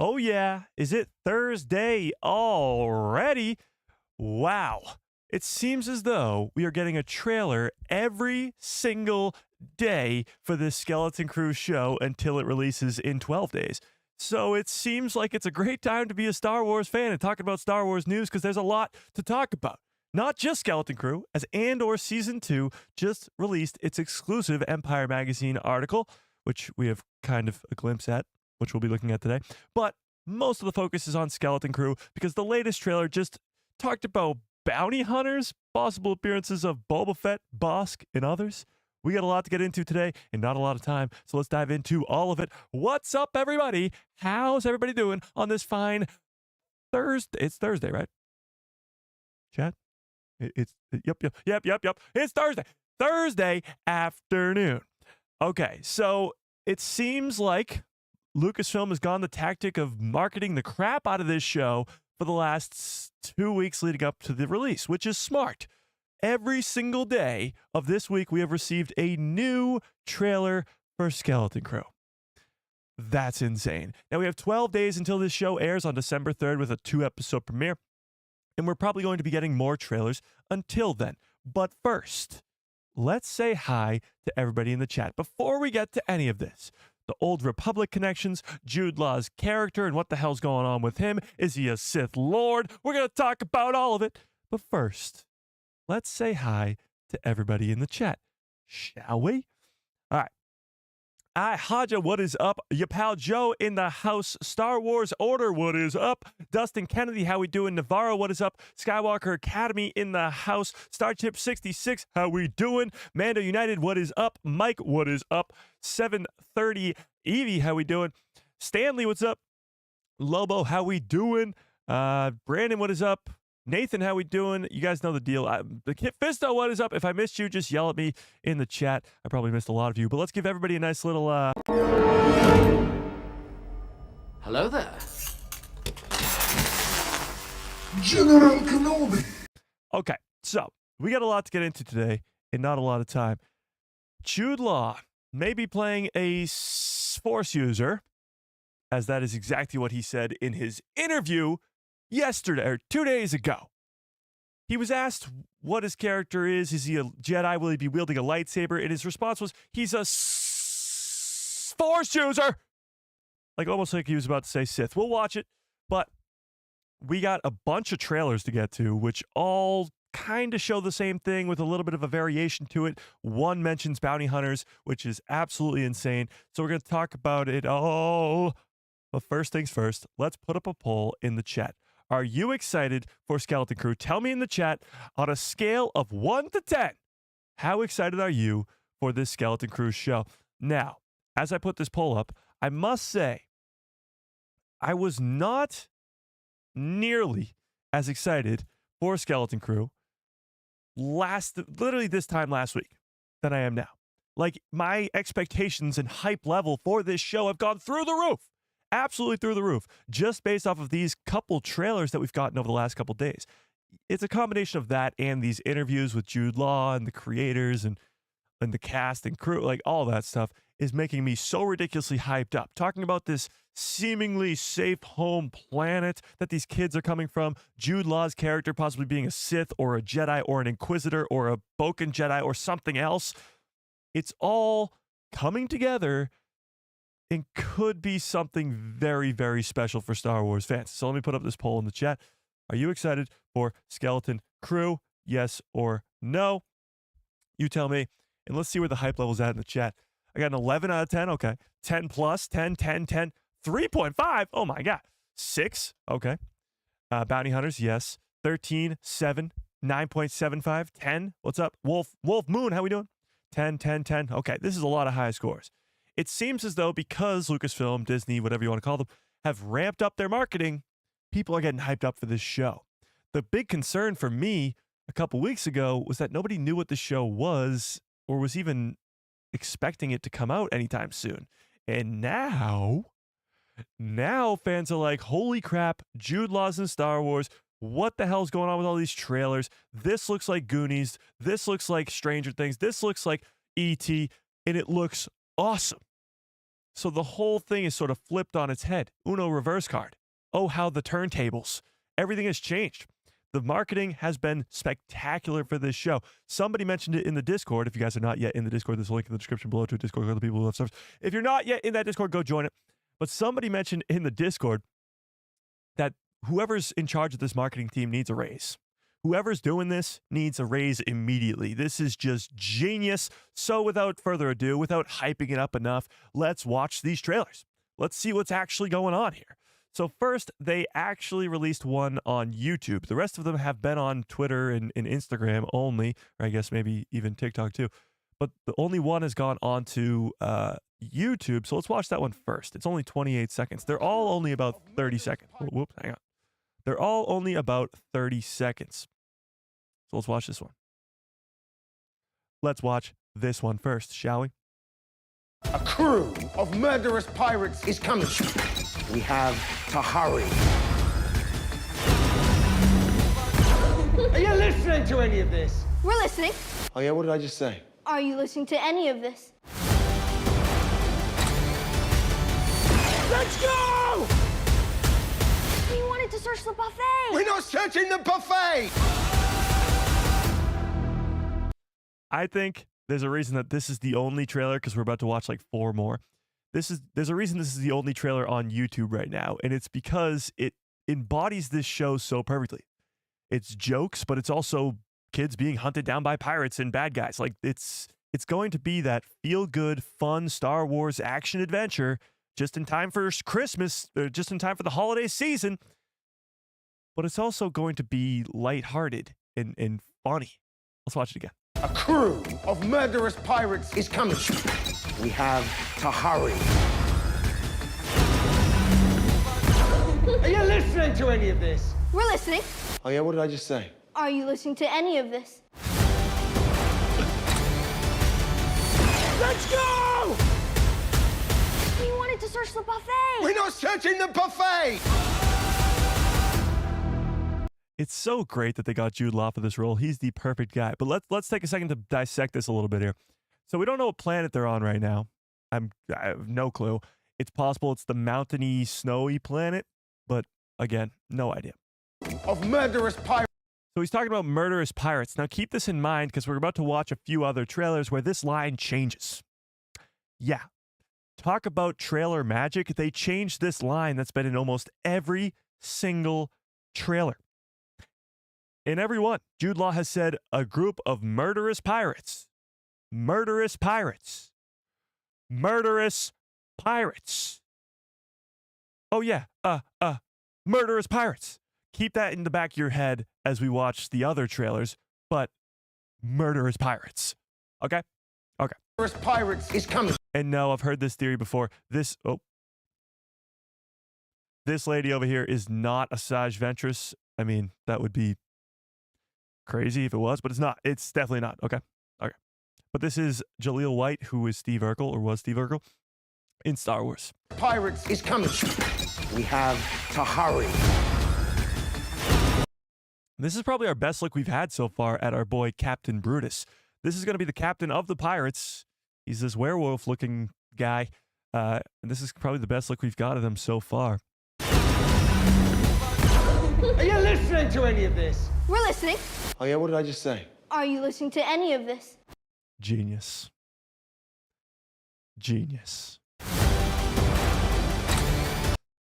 Oh, yeah. Is it Thursday already? Wow. It seems as though we are getting a trailer every single day for this Skeleton Crew show until it releases in 12 days. So it seems like it's a great time to be a Star Wars fan and talking about Star Wars news because there's a lot to talk about. Not just Skeleton Crew, as Andor Season 2 just released its exclusive Empire Magazine article, which we have kind of a glimpse at, which we'll be looking at today. But most of the focus is on Skeleton Crew because the latest trailer just talked about bounty hunters, possible appearances of Boba Fett, Bossk, and others. We got a lot to get into today and not a lot of time, so let's dive into all of it. What's up, everybody? How's everybody doing on this fine Thursday? It's Thursday, right? Chat? Yep. It's Thursday afternoon. Okay, so it seems like Lucasfilm has gone the tactic of marketing the crap out of this show for the last 2 weeks leading up to the release, which is smart. Every single day of this week, we have received a new trailer for Skeleton Crew. That's insane. Now, we have 12 days until this show airs on December 3rd with a 2-episode premiere, and we're probably going to be getting more trailers until then. But first, let's say hi to everybody in the chat. Before we get to any of this, the Old Republic connections, Jude Law's character, and what the hell's going on with him. Is he a Sith Lord? We're going to talk about all of it. But first, let's say hi to everybody in the chat, shall we? All right. Haja, what is up? Your pal Joe in the house. Star Wars Order, what is up? Dustin Kennedy, how we doing? Navarro, what is up? Skywalker Academy in the house. Starship 66, how we doing? Mando United, what is up? Mike, what is up? 730 Evie, how we doing? Stanley, what's up? Lobo, how we doing? Brandon, what is up? Nathan, how we doing? You guys know the deal. Fisto, what is up? If I missed you, just yell at me in the chat. I probably missed a lot of you, but let's give everybody a nice little Hello there. General Kenobi. Okay, so we got a lot to get into today and not a lot of time. Jude Law may be playing a Force user, as that is exactly what he said in his interview yesterday or 2 days ago. He was asked what his character is. Is he a Jedi? Will he be wielding a lightsaber? And his response was, he's a Force user. Like almost like he was about to say Sith. We'll watch it, but we got a bunch of trailers to get to, which all kind of show the same thing with a little bit of a variation to it. One mentions bounty hunters, which is absolutely insane. So we're going to talk about it all. But first things first, let's put up a poll in the chat. Are you excited for Skeleton Crew? Tell me in the chat on a scale of 1 to 10. How excited are you for this Skeleton Crew show? Now, as I put this poll up, I must say I was not nearly as excited for Skeleton Crew literally this time last week than I am now. Like, my expectations and hype level for this show have gone through the roof. Absolutely through the roof, just based off of these couple trailers that we've gotten over the last couple days. It's a combination of that and these interviews with Jude Law and the creators and the cast and crew, like all that stuff is making me so ridiculously hyped up. Talking about this seemingly safe home planet that these kids are coming from, Jude Law's character possibly being a Sith or a Jedi or an Inquisitor or a Boken Jedi or something else. It's all coming together and could be something very, very special for Star Wars fans. So let me put up this poll in the chat. Are you excited for Skeleton Crew? Yes or no? You tell me. And let's see where the hype level's at in the chat. I got an 11 out of 10. Okay. 10 plus, 10, 10, 10. 3.5. Oh my God. 6. Okay. Bounty Hunters. Yes. 13, 7, 9.75, 10. What's up? Wolf Moon. How we doing? 10, 10, 10. Okay. This is a lot of high scores. It seems as though because Lucasfilm, Disney, whatever you want to call them, have ramped up their marketing, people are getting hyped up for this show. The big concern for me a couple weeks ago was that nobody knew what the show was or was even expecting it to come out anytime soon. And now fans are like, holy crap, Jude Law's in Star Wars. What the hell's going on with all these trailers? This looks like Goonies. This looks like Stranger Things. This looks like E.T., and it looks awesome. So the whole thing is sort of flipped on its head. Uno reverse card. Oh, how the turntables. Everything has changed. The marketing has been spectacular for this show. Somebody mentioned it in the Discord. If you guys are not yet in the Discord, there's a link in the description below to a Discord for other people who have stuff. If you're not yet in that Discord, go join it. But somebody mentioned in the Discord that whoever's in charge of this marketing team needs a raise. Whoever's doing this needs a raise immediately. This is just genius. So without further ado, without hyping it up enough, let's watch these trailers. Let's see what's actually going on here. So first, they actually released one on YouTube. The rest of them have been on Twitter and Instagram only, or I guess maybe even TikTok too. But the only one has gone on to YouTube. So let's watch that one first. It's only 28 seconds. They're all only about 30 seconds. Whoops, hang on. They're all only about 30 seconds. So let's watch this one. Let's watch this one first, shall we? A crew of murderous pirates is coming. We have to hurry. Are you listening to any of this? We're listening. Oh yeah, what did I just say? Are you listening to any of this? Let's go! We wanted to search the buffet. We're not searching the buffet! I think there's a reason that this is the only trailer, because we're about to watch like 4 more. There's a reason this is the only trailer on YouTube right now, and it's because it embodies this show so perfectly. It's jokes, but it's also kids being hunted down by pirates and bad guys. Like it's going to be that feel-good, fun Star Wars action adventure just in time for Christmas, just in time for the holiday season. But it's also going to be lighthearted and funny. Let's watch it again. A crew of murderous pirates is coming. We have to hurry. Are you listening to any of this? We're listening. Oh yeah, what did I just say? Are you listening to any of this? Let's go! We wanted to search the buffet. We're not searching the buffet! It's so great that they got Jude Law for this role. He's the perfect guy. But let's take a second to dissect this a little bit here. So we don't know what planet they're on right now. I have no clue. It's possible it's the mountainy, snowy planet, but again, no idea. Of murderous pirates. So he's talking about murderous pirates. Now keep this in mind because we're about to watch a few other trailers where this line changes. Yeah. Talk about trailer magic. They changed this line that's been in almost every single trailer. In every one, Jude Law has said a group of murderous pirates. Murderous pirates. Murderous pirates. Oh yeah, murderous pirates. Keep that in the back of your head as we watch the other trailers, but murderous pirates. Okay? Okay. Murderous pirates is coming. And no, I've heard this theory before. This lady over here is not a Sage Ventress. I mean, that would be crazy if it was, but it's not. It's definitely not. Okay. Okay. But this is Jaleel White, who is Steve Urkel, or was Steve Urkel, in Star Wars. Pirates is coming. We have to hurry. This is probably our best look we've had so far at our boy Captain Brutus. This is going to be the captain of the pirates. He's this werewolf-looking guy. And this is probably the best look we've got of him so far. Are you listening to any of this? We're listening. Oh yeah, what did I just say? Are you listening to any of this? Genius. Genius.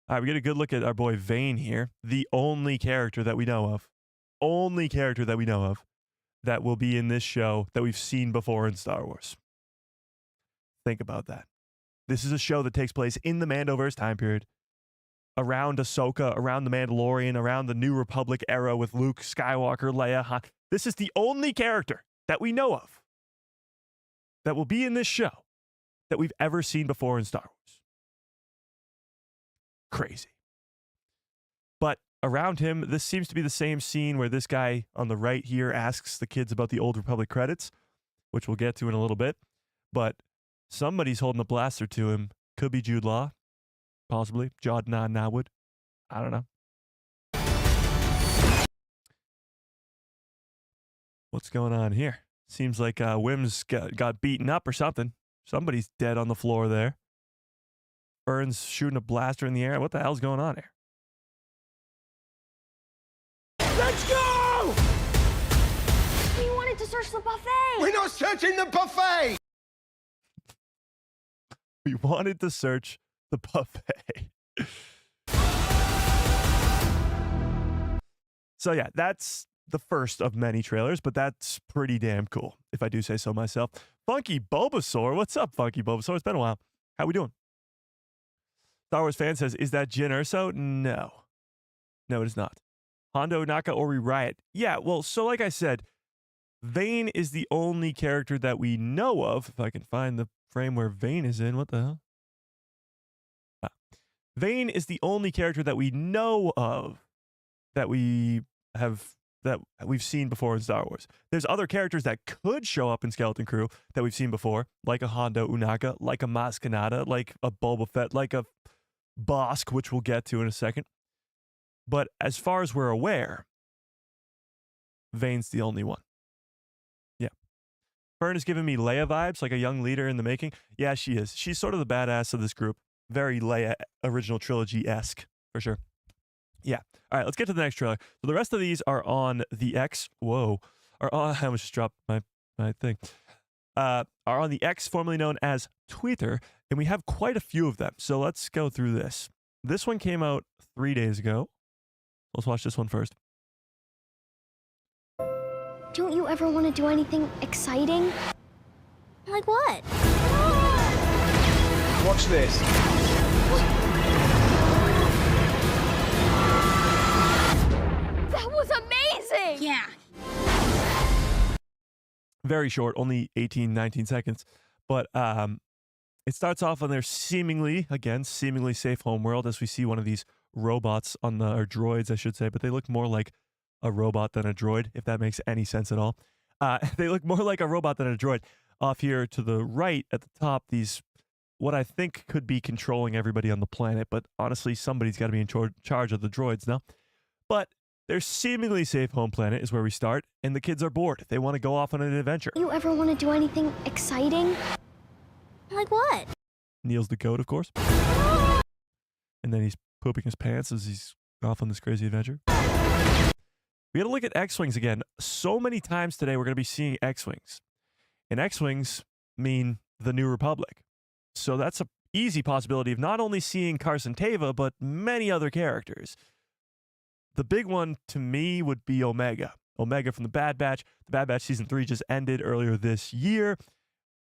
All right, we get a good look at our boy Vane here. The only character that we know of. Only character that we know of that will be in this show that we've seen before in Star Wars. Think about that. This is a show that takes place in the Mandoverse time period, around Ahsoka, around the Mandalorian, around the New Republic era with Luke Skywalker, Leia, Han. This is the only character that we know of that will be in this show that we've ever seen before in Star Wars. Crazy. But around him, this seems to be the same scene where this guy on the right here asks the kids about the Old Republic credits, which we'll get to in a little bit. But somebody's holding a blaster to him. Could be Jude Law. Possibly. Jodna Nawood. I don't know. What's going on here? Seems like Wims got beaten up or something. Somebody's dead on the floor there. Burns shooting a blaster in the air. What the hell's going on here? Let's go! We wanted to search the buffet. We're not searching the buffet! We wanted to search the buffet. So yeah, that's the first of many trailers, but that's pretty damn cool, if I do say so myself. Funky Bulbasaur. What's up, Funky Bulbasaur? It's been a while. How we doing? Star Wars fan says, is that Jyn Erso? No. No, it is not. Hondo, Naka, Ori, Riot. Yeah, well, so like I said, Vane is the only character that we know of. If I can find the frame where Vane is in. What the hell? Ah. Vane is the only character that we know of that we've seen before in Star Wars. There's other characters that could show up in Skeleton Crew that we've seen before, like a Hondo Unaka, like a Maz Kanata, like a Boba Fett, like a Bossk, which we'll get to in a second. But as far as we're aware, Vane's the only one. Yeah. Fern is giving me Leia vibes, like a young leader in the making. Yeah, she is. She's sort of the badass of this group. Very Leia original trilogy-esque, for sure. Yeah. All right, let's get to the next trailer. So the rest of these are on the X. Whoa. Are on, I almost just dropped my thing. Are on the X, formerly known as Twitter, and we have quite a few of them. So let's go through this. This one came out 3 days ago. Let's watch this one first. Don't you ever want to do anything exciting? Like what? Watch this. That was amazing! Yeah. Very short, only 18, 19 seconds. But it starts off on their seemingly safe home world as we see one of these robots or droids, I should say, but they look more like a robot than a droid, if that makes any sense at all. They look more like a robot than a droid. Off here to the right at the top, these, what I think could be controlling everybody on the planet, but honestly, somebody's got to be in charge of the droids now. But their seemingly safe home planet is where we start, and the kids are bored. They want to go off on an adventure. You ever want to do anything exciting? Like what? Neil's the goat, of course. And then he's pooping his pants as he's off on this crazy adventure. We got to look at X-Wings again. So many times today we're going to be seeing X-Wings. And X-Wings mean the New Republic. So that's an easy possibility of not only seeing Carson Teva, but many other characters. The big one to me would be Omega. Omega from the Bad Batch. The Bad Batch Season 3 just ended earlier this year.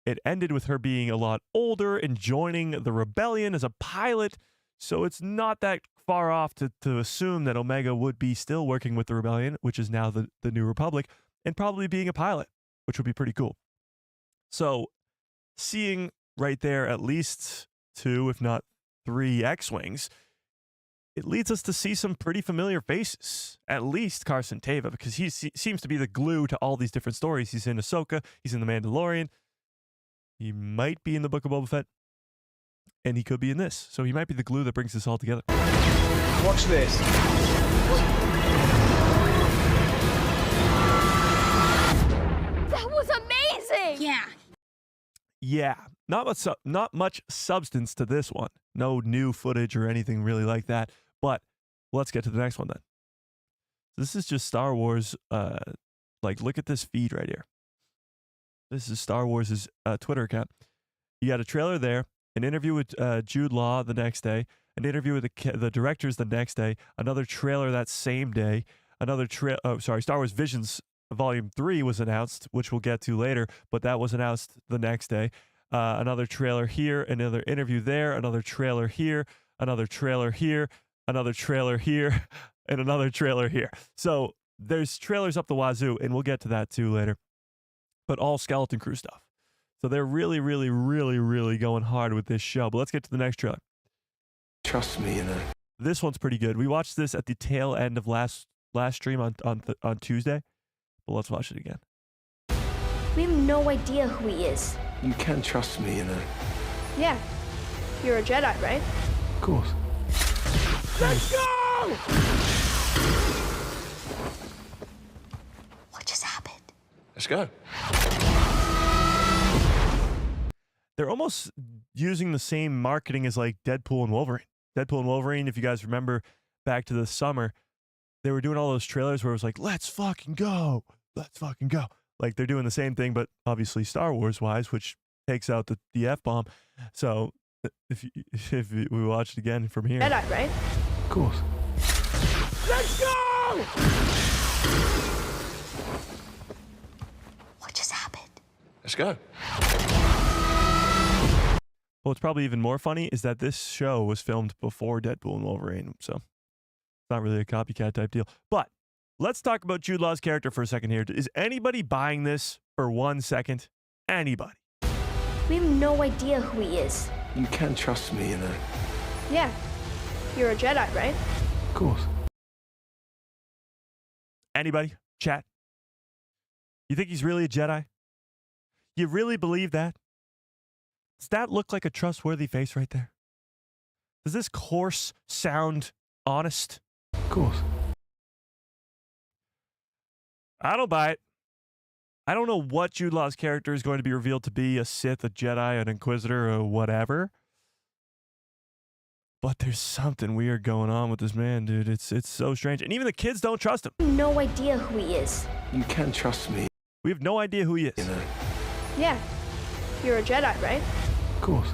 It ended with her being a lot older and joining the rebellion as a pilot. So it's not that far off to assume that Omega would be still working with the rebellion, which is now the New Republic, and probably being a pilot, which would be pretty cool. So seeing right there at least 2, if not 3 X-Wings, it leads us to see some pretty familiar faces. At least Carson Teva, because he seems to be the glue to all these different stories. He's in Ahsoka, he's in The Mandalorian, he might be in the Book of Boba Fett, and he could be in this. So he might be the glue that brings this all together. Watch this. That was amazing! Yeah. Yeah, not much substance to this one. No new footage or anything really like that. But let's get to the next one then. This is just Star Wars. Look at this feed right here. This is Star Wars' Twitter account. You got a trailer there, an interview with Jude Law the next day, an interview with the directors the next day, another trailer that same day, Star Wars Visions Volume 3 was announced, which we'll get to later, but that was announced the next day. Another trailer here, another interview there, another trailer here, another trailer here, another trailer here, and another trailer here. So there's trailers up the wazoo, and we'll get to that too later. But all Skeleton Crew stuff. So they're really, really, really, really going hard with this show. But let's get to the next trailer. Trust me, you know. This one's pretty good. We watched this at the tail end of last stream on Tuesday. But let's watch it again. We have no idea who he is. You can trust me, you know. Yeah. You're a Jedi, right? Of course. Let's go! What just happened? Let's go. They're almost using the same marketing as like Deadpool and Wolverine. Deadpool and Wolverine, if you guys remember back to the summer, they were doing all those trailers where it was like, let's fucking go. Let's fucking go. Like they're doing the same thing, but obviously Star Wars wise, which takes out the F-bomb. So if we watch it again from here. Jedi, right? Of course. Let's go! What just happened? Let's go. What's probably even more funny is that this show was filmed before Deadpool and Wolverine, so it's not really a copycat type deal. But let's talk about Jude Law's character for a second here. Is anybody buying this for 1 second? Anybody? We have no idea who he is. You can trust me, you know. Yeah. You're a Jedi, right? Of course. Anybody? Chat? You think he's really a Jedi? You really believe that? Does that look like a trustworthy face right there? Does this course sound honest? Of course. I don't buy it. I don't know what Jude Law's character is going to be revealed to be, a Sith, a Jedi, an Inquisitor, or whatever. But there's something weird going on with this man, dude. It's so strange. And even the kids don't trust him. We have no idea who he is. You can trust me, We have no idea who he is. you know. Yeah. You're a Jedi, right? Of course.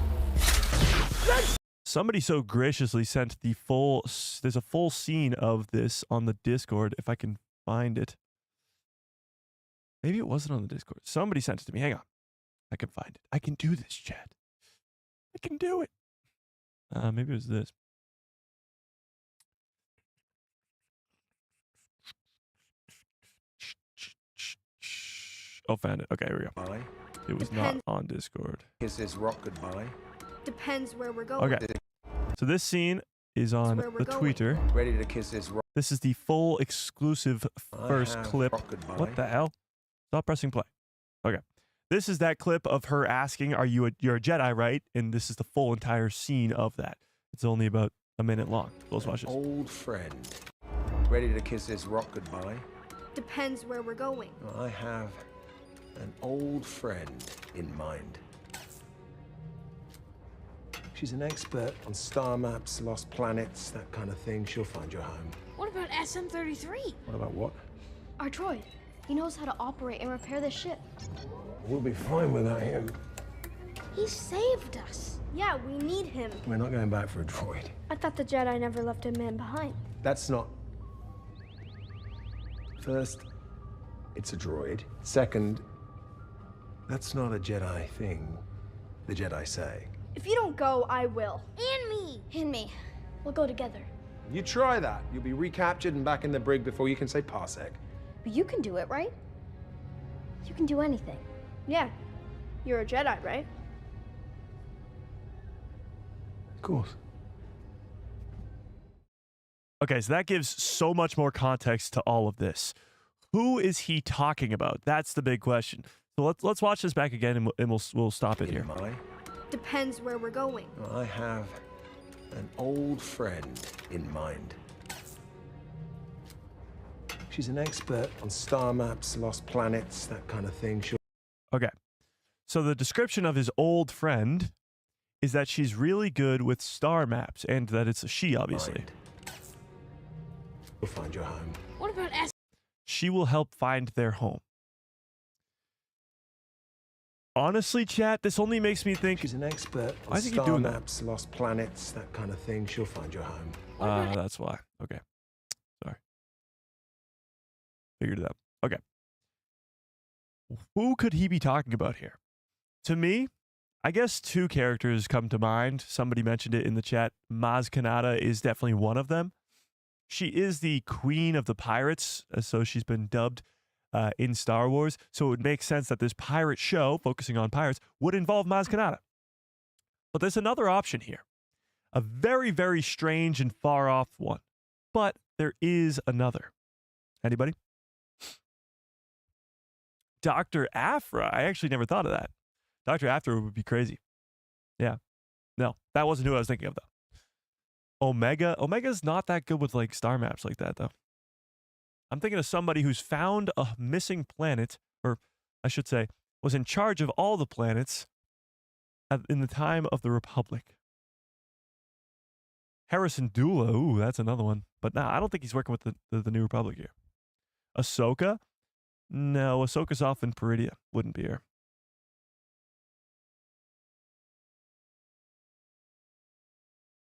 Somebody so graciously sent the full, there's a full scene of this on the Discord, if I can find it. Maybe it wasn't on the Discord. Somebody sent it to me. Hang on. I can find it. I can do this, chat. I can do it. Maybe it was this. Oh, found it. Okay, here we go. Bye. It was not on Discord. Kiss this rock goodbye. Depends where we're going. Okay. So this scene is on where we're the going. Twitter. Ready to kiss this rock. This is the full exclusive first have clip. rock goodbye. What the hell? Stop pressing play. Okay. This is that clip of her asking, you're a Jedi, right? And this is the full entire scene of that. It's only about a minute long. Let's watch this. Old friend. Ready to kiss this rock goodbye. Depends where we're going. I have an old friend in mind. She's an expert on star maps, lost planets, that kind of thing. She'll find your home. What about SM-33? What about what? Our droid. He knows how to operate and repair the ship. We'll be fine without him. He saved us. Yeah, we need him. We're not going back for a droid. I thought the Jedi never left a man behind. That's not... First, it's a droid. Second, that's not a Jedi thing. The Jedi say. If you don't go, I will. And me. And me. We'll go together. You try that. You'll be recaptured and back in the brig before you can say parsec. But you can do it, right? You can do anything. Yeah. You're a Jedi, right? Of course. Okay, so that gives so much more context to all of this. Who is he talking about? That's the big question. So let's watch this back again, and we'll stop it here. Am I? Depends where we're going. I have an old friend in mind. She's an expert on star maps, lost planets, that kind of thing. She'll Okay, so the description of his old friend is that she's really good with star maps, and that it's a she, obviously. find. She'll find your home. What about S? She will help find their home. Honestly, chat, this only makes me think. She's an expert Why on is he star doing that? maps, lost planets, that kind of thing. She'll find your home. That's why. Okay. Sorry. Figured it out. Okay. Who could he be talking about here? To me, I guess two characters come to mind. Somebody mentioned it in the chat. Maz Kanata is definitely one of them. She is the queen of the pirates, so she's been dubbed in Star Wars. So it would make sense that this pirate show, focusing on pirates, would involve Maz Kanata. But there's another option here. A very, very strange and far off one. But there is another. Anybody? Dr. Aphra. I actually never thought of that. Dr. Aphra would be crazy. Yeah. No, that wasn't who I was thinking of, though. Omega. Omega's not that good with, like, star maps like that, though. I'm thinking of somebody who's found a missing planet, or I should say, was in charge of all the planets in the time of the Republic. Harrison Dula, ooh, that's another one. But nah, I don't think he's working with the New Republic here. Ahsoka? No, Ahsoka's off in Peridia. Wouldn't be her.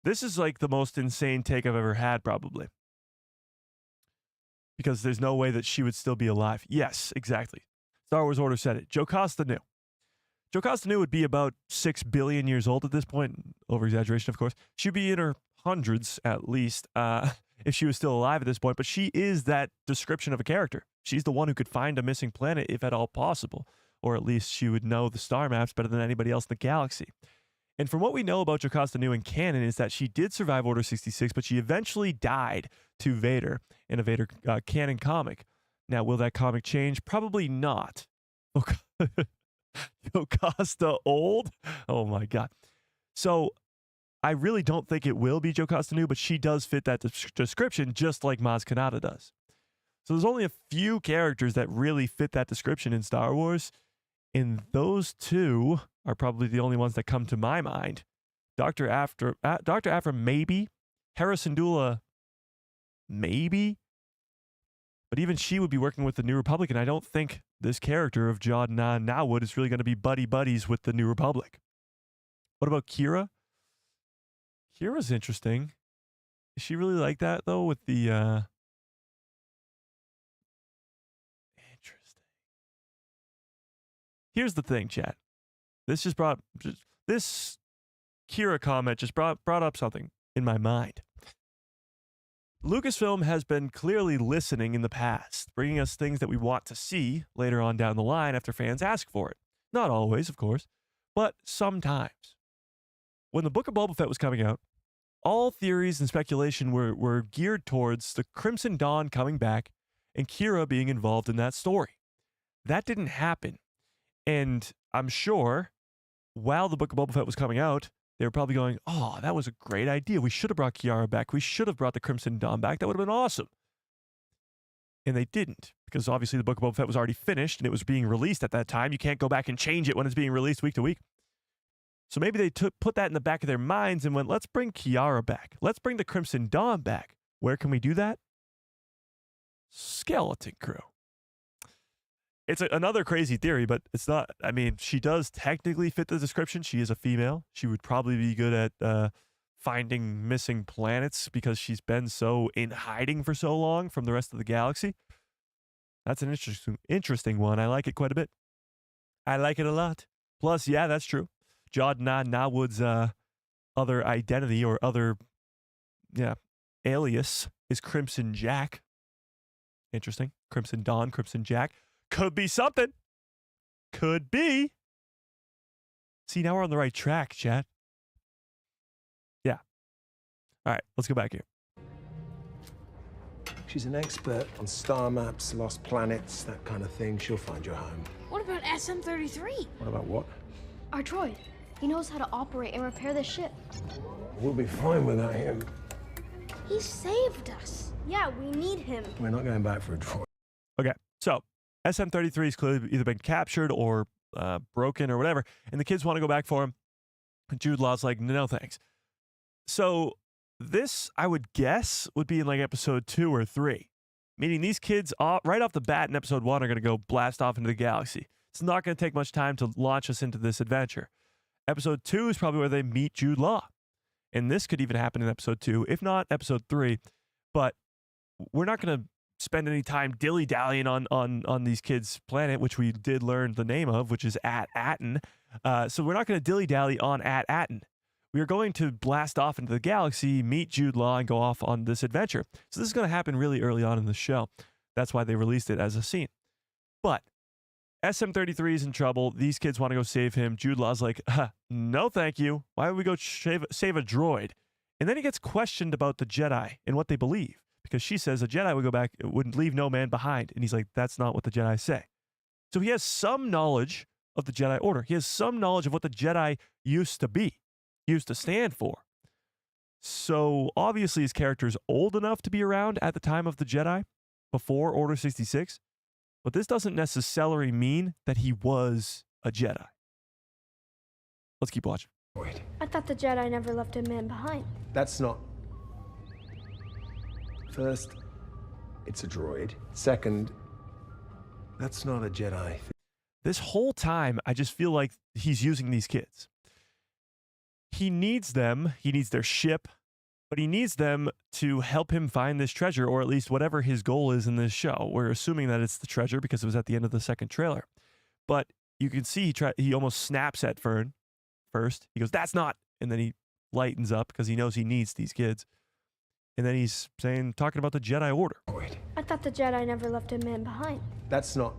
This is like the most insane take I've ever had, probably. Because there's no way that she would still be alive. Yes, exactly. Star Wars Order said it. Jocasta Nu. Jocasta Nu would be about 6 billion years old at this point. Over-exaggeration, of course. She'd be in her hundreds, at least, if she was still alive at this point. But she is that description of a character. She's the one who could find a missing planet, if at all possible. Or at least she would know the star maps better than anybody else in the galaxy. And from what we know about Jocasta Nu in canon is that she did survive Order 66, but she eventually died to Vader in a Vader canon comic. Now, will that comic change? Probably not. Jocasta old? Oh my God. So I really don't think it will be Jocasta Nu, but she does fit that description just like Maz Kanata does. So there's only a few characters that really fit that description in Star Wars. And those two are probably the only ones that come to my mind. Dr. Aphra, maybe. Harrison Dula, maybe. But even she would be working with the New Republic, and I don't think this character of Jude Law Nawood is really going to be buddies with the New Republic. What about Kira? Kira's interesting. Is she really like that, though, with the... Interesting. Here's the thing, chat. This Kira comment just brought up something in my mind. Lucasfilm has been clearly listening in the past, bringing us things that we want to see later on down the line after fans ask for it. Not always, of course, but sometimes. When the Book of Boba Fett was coming out, all theories and speculation were geared towards the Crimson Dawn coming back and Kira being involved in that story. That didn't happen. And I'm sure while the Book of Boba Fett was coming out, they were probably going, oh, that was a great idea. We should have brought Kiara back. We should have brought the Crimson Dawn back. That would have been awesome. And they didn't, because obviously the Book of Boba Fett was already finished and it was being released at that time. You can't go back and change it when it's being released week to week. So maybe they put that in the back of their minds and went, let's bring Kiara back. Let's bring the Crimson Dawn back. Where can we do that? Skeleton Crew. It's another crazy theory, but it's not. I mean, she does technically fit the description. She is a female. She would probably be good at finding missing planets because she's been so in hiding for so long from the rest of the galaxy. That's an interesting one. I like it quite a bit. I like it a lot. Plus, yeah, that's true. Jude Law Nawood's other identity or other, alias is Crimson Jack. Interesting. Crimson Dawn, Crimson Jack. Could be something. Could be. See, now we're on the right track, chat. Yeah. All right, let's go back here. She's an expert on star maps, lost planets, that kind of thing. She'll find your home. What about SM-33? What about what? Our droid. He knows how to operate and repair the ship. We'll be fine without him. He saved us. Yeah, we need him. We're not going back for a droid. Okay, so SM-33 has clearly either been captured or broken or whatever, and the kids want to go back for him. And Jude Law's like, no thanks. So this, I would guess, would be in like episode 2 or 3. Meaning these kids, right off the bat in episode 1, are going to go blast off into the galaxy. It's not going to take much time to launch us into this adventure. Episode 2 is probably where they meet Jude Law. And this could even happen in episode 2, if not episode 3. But we're not going to spend any time dilly-dallying on these kids' planet, which we did learn the name of, which is At-Aten. So we're not going to dilly-dally on At-Aten. We are going to blast off into the galaxy, meet Jude Law, and go off on this adventure. So this is going to happen really early on in the show. That's why they released it as a scene. But SM-33 is in trouble. These kids want to go save him. Jude Law's like, no thank you. Why would we go save a droid? And then he gets questioned about the Jedi and what they believe. Because she says a Jedi would go back, wouldn't leave no man behind. And he's like, that's not what the Jedi say. So he has some knowledge of the Jedi Order. He has some knowledge of what the Jedi used to be, used to stand for. So obviously his character is old enough to be around at the time of the Jedi, before Order 66. But this doesn't necessarily mean that he was a Jedi. Let's keep watching. Droid. I thought the Jedi never left a man behind. That's not... First, it's a droid. Second, that's not a Jedi thing. This whole time, I just feel like he's using these kids. He needs them. He needs their ship. But he needs them to help him find this treasure, or at least whatever his goal is in this show. We're assuming that it's the treasure because it was at the end of the second trailer. But you can see he almost snaps at Fern first. He goes, "That's not," and then he lightens up because he knows he needs these kids. And then he's talking about the Jedi Order. Droid. I thought the Jedi never left a man behind. That's not...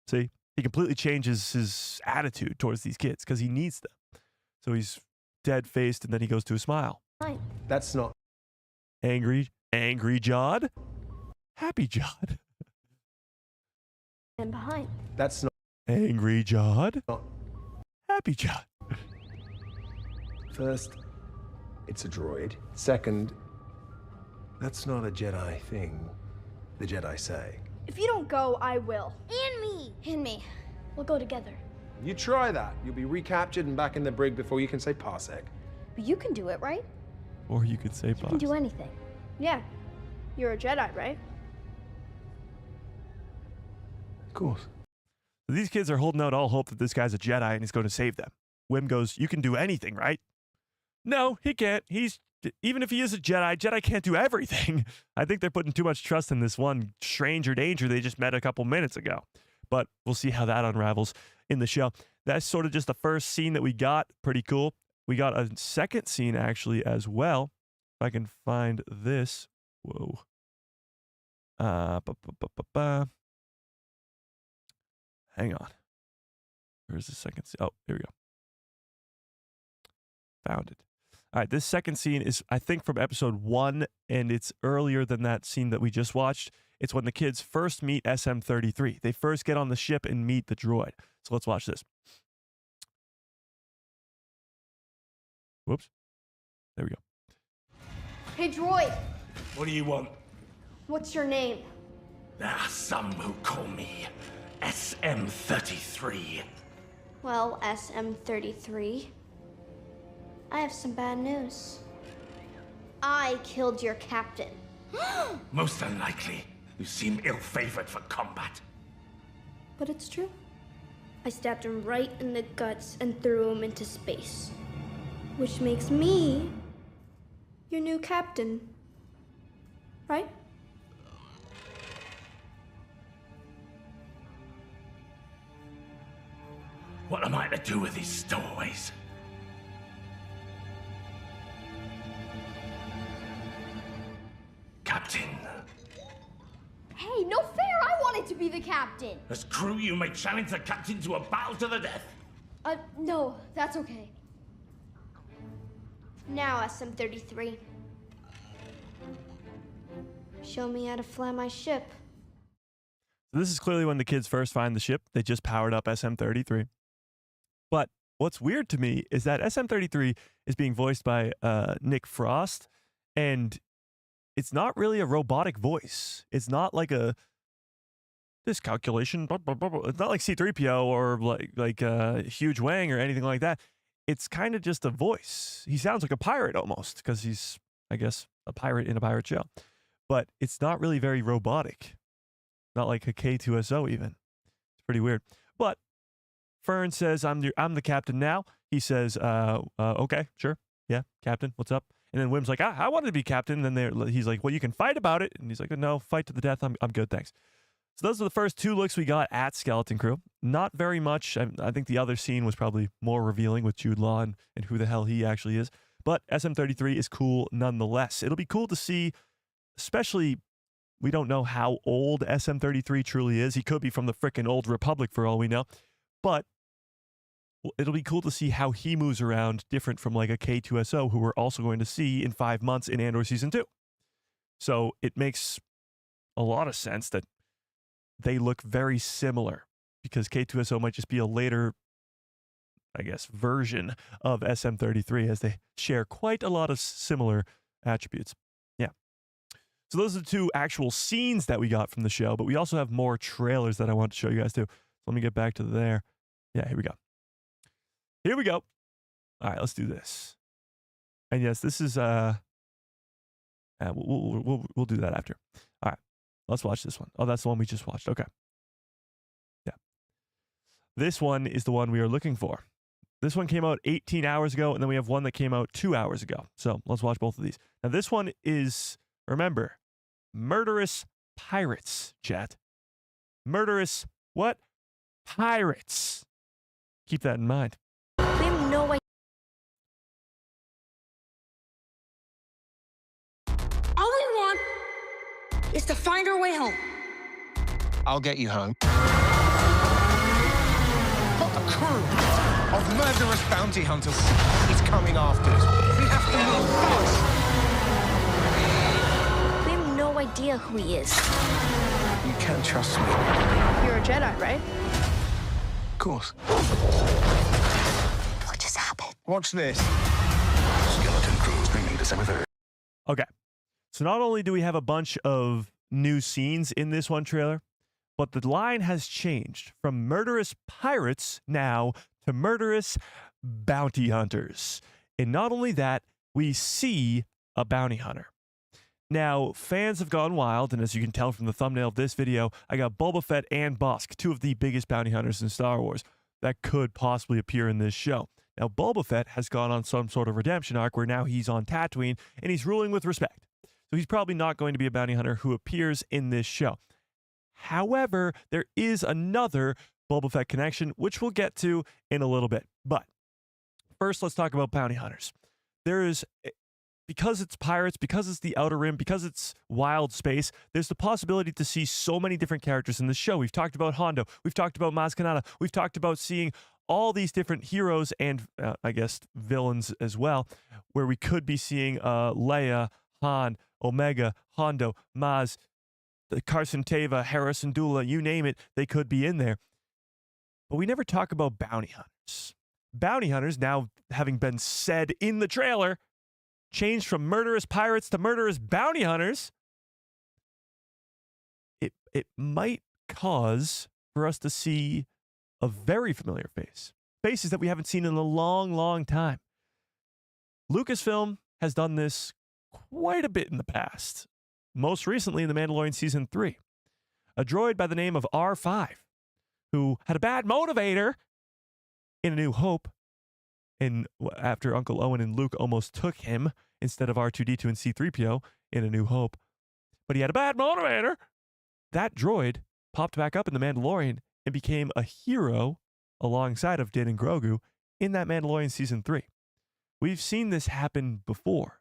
See, he completely changes his attitude towards these kids because he needs them. So he's dead-faced, and then he goes to a smile. That's not... Angry Jod? Happy Jod? And behind. That's not... Angry Jod? Not... Happy Jod? First, it's a droid. Second, that's not a Jedi thing. The Jedi say. If you don't go, I will. And me. And me. We'll go together. You try that. You'll be recaptured and back in the brig before you can say parsec. But you can do it, right? Or you could say You can do Bossk. anything. Yeah. You're a Jedi, right? Of course. These kids are holding out all hope that this guy's a Jedi and he's going to save them. Wim goes, "You can do anything, right?" No, he can't. Even if he is a Jedi can't do everything. I think they're putting too much trust in this one stranger danger they just met a couple minutes ago. But we'll see how that unravels in the show. That's sort of just the first scene that we got. Pretty cool. We got a second scene actually as well. If I can find this. Whoa. Hang on. Where's the second scene? Oh, here we go. Found it. All right, this second scene is, I think, from episode 1, and it's earlier than that scene that we just watched. It's when the kids first meet SM-33. They first get on the ship and meet the droid. So let's watch this. Whoops. There we go. Hey, droid. What do you want? What's your name? There are some who call me SM-33. Well, SM-33, I have some bad news. I killed your captain. Most unlikely. You seem ill-favored for combat. But it's true. I stabbed him right in the guts and threw him into space. Which makes me your new captain. Right? What am I to do with these stowaways? Captain. Hey, no fair! I wanted to be the captain! As crew, you may challenge the captain to a battle to the death. No, that's okay. Now, SM-33. Show me how to fly my ship. So this is clearly when the kids first find the ship. They just powered up SM-33. But what's weird to me is that SM-33 is being voiced by Nick Frost, and it's not really a robotic voice. It's not like this calculation. Blah, blah, blah, blah. It's not like C-3PO or like Huge Wang or anything like that. It's kind of just a voice. He sounds like a pirate almost because he's, I guess, a pirate in a pirate shell. But it's not really very robotic. Not like a K2SO even. It's pretty weird. But Fern says, I'm the captain now. He says, okay, sure. Yeah, captain, what's up? And then Wim's like, I wanted to be captain. And then he's like, well, you can fight about it. And he's like, no, fight to the death. I'm good, thanks. So those are the first 2 looks we got at Skeleton Crew. Not very much. I think the other scene was probably more revealing with Jude Law and who the hell he actually is. But SM-33 is cool nonetheless. It'll be cool to see, especially, we don't know how old SM-33 truly is. He could be from the frickin' Old Republic for all we know. But it'll be cool to see how he moves around different from like a K2SO who we're also going to see in 5 months in Andor Season 2. So it makes a lot of sense that they look very similar because K2SO might just be a later, I guess, version of SM-33 as they share quite a lot of similar attributes. Yeah. So those are the 2 actual scenes that we got from the show, but we also have more trailers that I want to show you guys too. So let me get back to there. Yeah, here we go. Here we go. All right, let's do this. And yes, this is we'll do that after. All right, let's watch this one. Oh, that's the one we just watched. Okay. Yeah. This one is the one we are looking for. This one came out 18 hours ago, and then we have one that came out 2 hours ago. So let's watch both of these. Now, this one is, remember, murderous pirates, chat. Murderous what? Pirates. Keep that in mind. We have no idea. All we want is to find our way home. I'll get you home. A crew of murderous bounty hunters is coming after us. We have to move fast. We have no idea who he is. You can trust me. You're a Jedi, right? Of course. What just happened? Watch this. Skeleton Crew streaming December 3rd. Okay. So not only do we have a bunch of new scenes in this one trailer, but the line has changed from murderous pirates now to murderous bounty hunters. And not only that, we see a bounty hunter. Now, fans have gone wild, and as you can tell from the thumbnail of this video, I got Boba Fett and Bossk, two of the biggest bounty hunters in Star Wars, that could possibly appear in this show. Now, Boba Fett has gone on some sort of redemption arc where now he's on Tatooine, and he's ruling with respect. So he's probably not going to be a bounty hunter who appears in this show. However, there is another Boba Fett connection, which we'll get to in a little bit. But first, let's talk about bounty hunters. There is, because it's pirates, because it's the Outer Rim, because it's wild space, there's the possibility to see so many different characters in the show. We've talked about Hondo. We've talked about Maz Kanata. We've talked about seeing all these different heroes and, I guess, villains as well, where we could be seeing Leia, Han, Omega, Hondo, Maz, Carson Teva, Harrison Dula, you name it, they could be in there. But we never talk about bounty hunters. Bounty hunters, now having been said in the trailer, changed from murderous pirates to murderous bounty hunters. It might cause for us to see a very familiar face. Faces that we haven't seen in a long, long time. Lucasfilm has done this quite a bit in the past. Most recently in The Mandalorian Season 3. A droid by the name of R5, who had a bad motivator in A New Hope, and after Uncle Owen and Luke almost took him instead of R2-D2 and C-3PO in A New Hope. But he had a bad motivator. That droid popped back up in The Mandalorian and became a hero alongside of Din and Grogu in that Mandalorian Season 3. We've seen this happen before.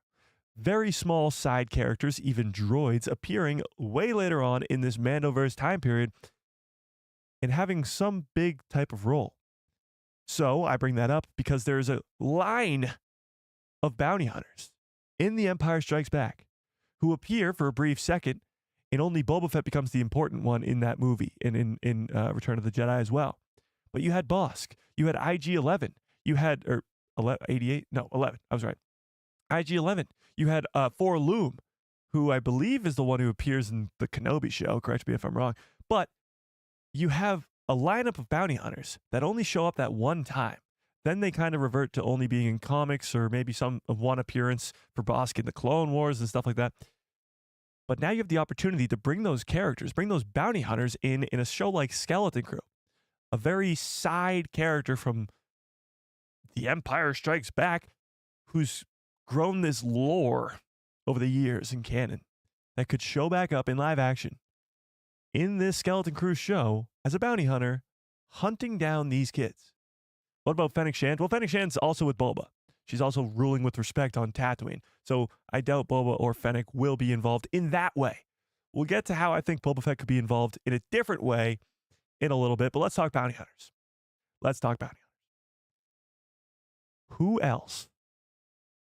Very small side characters, even droids, appearing way later on in this Mandoverse time period and having some big type of role. So I bring that up because there's a line of bounty hunters in The Empire Strikes Back who appear for a brief second, and only Boba Fett becomes the important one in that movie and in Return of the Jedi as well. But you had Bossk, you had IG-11, you had 88, no 11. I was right. IG-11. You had Loom, who I believe is the one who appears in the Kenobi show. Correct me if I'm wrong. But you have a lineup of bounty hunters that only show up that one time. Then they kind of revert to only being in comics or maybe some one appearance for Bossk in the Clone Wars and stuff like that. But now you have the opportunity to bring those characters, bring those bounty hunters in a show like Skeleton Crew. A very side character from The Empire Strikes Back who's grown this lore over the years in canon that could show back up in live action in this Skeleton Crew show as a bounty hunter hunting down these kids. What about Fennec Shand? Well, Fennec Shand's also with Boba. She's also ruling with respect on Tatooine. So I doubt Boba or Fennec will be involved in that way. We'll get to how I think Boba Fett could be involved in a different way in a little bit, but let's talk bounty hunters. Let's talk bounty hunters. Who else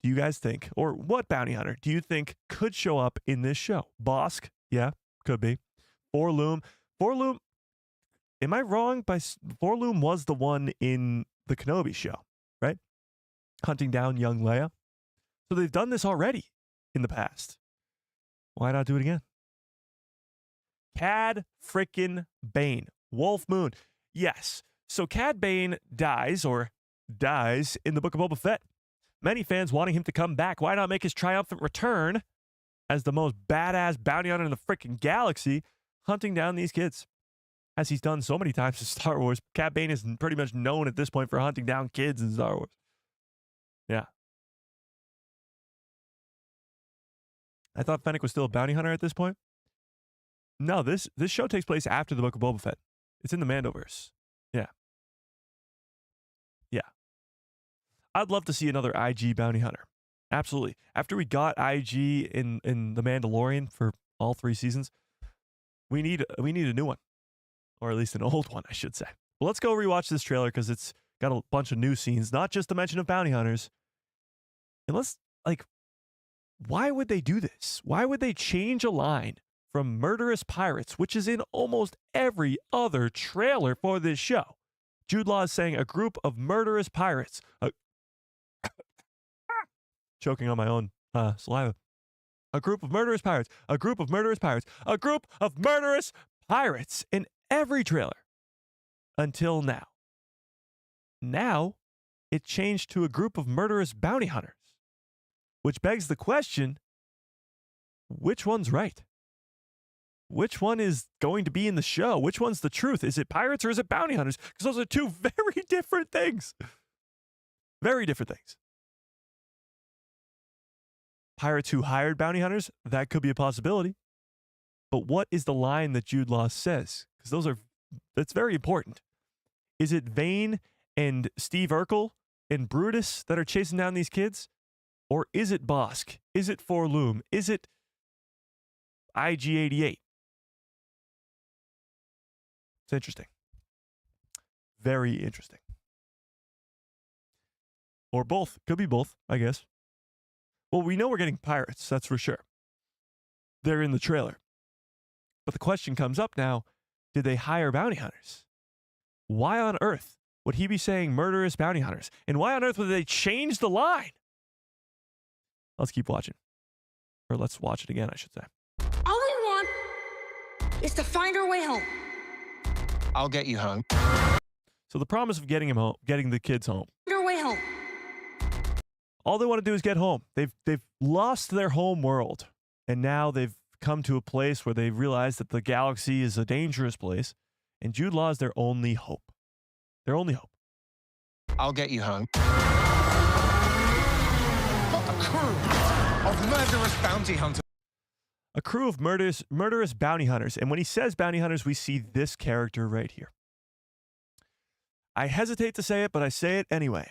do you guys think, or what bounty hunter do you think could show up in this show? Bossk? Yeah, could be. Forloom, am I wrong? Forloom was the one in the Kenobi show, right? Hunting down young Leia. So they've done this already in the past. Why not do it again? Cad frickin' Bane. Wolf Moon. Yes. So Cad Bane dies, or dies in the Book of Boba Fett. Many fans wanting him to come back. Why not make his triumphant return as the most badass bounty hunter in the freaking galaxy, hunting down these kids? As he's done so many times in Star Wars. Cad Bane is pretty much known at this point for hunting down kids in Star Wars. Yeah. I thought Fennec was still a bounty hunter at this point. No, this show takes place after the Book of Boba Fett. It's in the Mandoverse. Yeah. Yeah. I'd love to see another IG bounty hunter. Absolutely. After we got IG in The Mandalorian for all 3 seasons, we need a new one. Or at least an old one, I should say. Well, let's go rewatch this trailer because it's got a bunch of new scenes, not just the mention of bounty hunters. And let's, why would they do this? Why would they change a line from murderous pirates, which is in almost every other trailer for this show? Jude Law is saying a group of murderous pirates. Choking on my own saliva. A group of murderous pirates. A group of murderous pirates. A group of murderous pirates in every trailer until now. Now, it changed to a group of murderous bounty hunters, which begs the question, which one's right? Which one is going to be in the show? Which one's the truth? Is it pirates or is it bounty hunters? Because those are 2 very different things. Very different things. Pirates who hired bounty hunters, that could be a possibility. But what is the line that Jude Law says? Because that's very important. Is it Vane and Steve Urkel and Brutus that are chasing down these kids? Or is it Bossk? Is it Forloom? Is it IG-88? It's interesting. Very interesting. Or both. Could be both, I guess. Well, we know we're getting pirates, that's for sure. They're in the trailer. But the question comes up now, did they hire bounty hunters? Why on earth would he be saying murderous bounty hunters? And why on earth would they change the line? Let's keep watching. Or let's watch it again, I should say. All we want is to find our way home. I'll get you home. So the promise of getting him home, getting the kids home. Find our way home. All they want to do is get home. They've lost their home world. And now they've come to a place where they realize that the galaxy is a dangerous place. And Jude Law is their only hope. Their only hope. I'll get you home. A crew of murderous bounty hunters. A crew of murderous bounty hunters. And when he says bounty hunters, we see this character right here. I hesitate to say it, but I say it anyway.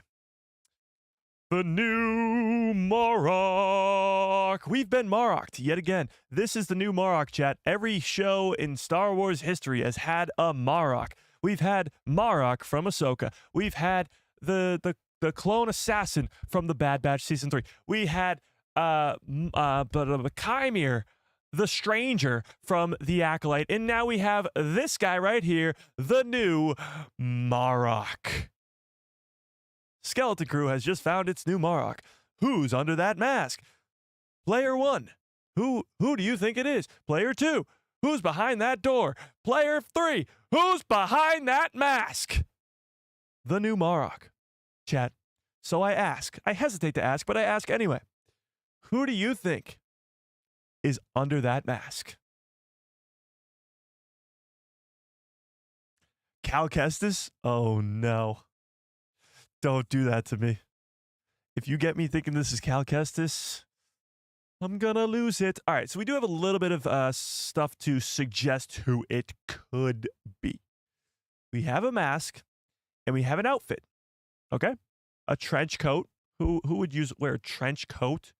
The new Marok. We've been Maroked yet again. This is the new Marok, chat. Every show in Star Wars history has had a Marok. We've had Marok from Ahsoka. We've had the clone assassin from the Bad Batch season 3. We had Chimere, the stranger from the Acolyte, and now we have this guy right here, the new Marok. Skeleton Crew has just found its new Marok. Who's under that mask? Player 1. Who do you think it is? Player 2. Who's behind that door? Player 3. Who's behind that mask? The new Marok. Chat. So I hesitate to ask, but I ask anyway. Who do you think is under that mask? Cal Kestis? Oh no. Don't do that to me. If you get me thinking this is Cal Kestis, I'm gonna lose it. All right, so we do have a little bit of stuff to suggest who it could be. We have a mask, and we have an outfit. Okay, a trench coat. Who would wear a trench coat?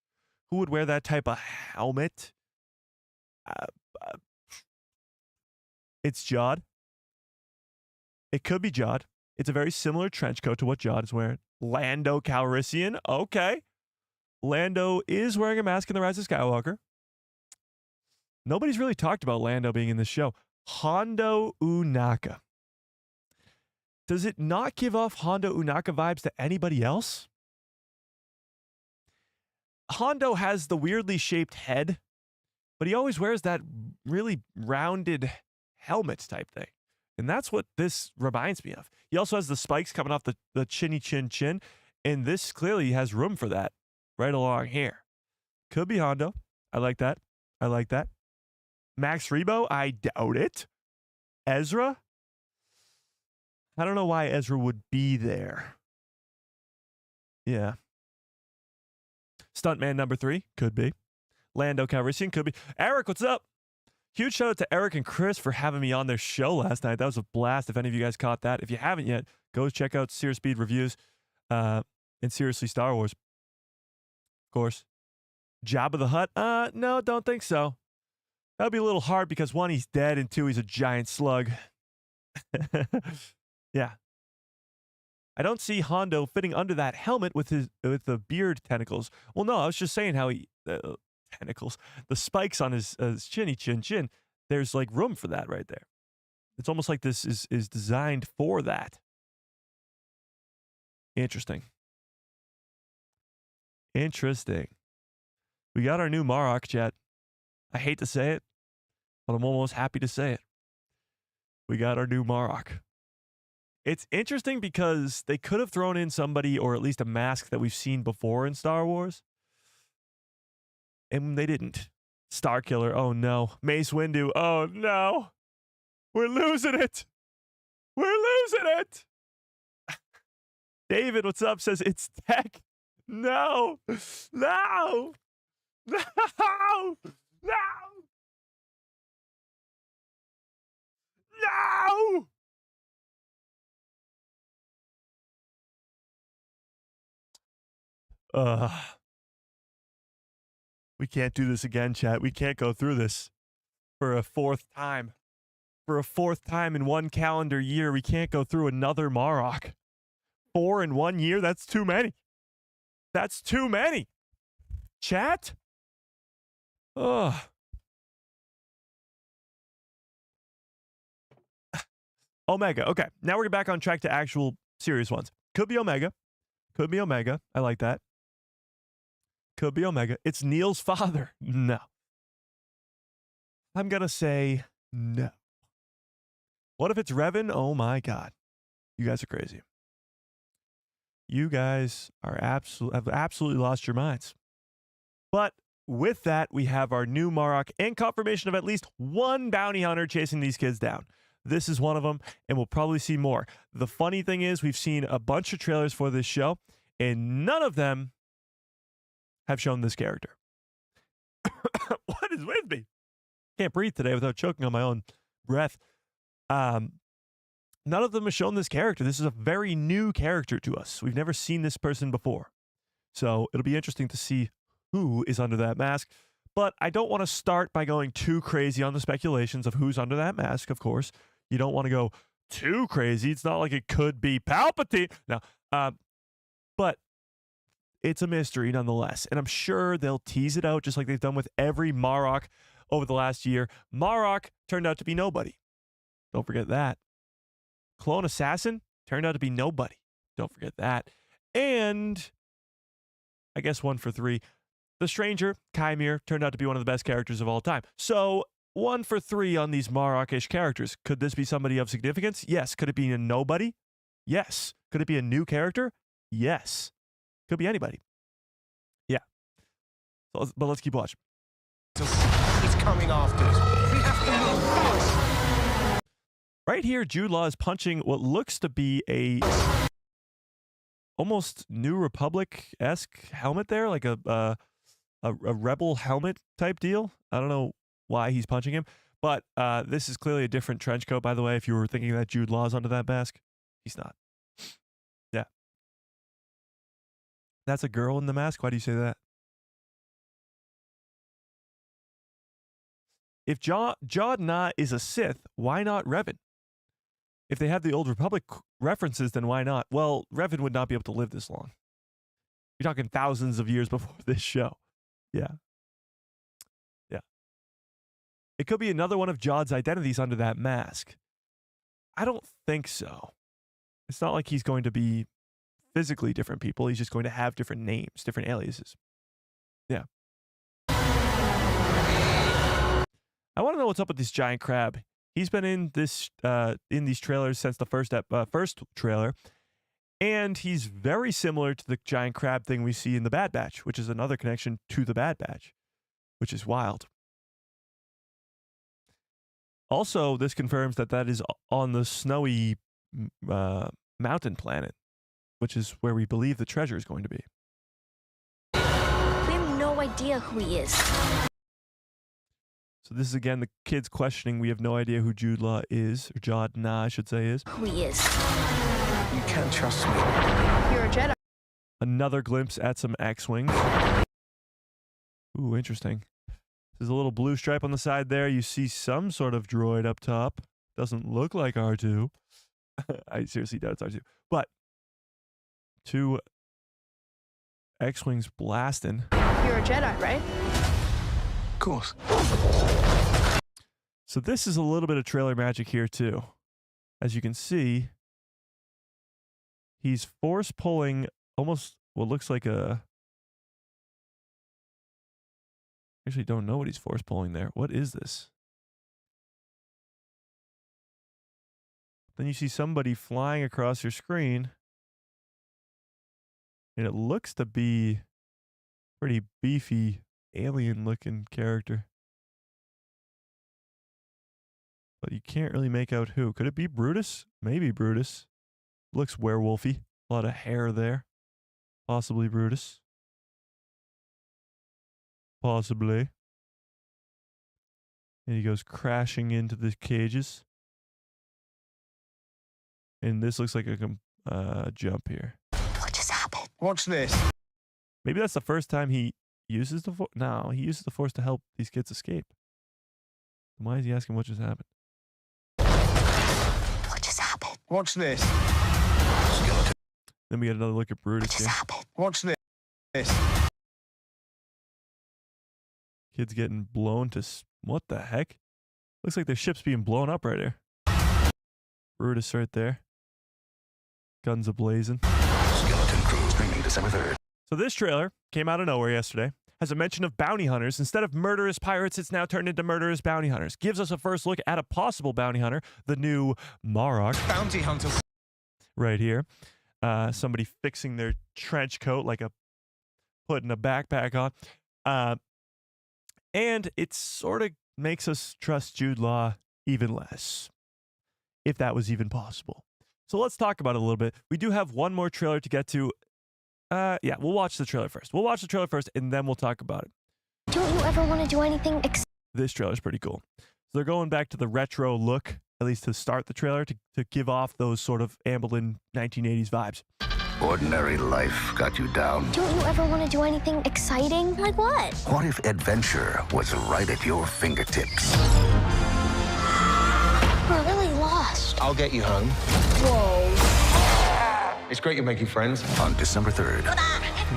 Who would wear that type of helmet? It's Jod. It could be Jod. It's a very similar trench coat to what Jod is wearing. Lando Calrissian. Okay. Lando is wearing a mask in The Rise of Skywalker. Nobody's really talked about Lando being in this show. Hondo Ohnaka. Does it not give off Hondo Ohnaka vibes to anybody else? Hondo has the weirdly shaped head, but he always wears that really rounded helmet type thing. And that's what this reminds me of. He also has the spikes coming off the chinny chin. And this clearly has room for that right along here. Could be Hondo. I like that. I like that. Max Rebo? I doubt it. Ezra? I don't know why Ezra would be there. Yeah. Stuntman number 3? Could be. Lando Calrissian? Could be. Eric, what's up? Huge shout out to Eric and Chris for having me on their show last night. That was a blast. If any of you guys caught that. If you haven't yet, go check out Serious Speed Reviews and Seriously Star Wars. Of course. Jabba the Hutt? No, don't think so. That would be a little hard because 1, he's dead, and 2, he's a giant slug. Yeah. I don't see Hondo fitting under that helmet with the beard tentacles. Well, no, I was just saying how he tentacles, the spikes on his chinny chin. There's like room for that right there. It's almost like this is designed for that. Interesting. We got our new Marok, chat. I hate to say it, but I'm almost happy to say it. We got our new Marok. It's interesting because they could have thrown in somebody or at least a mask that we've seen before in Star Wars. And they didn't. Starkiller, oh no. Mace Windu, oh no. We're losing it. David, what's up? Says it's tech. No. We can't do this again, chat. We can't go through this for a 4th time. For a 4th time in 1 calendar year, we can't go through another Marok. 4 in 1 year? That's too many. Chat? Ugh. Omega. Okay, now we're back on track to actual serious ones. Could be Omega. I like that. Could be Omega. It's Neil's father. No. I'm going to say no. What if it's Revan? Oh my God. You guys are crazy. You guys are have absolutely lost your minds. But with that, we have our new Marok and confirmation of at least 1 bounty hunter chasing these kids down. This is one of them, and we'll probably see more. The funny thing is we've seen a bunch of trailers for this show, and none of them have shown this character. What is with me? Can't breathe today without choking on my own breath. None of them have shown this character. This is a very new character to us. We've never seen this person before. So it'll be interesting to see who is under that mask. But I don't want to start by going too crazy on the speculations of who's under that mask, of course. You don't want to go too crazy. It's not like it could be Palpatine. No. But it's a mystery nonetheless. And I'm sure they'll tease it out just like they've done with every Marok over the last year. Marok turned out to be nobody. Don't forget that. Clone Assassin turned out to be nobody. Don't forget that. And I guess 1 for 3. The Stranger, Chimere, turned out to be one of the best characters of all time. So 1 for 3 on these Marok-ish characters. Could this be somebody of significance? Yes. Could it be a nobody? Yes. Could it be a new character? Yes. Could be anybody. Yeah. So, but let's keep watching. He's coming after us. We have to move fast. Right here, Jude Law is punching what looks to be a almost New Republic-esque helmet there, like a rebel helmet type deal. I don't know why he's punching him, but this is clearly a different trench coat, by the way, if you were thinking that Jude Law's under that mask. He's not. Yeah. That's a girl in the mask? Why do you say that? If Jod Na is a Sith, why not Revan? If they have the Old Republic references, then why not? Well, Revan would not be able to live this long. You're talking thousands of years before this show. Yeah. Yeah. It could be another one of Jod's identities under that mask. I don't think so. It's not like he's going to be physically different people. He's just going to have different names, different aliases. Yeah. I want to know what's up with this giant crab. He's been in these trailers since the first trailer, and he's very similar to the giant crab thing we see in the Bad Batch, which is another connection to the Bad Batch, which is wild. Also, this confirms that is on the snowy mountain planet, which is where we believe the treasure is going to be. We have no idea who he is. So this is, again, the kids questioning. We have no idea who Jude Law is, or Jod Na, I should say, is. Who he is. You can't trust me. You're a Jedi. Another glimpse at some X-Wings. Ooh, interesting. There's a little blue stripe on the side there. You see some sort of droid up top. Doesn't look like R2. I seriously doubt it's R2. But 2 X-Wings blasting. You're a Jedi, right? Of course. So this is a little bit of trailer magic here too. As you can see, he's force pulling almost what looks like a... I actually don't know what he's force pulling there. What is this? Then you see somebody flying across your screen, and it looks to be pretty beefy, alien-looking character. But you can't really make out who. Could it be Brutus? Maybe Brutus. Looks werewolfy. A lot of hair there. Possibly Brutus. Possibly. And he goes crashing into the cages. And this looks like a jump here. What just happened? Watch this. Maybe that's the first time he uses the force. No, he uses the force to help these kids escape. Why is he asking what just happened? What just happened? Watch this. Then we get another look at Brutus here. Watch this. Kids getting blown to... What the heck? Looks like their ship's being blown up right here. Brutus right there. Guns a-blazing. Skeleton Crew streaming December 3rd. So this trailer came out of nowhere yesterday. Has a mention of bounty hunters. Instead of murderous pirates, it's now turned into murderous bounty hunters. Gives us a first look at a possible bounty hunter, the new Marok. Bounty hunters. Right here. Somebody fixing their trench coat like putting a backpack on. And it sort of makes us trust Jude Law even less, if that was even possible. So let's talk about it a little bit. We do have one more trailer to get to. Yeah, we'll watch the trailer first. We'll watch the trailer first, and then we'll talk about it. Don't you ever want to do anything This trailer's pretty cool. So they're going back to the retro look, at least to start the trailer, to give off those sort of Amblin 1980s vibes. Ordinary life got you down. Don't you ever want to do anything exciting? Like what? What if adventure was right at your fingertips? We're really lost. I'll get you home. Whoa. It's great you're making friends. On December 3rd,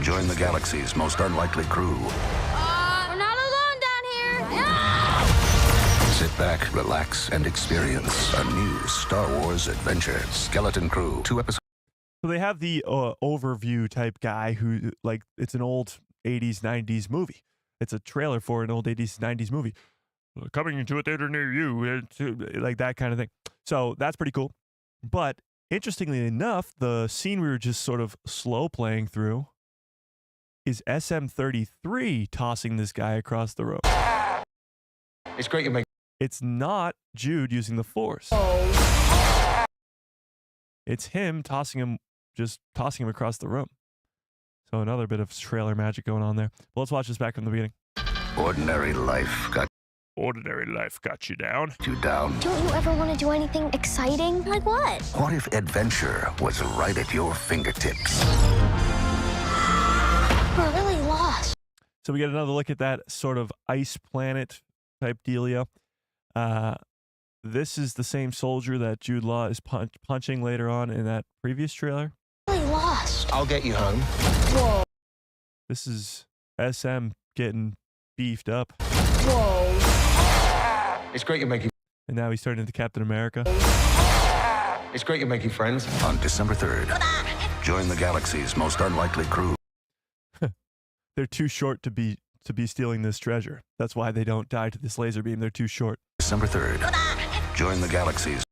join the galaxy's most unlikely crew. We're not alone down here. Sit back, relax, and experience a new Star Wars adventure. Skeleton Crew, 2 episodes. So they have the overview type guy who, like, it's an old 80s, 90s movie. It's a trailer for an old 80s, 90s movie. Coming into a theater near you, like that kind of thing. So that's pretty cool. But interestingly enough, the scene we were just sort of slow playing through is SM-33 tossing this guy across the room. It's great you're making... It's not Jude using the Force. It's him tossing him across the room. So another bit of trailer magic going on there. But let's watch this back from the beginning. Ordinary life got you down. Don't you ever want to do anything exciting? Like what? What if adventure was right at your fingertips? We're really lost. So we get another look at that sort of ice planet type dealio. This is the same soldier that Jude Law is punching later on in that previous trailer. Really lost. I'll get you home. Whoa. This is SM getting beefed up. Whoa. It's great you're making... And now he's turning into Captain America. It's great you're making friends. On December 3rd, join the galaxy's most unlikely crew. They're too short to be stealing this treasure. That's why they don't die to this laser beam. They're too short. December 3rd, Join the galaxy's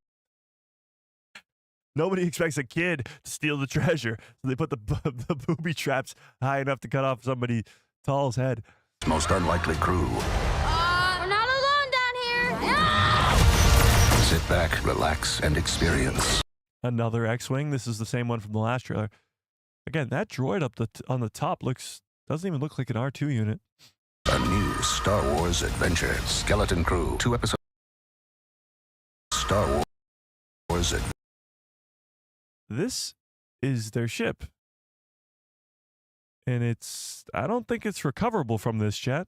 Nobody expects a kid to steal the treasure, so they put the booby traps high enough to cut off somebody tall's head. most unlikely crew. We're not alone down here. Sit back, relax, and experience. Another X-wing. This is the same one from the last trailer. Again, that droid up on the top doesn't even look like an R2 unit. A new Star Wars adventure. Skeleton Crew. 2 episodes. Star Wars This is their ship. And I don't think it's recoverable from this, chat.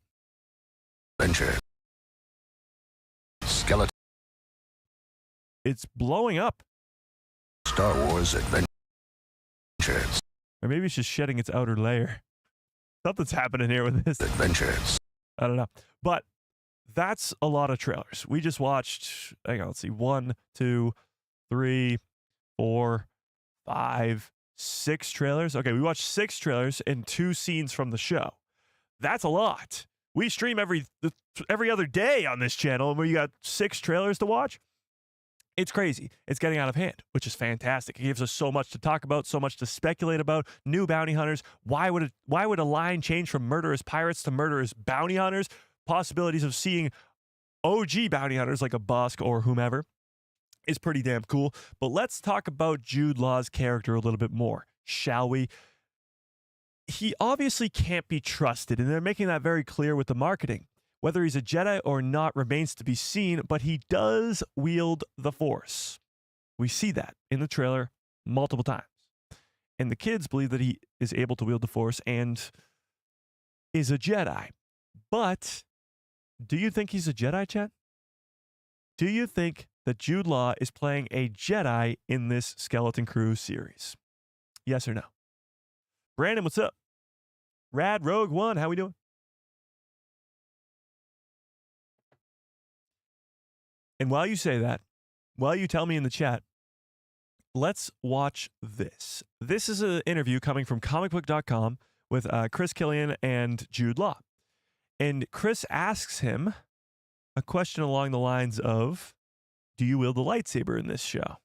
adventure. Skeleton. It's blowing up. Star Wars adventure. Or maybe it's just shedding its outer layer. Something's happening here with this. Adventures. I don't know. But that's a lot of trailers. We just watched, hang on, let's see, 1, 2, 3, 4, 5, 6 trailers. Okay, we watched 6 trailers and 2 scenes from the show. That's a lot. We stream every other day on this channel, and we got 6 trailers to watch. It's crazy. It's getting out of hand, which is fantastic. It gives us so much to talk about, so much to speculate about. New bounty hunters. Why would a line change from murderous pirates to murderous bounty hunters? Possibilities of seeing OG bounty hunters like a Bossk or whomever is pretty damn cool. But let's talk about Jude Law's character a little bit more, shall we? He obviously can't be trusted, and they're making that very clear with the marketing. Whether he's a Jedi or not remains to be seen, but he does wield the Force. We see that in the trailer multiple times. And the kids believe that he is able to wield the Force and is a Jedi. But do you think he's a Jedi, chat? Do you think that Jude Law is playing a Jedi in this Skeleton Crew series? Yes or no? Brandon, what's up? Rad Rogue One, how we doing? And while you say that, while you tell me in the chat, let's watch this. This is an interview coming from comicbook.com with Chris Killian and Jude Law. And Chris asks him a question along the lines of, do you wield the lightsaber in this show?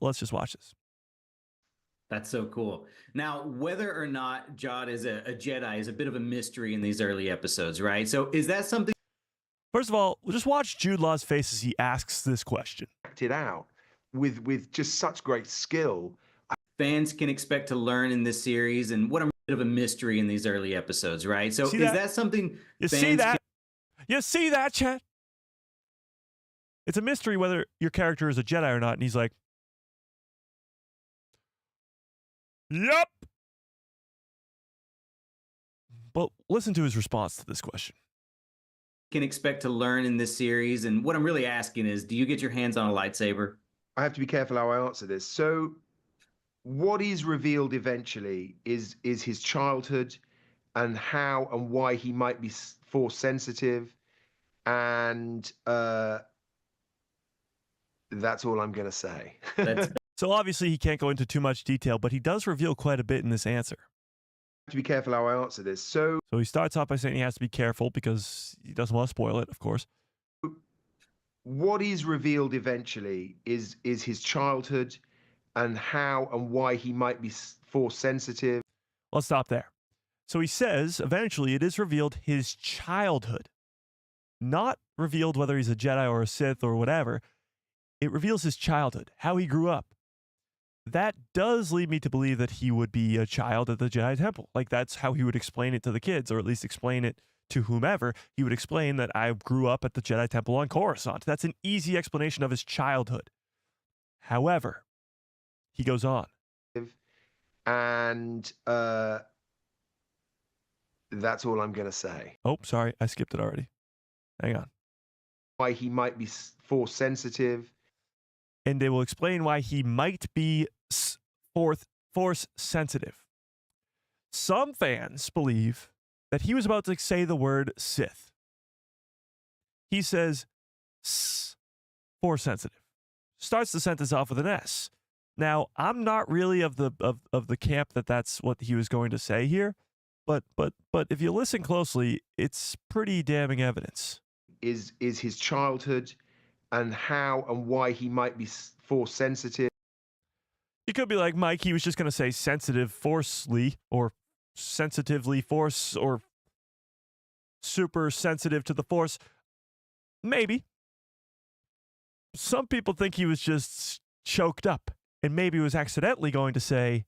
Let's just watch this. That's so cool. Now, whether or not Jod is a Jedi is a bit of a mystery in these early episodes, right? So is that something? First of all, we'll just watch Jude Law's face as he asks this question. Acted out with just such great skill. Fans can expect to learn in this series, and what a bit of a mystery in these early episodes, right? So is that something you fans see that? You see that, chat? It's a mystery whether your character is a Jedi or not, and he's like, yep. But listen to his response to this question. can expect to learn in this series? And what I'm really asking is, do you get your hands on a lightsaber? I have to be careful how I answer this. So what is revealed eventually is his childhood and how and why he might be force sensitive. And that's all I'm going to say. So obviously he can't go into too much detail, but he does reveal quite a bit in this answer. I have to be careful how I answer this. So he starts off by saying he has to be careful because he doesn't want to spoil it, of course. What is revealed eventually is his childhood and how and why he might be force sensitive. Let's stop there. So he says eventually it is revealed his childhood, not revealed whether he's a Jedi or a Sith or whatever. It reveals his childhood, how he grew up. That does lead me to believe that he would be a child at the Jedi Temple. Like, that's how he would explain it to the kids, or at least explain it to whomever. He would explain that I grew up at the Jedi Temple on Coruscant. That's an easy explanation of his childhood. However, he goes on. And that's all I'm going to say. Oh, sorry. I skipped it already. Hang on. Why he might be force sensitive. And they will explain why he might be force sensitive. Some fans believe that he was about to say the word Sith. He says force sensitive. Starts the sentence off with an S. Now, I'm not really of the camp that that's what he was going to say here, but if you listen closely, it's pretty damning evidence. Is his childhood and how and why he might be force sensitive. You could be like Mike, he was just going to say sensitive forcely or sensitively force or super sensitive to the force. Maybe. Some people think he was just choked up and maybe was accidentally going to say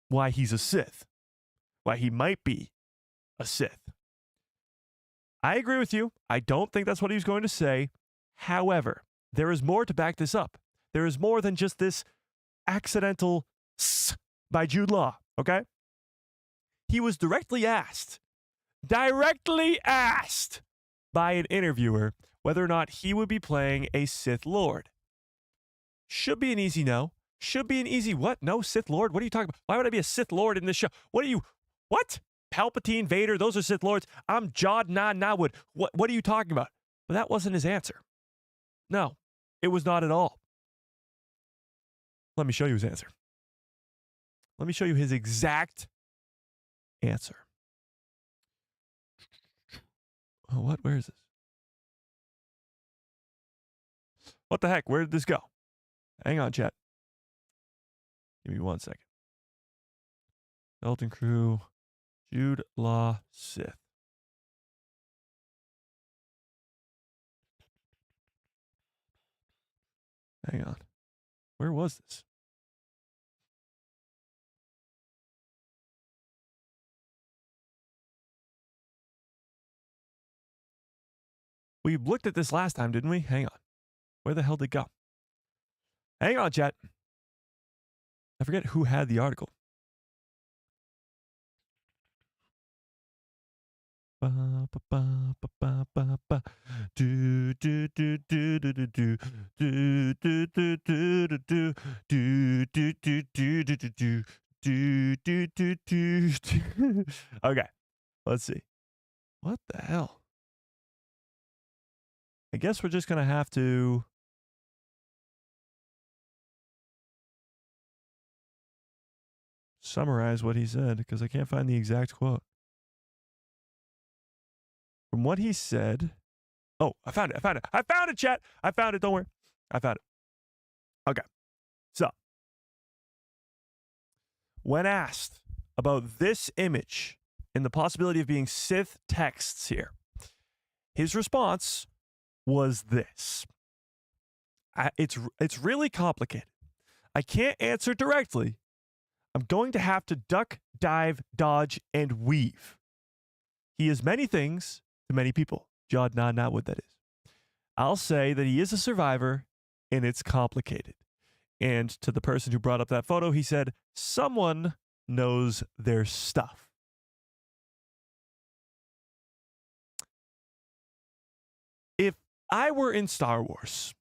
why he's a Sith, why he might be a Sith. I agree with you. I don't think that's what he was going to say. However, there is more to back this up. There is more than just this accidental "s" by Jude Law, okay? He was directly asked by an interviewer whether or not he would be playing a Sith Lord. Should be an easy no. Should be an easy what? No, Sith Lord? What are you talking about? Why would I be a Sith Lord in this show? What? Palpatine, Vader, those are Sith Lords. I'm Jod Nawood. What are you talking about? But that wasn't his answer. No, it was not at all. Let me show you his answer. Let me show you his exact answer. Oh, what? Where is this? What the heck? Where did this go? Hang on, chat. Give me 1 second. Skeleton Crew, Jude Law, Sith. Hang on. Where was this? We looked at this last time, didn't we? Hang on. Where the hell did it go? Hang on, chat. I forget who had the article. Okay, let's see. What the hell? I guess we're just gonna have to summarize what he said because I can't find the exact quote. From what he said, oh, I found it, chat. I found it, don't worry. I found it. Okay, so when asked about this image and the possibility of being Sith texts here, his response was this. It's really complicated. I can't answer directly. I'm going to have to duck, dive, dodge, and weave. He is many things to many people. Jod not what that is. I'll say that he is a survivor, and it's complicated. And to the person who brought up that photo, he said, someone knows their stuff. If I were in Star Wars,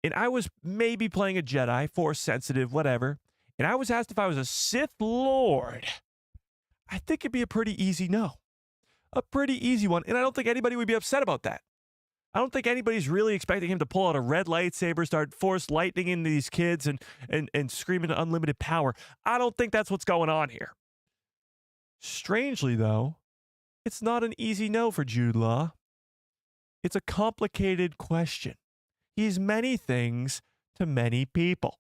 and I was maybe playing a Jedi, Force sensitive, whatever, and I was asked if I was a Sith Lord, I think it'd be a pretty easy no. A pretty easy one, and I don't think anybody would be upset about that. I don't think anybody's really expecting him to pull out a red lightsaber, start force lightning into these kids and screaming unlimited power. I don't think that's what's going on here. Strangely, though, it's not an easy no for Jude Law. It's a complicated question. He's many things to many people.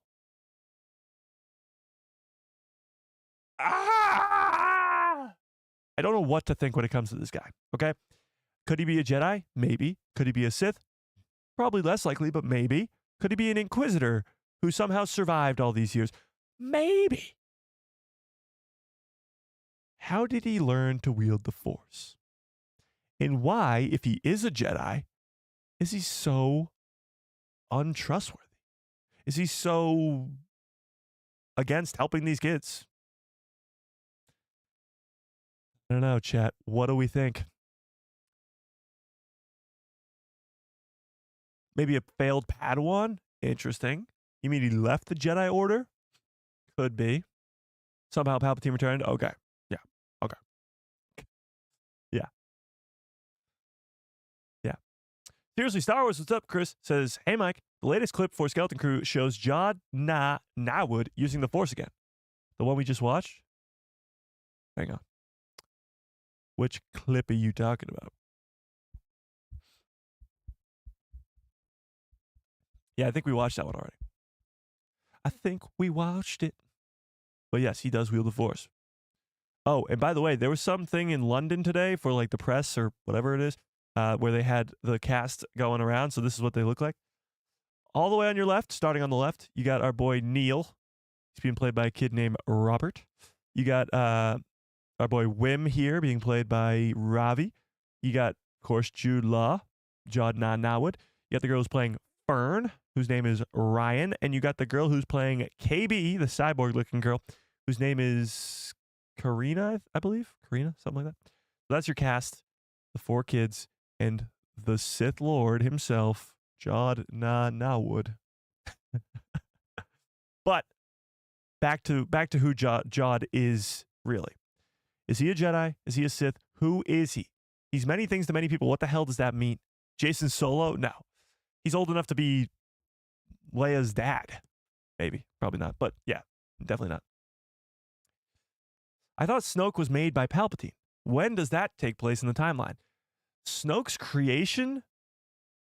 I don't know what to think when it comes to this guy, okay? Could he be a Jedi? Maybe. Could he be a Sith? Probably less likely, but maybe. Could he be an Inquisitor who somehow survived all these years? Maybe. How did he learn to wield the Force? And why, if he is a Jedi, is he so untrustworthy? Is he so against helping these kids? I don't know, chat. What do we think? Maybe a failed Padawan? Interesting. You mean he left the Jedi Order? Could be. Somehow Palpatine returned? Okay. Yeah. Okay. Yeah. Yeah. Seriously, Star Wars, what's up? Chris says, hey, Mike, the latest clip for Skeleton Crew shows Jod Nawood using the Force again. The one we just watched? Hang on. Which clip are you talking about? Yeah, I think we watched that one already. I think we watched it. But yes, he does wield the Force. Oh, and by the way, there was something in London today for like the press or whatever it is, where they had the cast going around. So this is what they look like. All the way on your left, starting on the left, you got our boy Neil. He's being played by a kid named Robert. You got our boy Wim here being played by Ravi. You got, of course, Jude Law, Jod Nawood. You got the girl who's playing Fern, whose name is Ryan. And you got the girl who's playing KB, the cyborg-looking girl, whose name is Karina, I believe. Karina, something like that. So that's your cast, the 4 kids, and the Sith Lord himself, Jod Nawood. But back to who Jod is really. Is he a Jedi? Is he a Sith? Who is he? He's many things to many people. What the hell does that mean? Jason Solo? No. He's old enough to be Leia's dad. Maybe. Probably not. But yeah, definitely not. I thought Snoke was made by Palpatine. When does that take place in the timeline? Snoke's creation?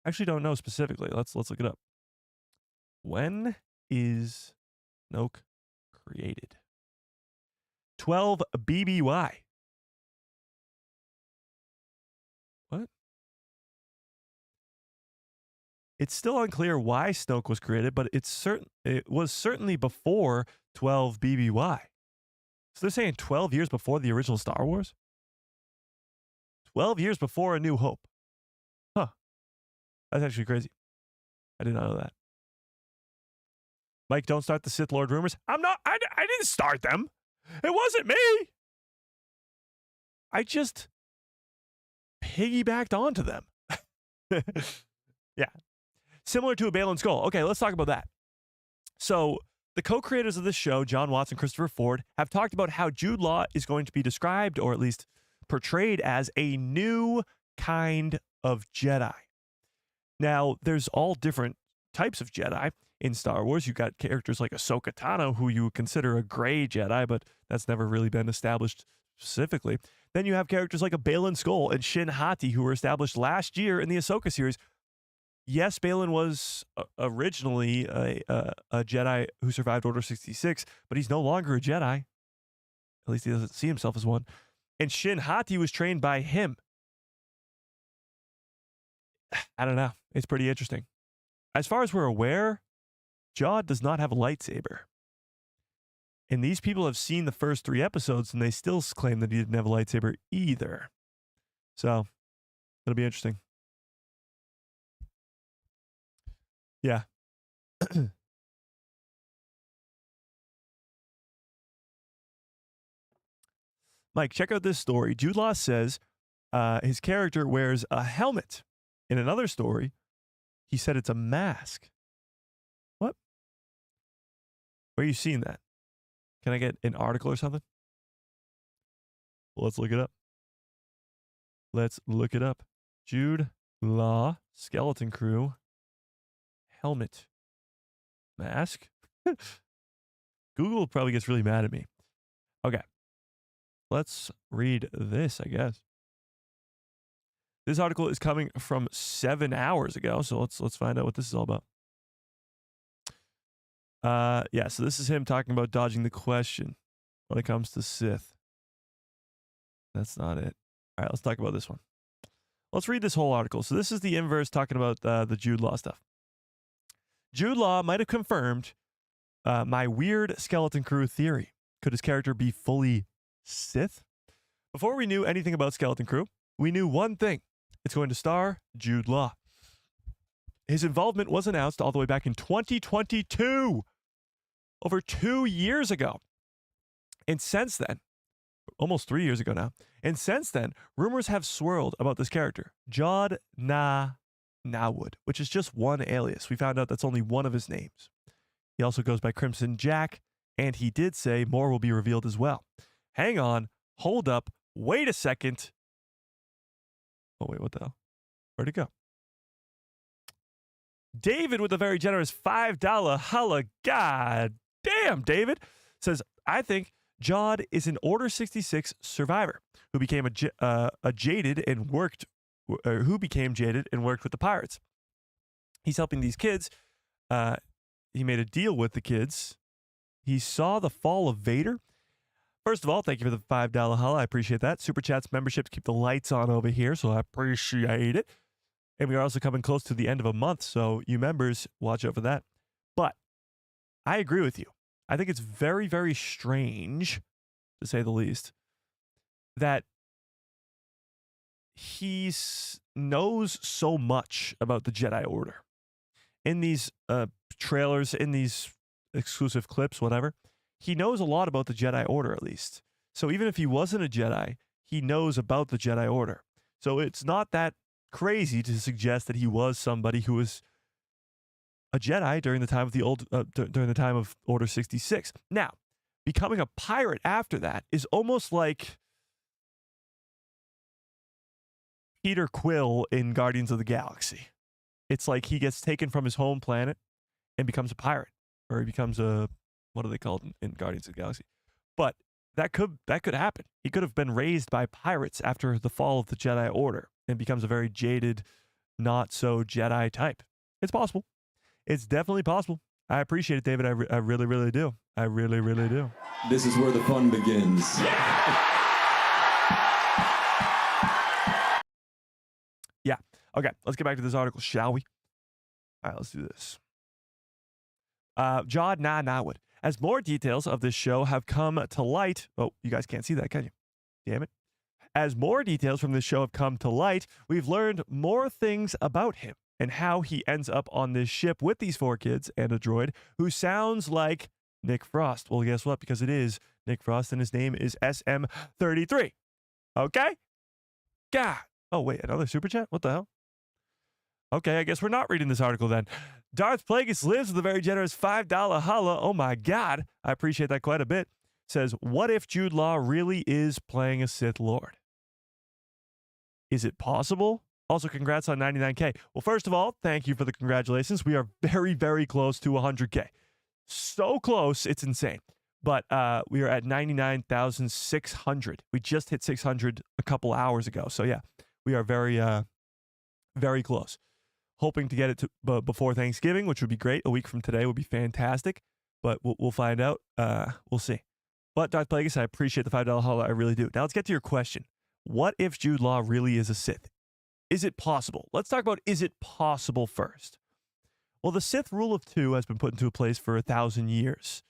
I actually don't know specifically. Let's look it up. When is Snoke created? 12 BBY. What? It's still unclear why Snoke was created, but it was certainly before 12 BBY. So they're saying 12 years before the original Star Wars? 12 years before A New Hope. Huh. That's actually crazy. I did not know that. Mike, don't start the Sith Lord rumors. I didn't start them. It wasn't me. I just piggybacked onto them. Yeah. Similar to a Bale and Skull. Okay, let's talk about that. So the co-creators of this show, John Watts and Christopher Ford, have talked about how Jude Law is going to be described, or at least portrayed, as a new kind of Jedi. Now, there's all different types of Jedi in Star Wars. You've got characters like Ahsoka Tano, who you would consider a gray Jedi, but that's never really been established specifically. Then you have characters like a Bale and Skull and Shin Hati, who were established last year in the Ahsoka series. Yes, Balin was originally a Jedi who survived Order 66, but he's no longer a Jedi. At least he doesn't see himself as one. And Shin Hati was trained by him. I don't know. It's pretty interesting. As far as we're aware, Jod does not have a lightsaber. And these people have seen the first 3 episodes, and they still claim that he didn't have a lightsaber either. So, it'll be interesting. Yeah. Mike, check out this story. Jude Law says his character wears a helmet. In another story, he said it's a mask. What? Where are you seeing that? Can I get an article or something? Well, let's look it up. Let's look it up. Jude Law, Skeleton Crew, helmet, mask. Google probably gets really mad at me. Okay. Let's read this, I guess. This article is coming from 7 hours ago, so let's find out what this is all about. Yeah, so this is him talking about dodging the question when it comes to Sith. That's not it. All right, let's talk about this one. Let's read this whole article. So this is the inverse talking about the Jude Law stuff. Jude Law might have confirmed my weird Skeleton Crew theory. Could his character be fully Sith? Before we knew anything about Skeleton Crew, we knew one thing. It's going to star Jude Law. His involvement was announced all the way back in 2022, over 2 years ago. And since then, almost 3 years ago now, and since then, rumors have swirled about this character, Jod Nawood, which is just one alias. We found out that's only one of his names. He also goes by Crimson Jack, and he did say more will be revealed as well. Hang on, hold up, wait a second. Oh, wait, what the hell? Where'd it go? David with a very generous $5 holla. God damn, David says, I think Jod is an Order 66 survivor who became jaded and worked with the pirates. He's helping these kids he made a deal with the kids. He saw the fall of Vader. First of all, thank you for the $5 holla. I appreciate that. Super Chats memberships keep the lights on over here, so I appreciate it. And we are also coming close to the end of a month, so you members, watch out for that. But I agree with you. I think it's very, very strange, to say the least, that he knows so much about the Jedi Order. In these trailers, in these exclusive clips, whatever, he knows a lot about the Jedi Order, at least. So even if he wasn't a Jedi, he knows about the Jedi Order. So it's not that crazy to suggest that he was somebody who was a Jedi during the time of during the time of Order 66. Now, becoming a pirate after that is almost like Peter Quill in Guardians of the Galaxy. It's like he gets taken from his home planet and becomes a pirate, or he becomes a, what are they called in Guardians of the Galaxy? But that could happen. He could have been raised by pirates after the fall of the Jedi Order and becomes a very jaded, not so Jedi type. It's possible. It's definitely possible. I appreciate it, David. I really, really do. I really, really do. This is where the fun begins. Yeah. Okay, let's get back to this article, shall we? All right, let's do this. Jod Wood. As more details of this show have come to light, oh, you guys can't see that, can you? Damn it. As more details from this show have come to light, we've learned more things about him and how he ends up on this ship with these 4 kids and a droid who sounds like Nick Frost. Well, guess what? Because it is Nick Frost and his name is SM33. Okay? God. Oh, wait, another super chat? What the hell? Okay, I guess we're not reading this article then. Darth Plagueis lives with a very generous $5 holla. Oh my God. I appreciate that quite a bit. Says, what if Jude Law really is playing a Sith Lord? Is it possible? Also, congrats on 99K. Well, first of all, thank you for the congratulations. We are very, very close to 100K. So close, it's insane. But we are at 99,600. We just hit 600 a couple hours ago. So yeah, we are very, very close. Hoping to get it to before Thanksgiving, which would be great. A week from today would be fantastic. But we'll find out. We'll see. But Darth Plagueis, I appreciate the $5 holla. I really do. Now let's get to your question. What if Jude Law really is a Sith? Is it possible? Let's talk about is it possible first. Well, the Sith rule of 2 has been put into place for 1,000 years.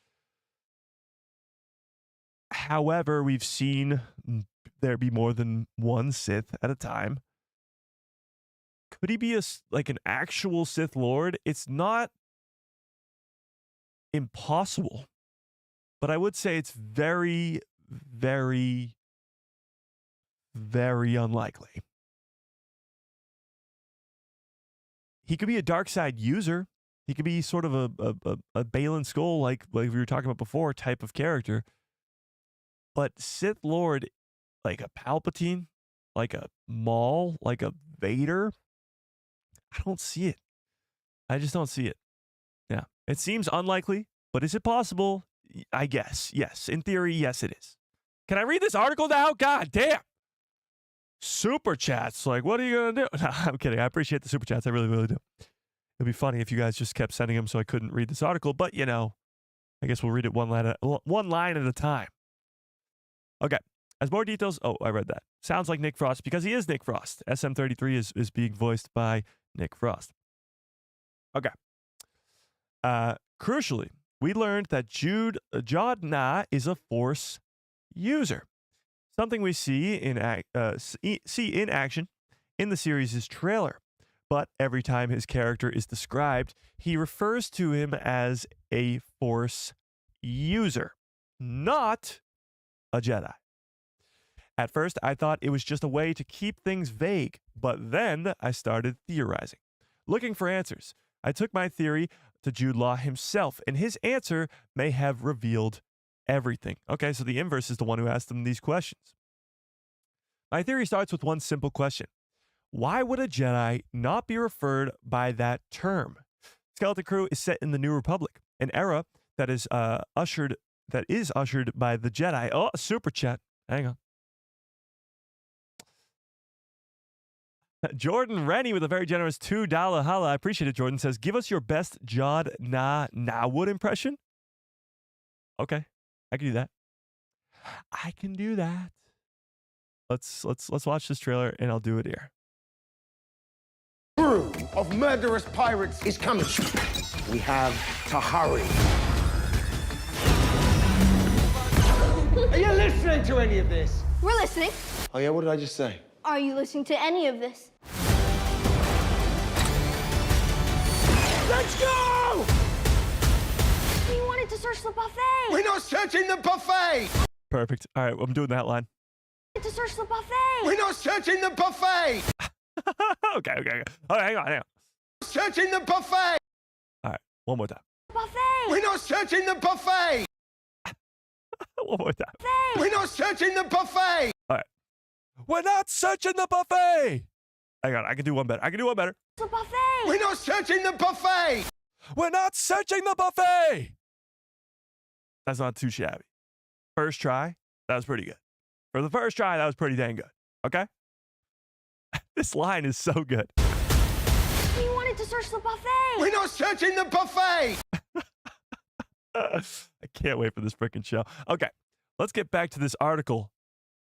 However, we've seen there be more than one Sith at a time. Could he be an actual Sith Lord? It's not impossible, but I would say it's very, very, very unlikely. He could be a dark side user. He could be sort of a Balin Skull, like we were talking about before, type of character. But Sith Lord, like a Palpatine, like a Maul, like a Vader, I don't see it. I just don't see it. Yeah. It seems unlikely, but is it possible? I guess. Yes. In theory, yes, it is. Can I read this article now? God damn. Super chats. Like, what are you going to do? No, I'm kidding. I appreciate the super chats. I really, really do. It'd be funny if you guys just kept sending them so I couldn't read this article, but I guess we'll read it one line at a time. Okay. As more details, I read that. Sounds like Nick Frost because he is Nick Frost. SM33 is being voiced by Nick Frost. Okay. Crucially, we learned that Jod Na is a Force user. Something we see in action in the series' trailer. But every time his character is described, he refers to him as a Force user, not a Jedi. At first, I thought it was just a way to keep things vague, but then I started theorizing. Looking for answers, I took my theory to Jude Law himself, and his answer may have revealed everything. Okay, so the inverse is the one who asked him these questions. My theory starts with one simple question. Why would a Jedi not be referred by that term? Skeleton Crew is set in the New Republic, an era that is ushered by the Jedi. Oh, super chat. Hang on. Jordan Rennie with a very generous $2 holla. I appreciate it, Jordan. Says, give us your best Jod Wood impression. Okay, I can do that. I can do that. Let's watch this trailer, and I'll do it here. Crew of murderous pirates is coming. We have to hurry. Are you listening to any of this? We're listening. Oh yeah, what did I just say? Are you listening to any of this? Let's go! We wanted to search the buffet. We're not searching the buffet! Perfect. All right, I'm doing that line. We wanted to search the buffet. We're not searching the buffet! Okay. All right, hang on. Searching the buffet! All right, one more time. Buffet. We're not searching the buffet! One more time. Buffet. We're not searching the buffet! All right. We're not searching the buffet. Hang on, I can do one better. The buffet. We're not searching the buffet! We're not searching the buffet. That's not too shabby. First try, that was pretty good. For the first try, that was pretty dang good. Okay? This line is so good. We wanted to search the buffet. We're not searching the buffet! I can't wait for this freaking show. Okay, let's get back to this article,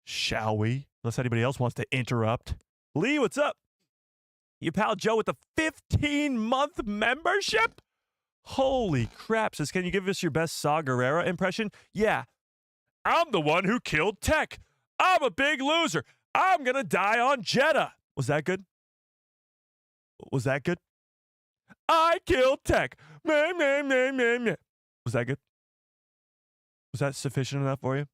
shall we? Unless anybody else wants to interrupt. Lee, what's up? You pal Joe with the 15-month membership? Holy crap. Says, can you give us your best Saw Gerrera impression? Yeah. I'm the one who killed Tech. I'm a big loser. I'm going to die on Jeddah. Was that good? I killed Tech. Meh. Was that good? Was that sufficient enough for you?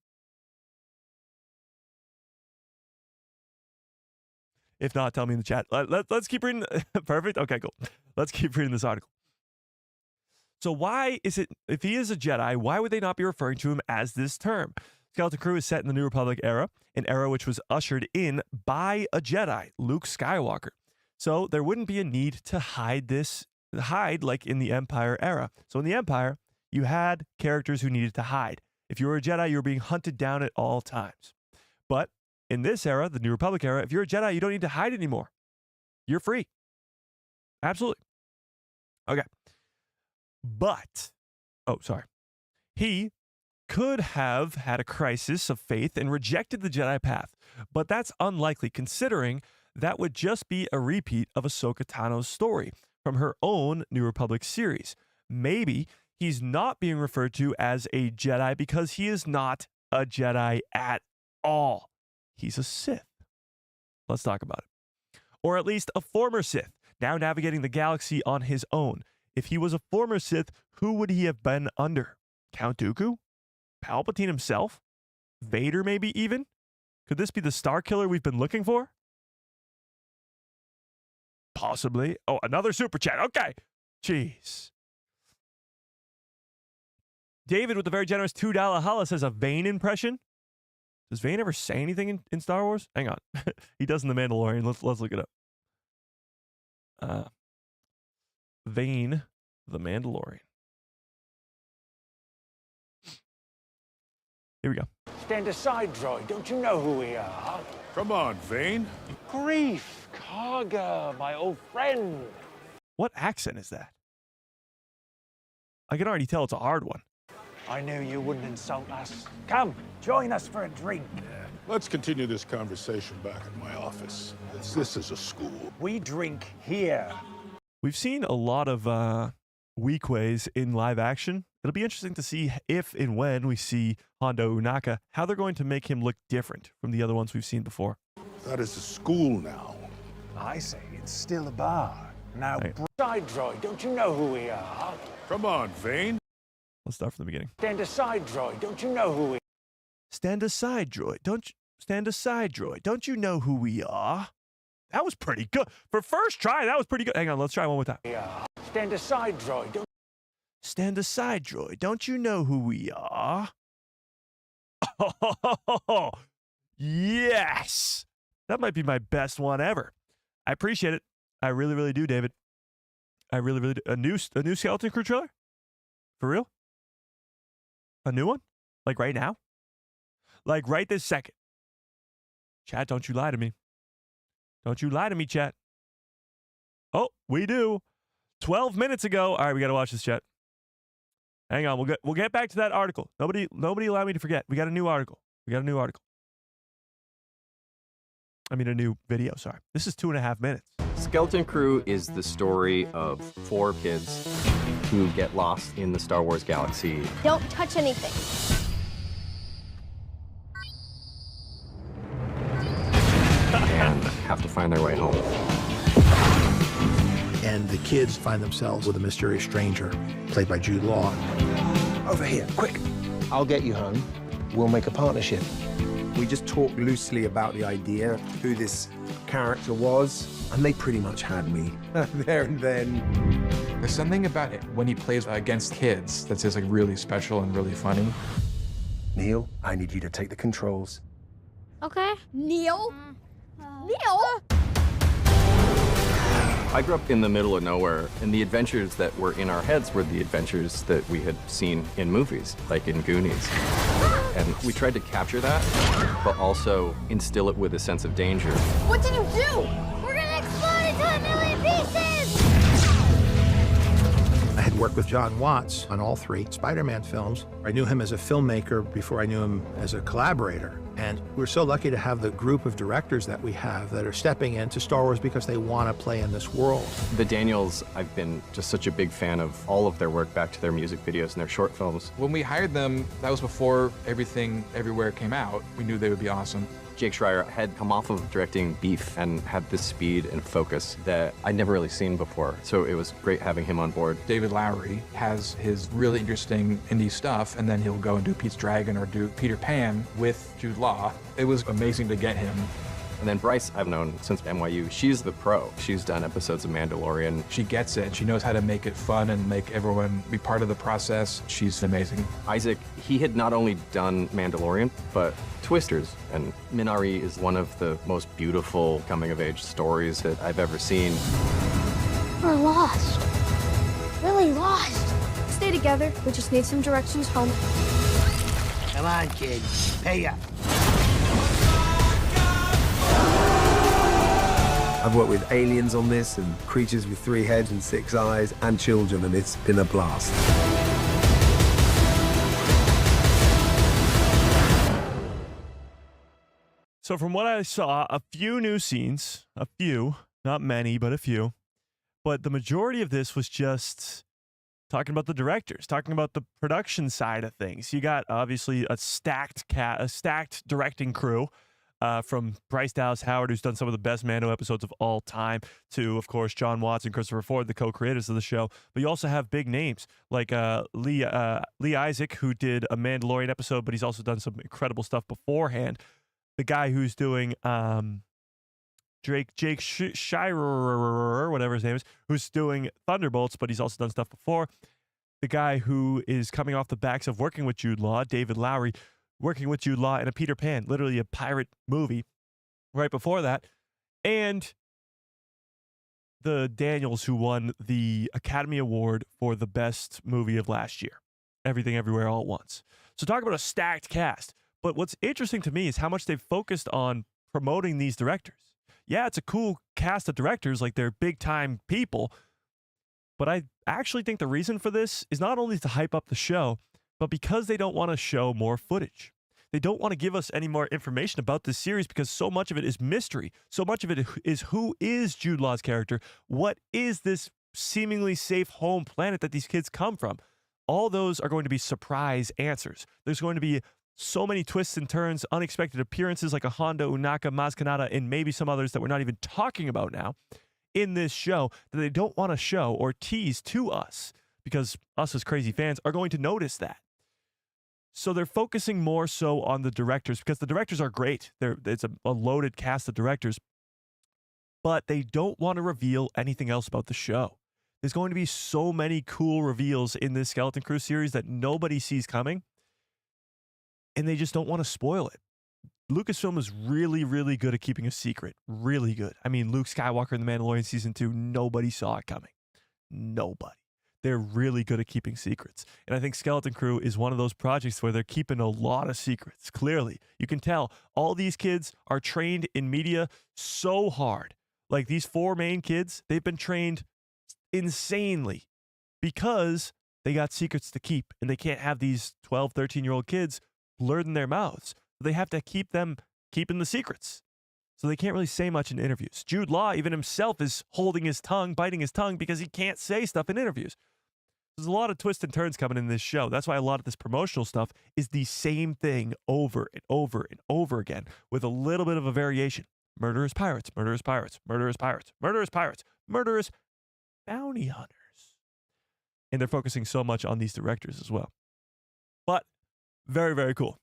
If not, tell me in the chat. Let's keep reading. Perfect. Okay, cool. Let's keep reading this article. So why is it, if he is a Jedi, why would they not be referring to him as this term? Skeleton Crew is set in the New Republic era, an era which was ushered in by a Jedi, Luke Skywalker. So there wouldn't be a need to hide like in the Empire era. So in the Empire, you had characters who needed to hide. If you were a Jedi, you were being hunted down at all times. But in this era, the New Republic era, if you're a Jedi, you don't need to hide anymore. You're free. Absolutely. Okay. But, he could have had a crisis of faith and rejected the Jedi path. But that's unlikely, considering that would just be a repeat of Ahsoka Tano's story from her own New Republic series. Maybe he's not being referred to as a Jedi because he is not a Jedi at all. He's a Sith. Let's talk about it. Or at least a former Sith, now navigating the galaxy on his own. If he was a former Sith, who would he have been under? Count Dooku? Palpatine himself? Vader, maybe even? Could this be the Star Killer we've been looking for? Possibly. Oh, another super chat. Okay. Jeez. David with the very generous $2 holla says a Vane impression. Does Vane ever say anything in Star Wars? Hang on. He does in The Mandalorian. Let's look it up. Vane, the Mandalorian. Here we go. Stand aside, droid. Don't you know who we are? Come on, Vane. Grief, Karga, my old friend. What accent is that? I can already tell it's a hard one. I knew you wouldn't insult us. Come, join us for a drink. Let's continue this conversation back in my office. This is a school. We drink here. We've seen a lot of weak ways in live action. It'll be interesting to see if and when we see Hondo Ohnaka, how they're going to make him look different from the other ones we've seen before. That is a school now. I say it's still a bar. Now, side droid, don't you know who we are? Come on, Vane. Let's start from the beginning. Stand aside, droid. Don't you know who we are? Stand aside, droid. Stand aside, droid. Don't you know who we are? That was pretty good. For first try, that was pretty good. Hang on, let's try one more time. Yeah. Stand aside, droid. Stand aside, droid. Don't you know who we are? Oh, yes. That might be my best one ever. I appreciate it. I really, really do, David. I really, really do. A new Skeleton Crew trailer? For real? A new one? Like right now? Like right this second? Chat, don't you lie to me. Don't you lie to me, chat. Oh, we do. 12 minutes ago. All right, we got to watch this, chat. Hang on. We'll get back to that article. Nobody allow me to forget. We got a new article. I mean, a new video, sorry. This is 2.5 minutes. Skeleton Crew is the story of 4 kids who get lost in the Star Wars galaxy. Don't touch anything. And have to find their way home. And the kids find themselves with a mysterious stranger, played by Jude Law. Over here, quick. I'll get you home. We'll make a partnership. We just talked loosely about the idea, who this character was, and they pretty much had me there and then. There's something about it when he plays against kids that's just like really special and really funny. Neil, I need you to take the controls. Okay. Neil? Neil? I grew up in the middle of nowhere, and the adventures that were in our heads were the adventures that we had seen in movies, like in Goonies. And we tried to capture that, but also instill it with a sense of danger. What did you do? We're gonna explode into a million pieces! I had worked with John Watts on all 3 Spider-Man films. I knew him as a filmmaker before I knew him as a collaborator. And we're so lucky to have the group of directors that we have that are stepping into Star Wars because they want to play in this world. The Daniels, I've been just such a big fan of all of their work, back to their music videos and their short films. When we hired them, that was before Everything Everywhere came out. We knew they would be awesome. Jake Schreier had come off of directing Beef and had this speed and focus that I'd never really seen before. So it was great having him on board. David Lowery has his really interesting indie stuff, and then he'll go and do Pete's Dragon or do Peter Pan with Jude Law. It was amazing to get him. And then Bryce, I've known since NYU. She's the pro. She's done episodes of Mandalorian. She gets it. She knows how to make it fun and make everyone be part of the process. She's amazing. Isaac, he had not only done Mandalorian, but Twisters. And Minari is one of the most beautiful coming-of-age stories that I've ever seen. We're lost. Really lost. Stay together. We just need some directions home. Come on, kids. Pay up. I've worked with aliens on this, and creatures with 3 heads and 6 eyes, and children, and it's been a blast. So from what I saw, a few new scenes, a few, not many, but a few. But the majority of this was just talking about the directors, talking about the production side of things. You got obviously a stacked directing crew. From Bryce Dallas Howard, who's done some of the best Mando episodes of all time, to, of course, John Watts and Christopher Ford, the co-creators of the show. But you also have big names like Lee Isaac, who did a Mandalorian episode, but he's also done some incredible stuff beforehand. The guy who's doing Jake Shirer, whatever his name is, who's doing Thunderbolts, but he's also done stuff before. The guy who is coming off the backs of working with Jude Law, David Lowery, working with Jude Law in a Peter Pan, literally a pirate movie right before that. And the Daniels, who won the Academy Award for the best movie of last year, Everything Everywhere All at Once. So talk about a stacked cast. But what's interesting to me is how much they've focused on promoting these directors. Yeah, it's a cool cast of directors, like they're big-time people. But I actually think the reason for this is not only to hype up the show, but because they don't want to show more footage. They don't want to give us any more information about this series because so much of it is mystery. So much of it is who is Jude Law's character? What is this seemingly safe home planet that these kids come from? All those are going to be surprise answers. There's going to be so many twists and turns, unexpected appearances like a Hondo, Unaka, Maz Kanata, and maybe some others that we're not even talking about now in this show that they don't want to show or tease to us because us as crazy fans are going to notice that. So they're focusing more so on the directors because the directors are great. It's a loaded cast of directors, but they don't want to reveal anything else about the show. There's going to be so many cool reveals in this Skeleton Crew series that nobody sees coming, and they just don't want to spoil it. Lucasfilm is really, really good at keeping a secret. Really good. I mean, Luke Skywalker in The Mandalorian Season 2, nobody saw it coming. Nobody. they're really good at keeping secrets. And I think Skeleton Crew is one of those projects where they're keeping a lot of secrets. Clearly, you can tell all these kids are trained in media so hard. Like these 4 main kids, they've been trained insanely because they got secrets to keep, and they can't have these 12, 13-year-old kids blurting their mouths. They have to keep them keeping the secrets. So they can't really say much in interviews. Jude Law, even himself, is holding his tongue, biting his tongue because he can't say stuff in interviews. There's a lot of twists and turns coming in this show. That's why a lot of this promotional stuff is the same thing over and over and over again with a little bit of a variation. Murderous pirates, murderous pirates, murderous pirates, murderous pirates, murderous bounty hunters. And they're focusing so much on these directors as well. But very, very cool.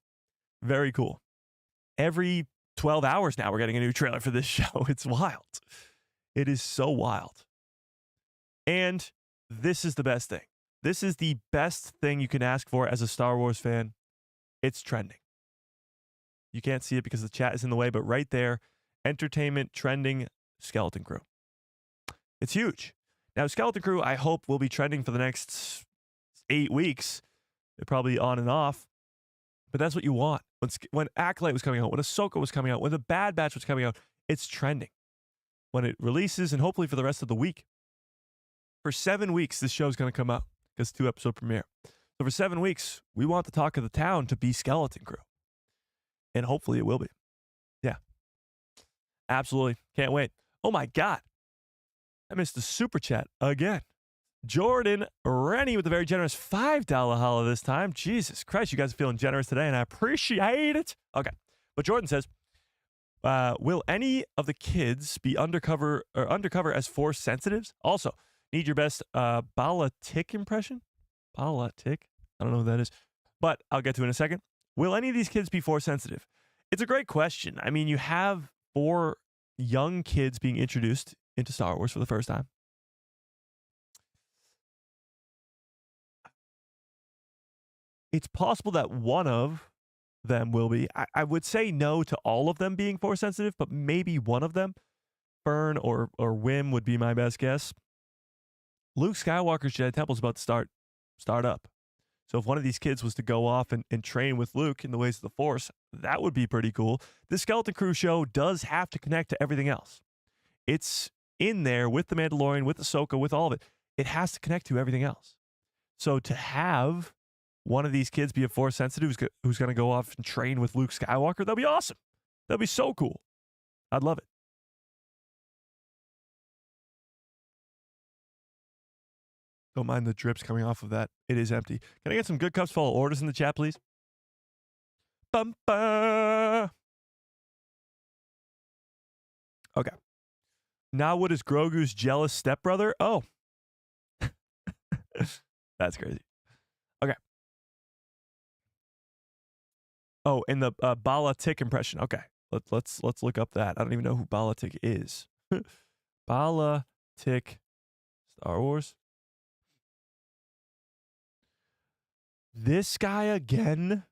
Very cool. Every 12 hours now, we're getting a new trailer for this show. It's wild. It is so wild. And this is the best thing. This is the best thing you can ask for as a Star Wars fan. It's trending. You can't see it because the chat is in the way, but right there, entertainment, trending, Skeleton Crew. It's huge. Now, Skeleton Crew, I hope, will be trending for the next 8 weeks. They're probably on and off. But that's what you want. When Acolyte was coming out, when Ahsoka was coming out, when The Bad Batch was coming out, it's trending. When it releases, and hopefully for the rest of the week. For 7 weeks, this show is going to come out because 2-episode premiere. So for 7 weeks, we want the talk of the town to be Skeleton Crew. And hopefully it will be. Yeah. Absolutely. Can't wait. Oh my God. I missed the super chat again. Jordan Rennie with a very generous $5 holla this time. Jesus Christ, you guys are feeling generous today, and I appreciate it. Okay. But Jordan says, will any of the kids be undercover as Force sensitives? Also, need your best Bala Tick impression? Bala Tick? I don't know what that is, but I'll get to it in a second. Will any of these kids be Force sensitive? It's a great question. I mean, you have 4 young kids being introduced into Star Wars for the first time. It's possible that one of them will be. I would say no to all of them being Force sensitive, but maybe one of them, Fern or Wim, would be my best guess. Luke Skywalker's Jedi Temple is about to start up. So if one of these kids was to go off and train with Luke in the ways of the Force, that would be pretty cool. This Skeleton Crew show does have to connect to everything else. It's in there with The Mandalorian, with Ahsoka, with all of it. It has to connect to everything else. So to have one of these kids be a Force sensitive who's going to go off and train with Luke Skywalker, that'd be awesome. That'd be so cool. I'd love it. Don't mind the drips coming off of that. It is empty. Can I get some good cups full of orders in the chat, please? Bumper. Okay. Now what is Grogu's jealous stepbrother? Oh. That's crazy. Okay. Oh, and the Bala Tick impression. Okay. Let's look up that. I don't even know who Bala Tick is. Bala Tick Star Wars. This guy again?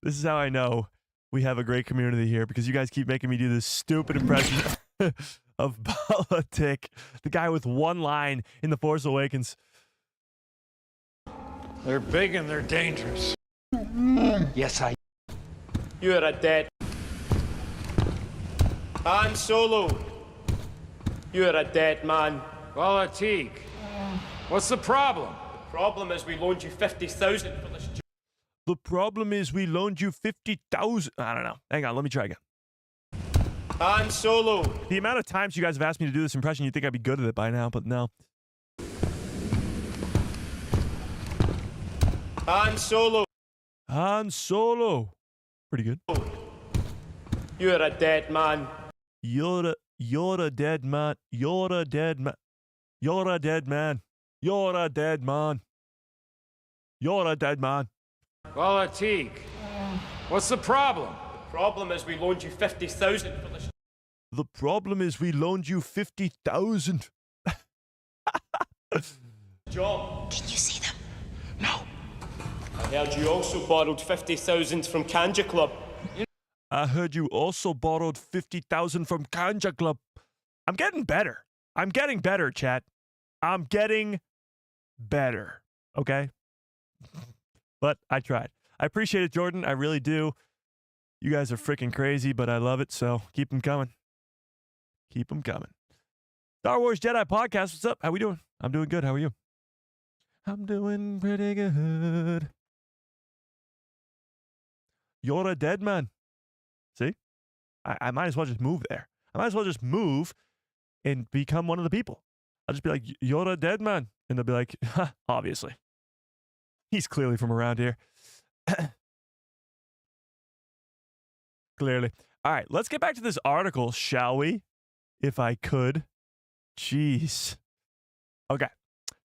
This is how I know we have a great community here, because you guys keep making me do this stupid impression of Bala Tick, the guy with one line in The Force Awakens. They're big and they're dangerous. Yes, You're a dead. Han Solo. You're a dead man. Balatik. What's the problem? The problem is we loaned you 50,000 for this job. The problem is we loaned you 50,000. I don't know. Hang on, let me try again. Han Solo. The amount of times you guys have asked me to do this impression, you'd think I'd be good at it by now, but no. Han Solo. Han Solo. Pretty good. You're a dead man. You're a dead man. You're a dead man. You're a dead man. You're a dead man. You're a dead man. Balatik. What's the problem? The problem is we loaned you 50,000 for this. The problem is we loaned you 50,000. Job. Can you see them? No. I heard you also borrowed 50,000 from Kanja Club. I heard you also borrowed 50,000 from Kanja Club. I'm getting better. I'm getting better, chat. I'm getting better. Okay? But I tried. I appreciate it, Jordan. I really do. You guys are freaking crazy, but I love it, so keep them coming. Keep them coming. Star Wars Jedi Podcast, what's up? How we doing? I'm doing good. How are you? I'm doing pretty good. You're a dead man. See? I might as well just move there. I might as well just move and become one of the people. I'll just be like, you're a dead man. And they'll be like, ha, obviously. He's clearly from around here. Clearly. All right, let's get back to this article, shall we? If I could. Jeez. Okay.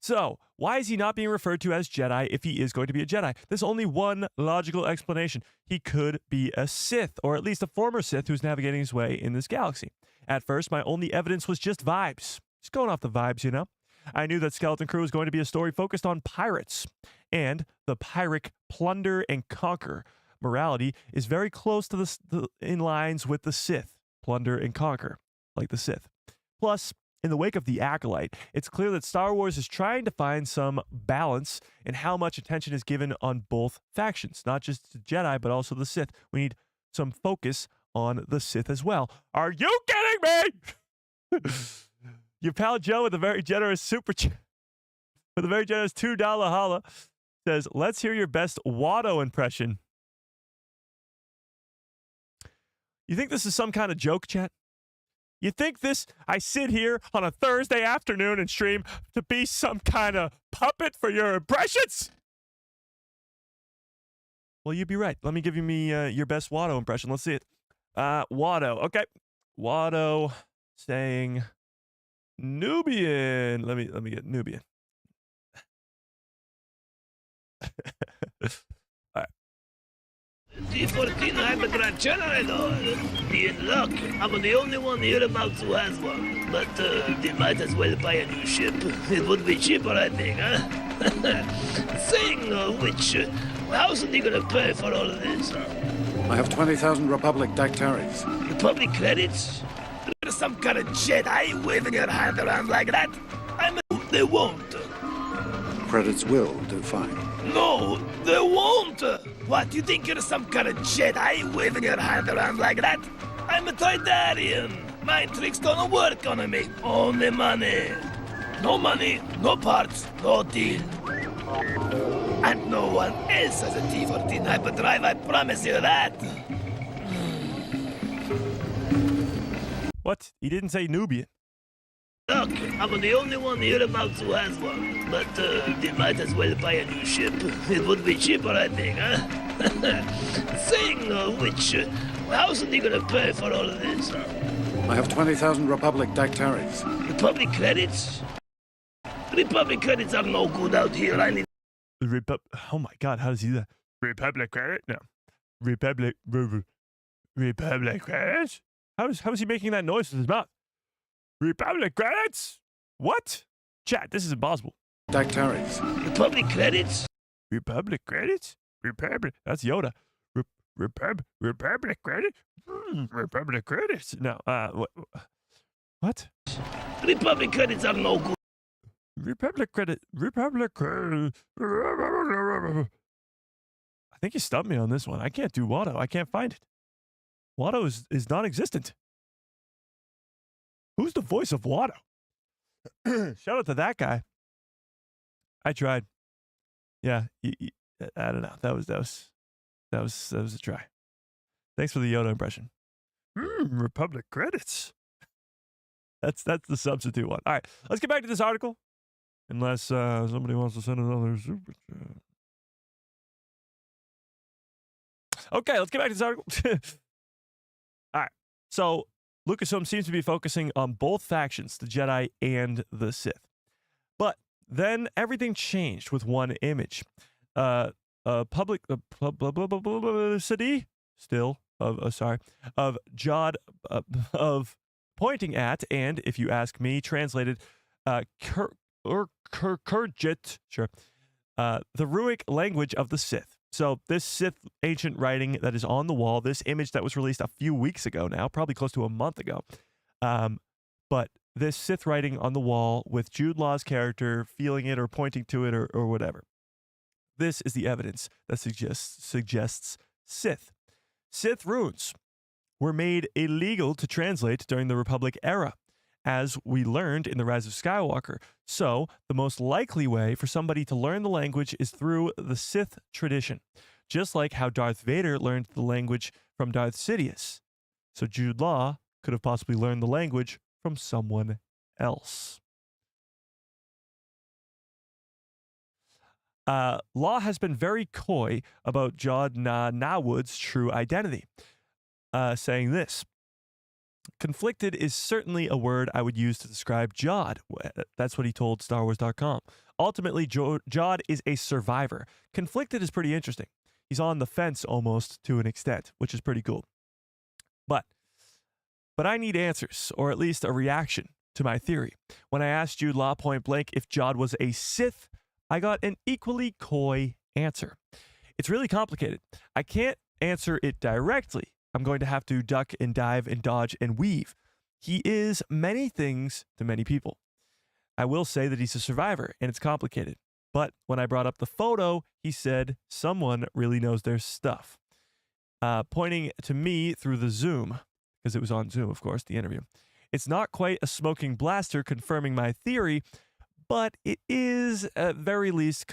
So, why is he not being referred to as Jedi if he is going to be a Jedi? There's only one logical explanation. He could be a Sith, or at least a former Sith who's navigating his way in this galaxy. At first, my only evidence was just vibes. Just going off the vibes, you know? I knew that Skeleton Crew was going to be a story focused on pirates, and the pirate plunder and conquer morality is very close to in lines with the Sith, plunder and conquer, like the Sith. Plus, in the wake of The Acolyte, it's clear that Star Wars is trying to find some balance in how much attention is given on both factions, not just the Jedi, but also the Sith. We need some focus on the Sith as well. Are you kidding me? Your pal Joe with a very generous super chat, with a very generous $2 holla, says, let's hear your best Watto impression. You think this is some kind of joke, chat? You think I sit here on a Thursday afternoon and stream to be some kind of puppet for your impressions? Well, you'd be right. Let me give you your best Watto impression. Let's see it. Watto. Okay. Watto saying Nubian. Let me get Nubian. All right. D14, I'm a Grand General. Be in luck. I'm the only one hereabouts who has one. But they might as well buy a new ship. It would be cheaper, I think, huh? Saying which, how's they gonna pay for all of this? I have 20,000 Republic dactaries. Republic credits? There's some kind of Jedi waving your hand around like that? They won't. Credits will do fine. No, they won't. What, you think you're some kind of Jedi waving your hand around like that? I'm a Tridarian. My tricks don't work on me. Only money. No parts, no deal. And no one else has a T14 hyperdrive, I promise you that. What? He didn't say Nubian. Look, I'm the only one hereabouts who has one. But they might as well buy a new ship. It would be cheaper, I think, huh? Saying which, how's they gonna pay for all of this? I have 20,000 Republic dactaries. Republic credits? Republic credits are no good out here. I need... Oh my God, how does he do that? Republic credit? No. Republic credits? How is he making that noise with his mouth? Republic credits? What? Chat, this is impossible. Dactaries. Republic credits? Republic credits? Republic. That's Yoda. Republic credit? Republic credits? No. What? Republic credits are no good. Republic credit. I think you stumped me on this one. I can't do Watto. I can't find it. Watto is non-existent. Who's the voice of Watto? Shout out to that guy. I tried. Yeah, I don't know. That was a try. Thanks for the Yoda impression. Republic credits. That's the substitute one. All right, let's get back to this article. Unless somebody wants to send another super chat. Okay, let's get back to this article. All right, so Lucasfilm seems to be focusing on both factions, the Jedi and the Sith. But then everything changed with one image. Public publicity of Jude of pointing at, and if you ask me, translated Kurjit, the Ruic language of the Sith. So this Sith ancient writing that is on the wall, this image that was released a few weeks ago now, probably close to a month ago, but this Sith writing on the wall with Jude Law's character feeling it or pointing to it or whatever. This is the evidence that suggests Sith. Sith runes were made illegal to translate during the Republic era, as we learned in The Rise of Skywalker. So, the most likely way for somebody to learn the language is through the Sith tradition, just like how Darth Vader learned the language from Darth Sidious. So, Jude Law could have possibly learned the language from someone else. Law has been very coy about Jod Nawood's true identity, saying this: conflicted is certainly a word I would use to describe Jod. That's what he told StarWars.com. Ultimately, Jod is a survivor. Conflicted is pretty interesting. He's on the fence almost to an extent, which is pretty cool. But I need answers, or at least a reaction to my theory. When I asked Jude Law point blank if Jod was a Sith, I got an equally coy answer. It's really complicated. I can't answer it directly. I'm going to have to duck and dive and dodge and weave. He is many things to many people. I will say that he's a survivor, and it's complicated. But when I brought up the photo, he said someone really knows their stuff. Pointing to me through the Zoom, because it was on Zoom, of course, the interview. It's not quite a smoking blaster confirming my theory, but it is, at very least,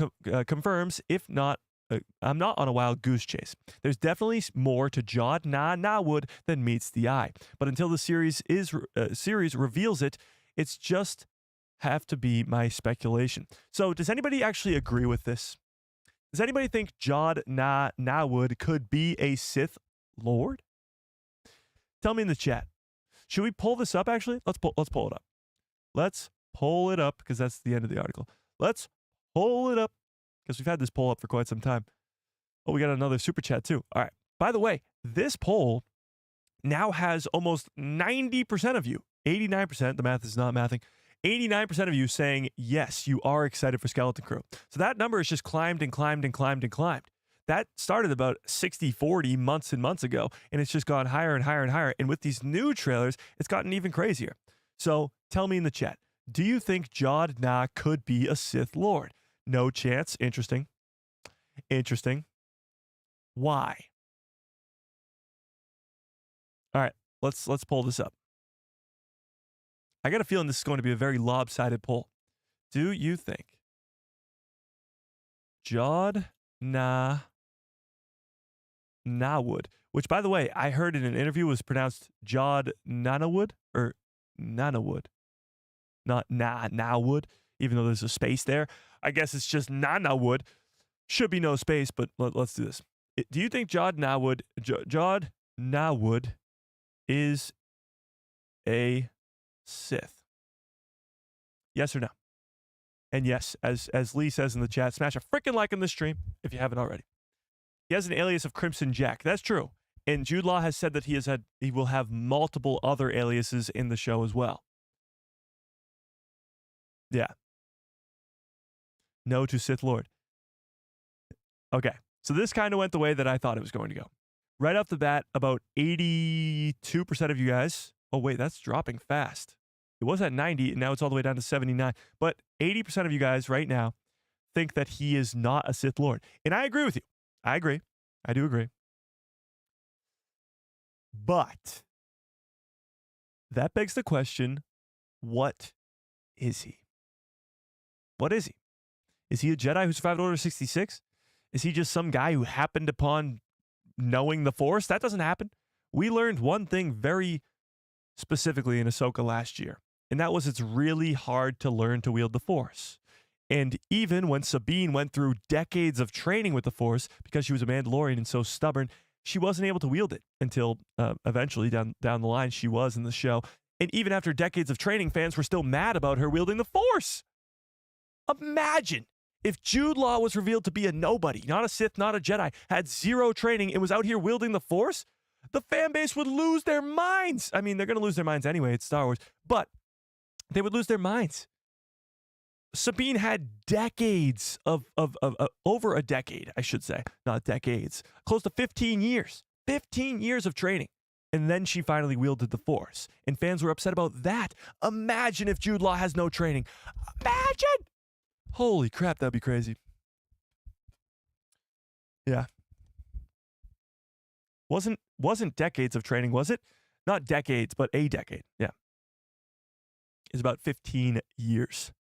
confirms, if not, I'm not on a wild goose chase. There's definitely more to Jod Nawood than meets the eye. But until the series reveals it, it's just have to be my speculation. So does anybody actually agree with this? Does anybody think Jod Nawood could be a Sith Lord? Tell me in the chat. Should we pull this up, actually? Let's pull it up. Let's pull it up, because that's the end of the article. Let's pull it up, because we've had this poll up for quite some time. Oh, we got another super chat too. All right. By the way, this poll now has almost 90% of you, 89%, the math is not mathing, 89% of you saying, yes, you are excited for Skeleton Crew. So that number has just climbed and climbed and climbed and climbed. That started about 60-40 months and months ago, and it's just gone higher and higher and higher. And with these new trailers, it's gotten even crazier. So tell me in the chat, do you think Jod Na could be a Sith Lord? No chance. Interesting. Interesting. Why? All right, let's pull this up. I got a feeling this is going to be a very lopsided poll. Do you think Jod Nawood, which, by the way, I heard in an interview was pronounced Jod Nanawood or Nanawood, not Nawood, even though there's a space there. I guess it's just Nanawood. Should be no space, but let's do this. Do you think Jod Nawood is a Sith? Yes or no? And yes, as Lee says in the chat, smash a freaking like on the stream if you haven't already. He has an alias of Crimson Jack. That's true. And Jude Law has said that he will have multiple other aliases in the show as well. Yeah. No to Sith Lord. Okay. So this kind of went the way that I thought it was going to go. Right off the bat, about 82% of you guys. Oh, wait, that's dropping fast. It was at 90, and now it's all the way down to 79. But 80% of you guys right now think that he is not a Sith Lord. And I agree with you. I agree. I do agree. But that begs the question, what is he? What is he? Is he a Jedi who survived Order 66? Is he just some guy who happened upon knowing the Force? That doesn't happen. We learned one thing very specifically in Ahsoka last year, and that was it's really hard to learn to wield the Force. And even when Sabine went through decades of training with the Force, because she was a Mandalorian and so stubborn, she wasn't able to wield it until eventually down the line she was in the show. And even after decades of training, fans were still mad about her wielding the Force. Imagine if Jude Law was revealed to be a nobody, not a Sith, not a Jedi, had zero training and was out here wielding the Force. The fan base would lose their minds. I mean, they're going to lose their minds anyway. It's Star Wars. But they would lose their minds. Sabine had decades of over a decade, I should say, not decades, close to 15 years. 15 years of training. And then she finally wielded the Force. And fans were upset about that. Imagine if Jude Law has no training. Imagine! Holy crap, that'd be crazy. Yeah. Wasn't decades of training, was it? Not decades, but a decade. Yeah. It's about 15 years.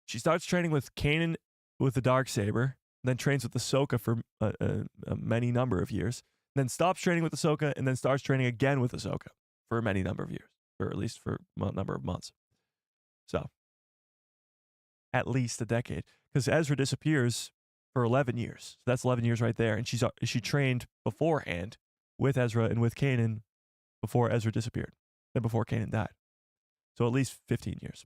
She starts training with Kanan with the Darksaber, then trains with Ahsoka for a many number of years, then stops training with Ahsoka, and then starts training again with Ahsoka for a many number of years, or at least for a number of months. So, at least a decade. Because Ezra disappears for 11 years. So that's 11 years right there. And she trained beforehand with Ezra and with Kanan before Ezra disappeared, then before Kanan died. So at least 15 years.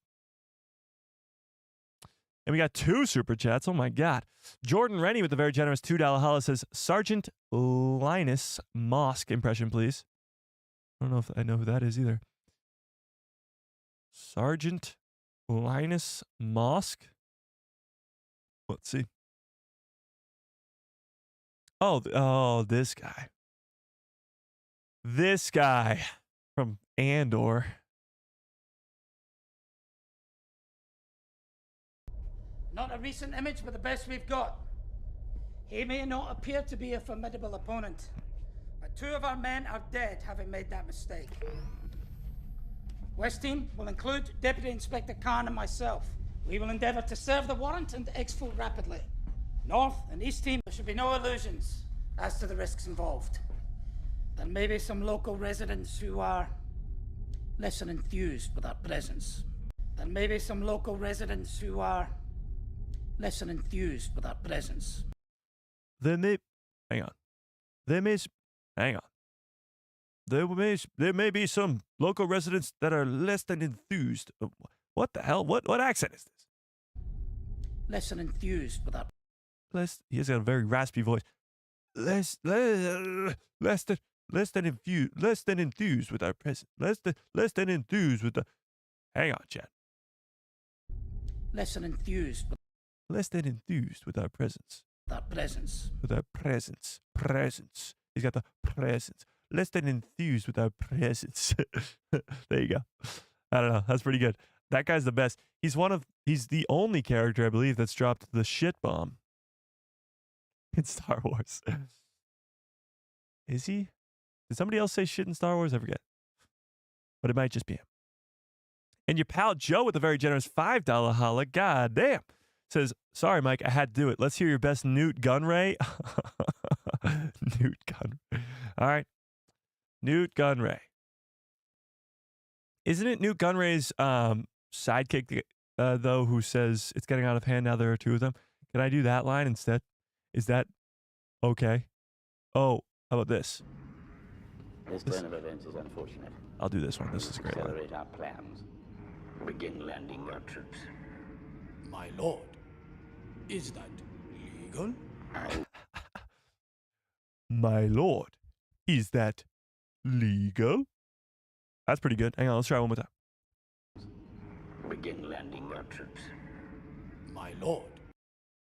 And we got 2 super chats. Oh my God. Jordan Rennie with the very generous $2 holla says, Sergeant Linus Bossk impression, please. I don't know if I know who that is either. Sergeant Linus Bossk. Let's see. Oh, this guy. This guy from Andor. Not a recent image, but the best we've got. He may not appear to be a formidable opponent, but 2 of our men are dead having made that mistake. West Team will include Deputy Inspector Khan and myself. We will endeavour to serve the warrant and exfil rapidly. North and East Team, there should be no illusions as to the risks involved. There may be some local residents who are less than enthused with our presence. There may be some local residents who are less than enthused with our presence. There may be some local residents that are less than enthused. What the hell? What accent is this? Less than enthused with our. He has got a very raspy voice. Less than enthused with our presence. Less than enthused with the. Hang on, Chad. Less than enthused. Less than enthused with our presence. With our presence. With our presence. Presence. He's got the presence. Less than enthused with our presence. There you go. I don't know. That's pretty good. That guy's the best. He's the only character, I believe, that's dropped the shit bomb in Star Wars. Is he? Did somebody else say shit in Star Wars? I forget. But it might just be him. And your pal Joe with a very generous $5 holla. God damn. Says, sorry, Mike, I had to do it. Let's hear your best Newt Gunray. Newt Gunray. All right. Newt Gunray. Isn't it Newt Gunray's sidekick, though, who says it's getting out of hand now there are 2 of them? Can I do that line instead? Is that okay? Oh, how about this? This turn of events is unfortunate. I'll do this one. This is a great line. Accelerate our plans. Begin landing our troops. My lord, is that legal? My lord, is that legal? That's pretty good. Hang on, let's try one more time. Begin landing our troops. My lord.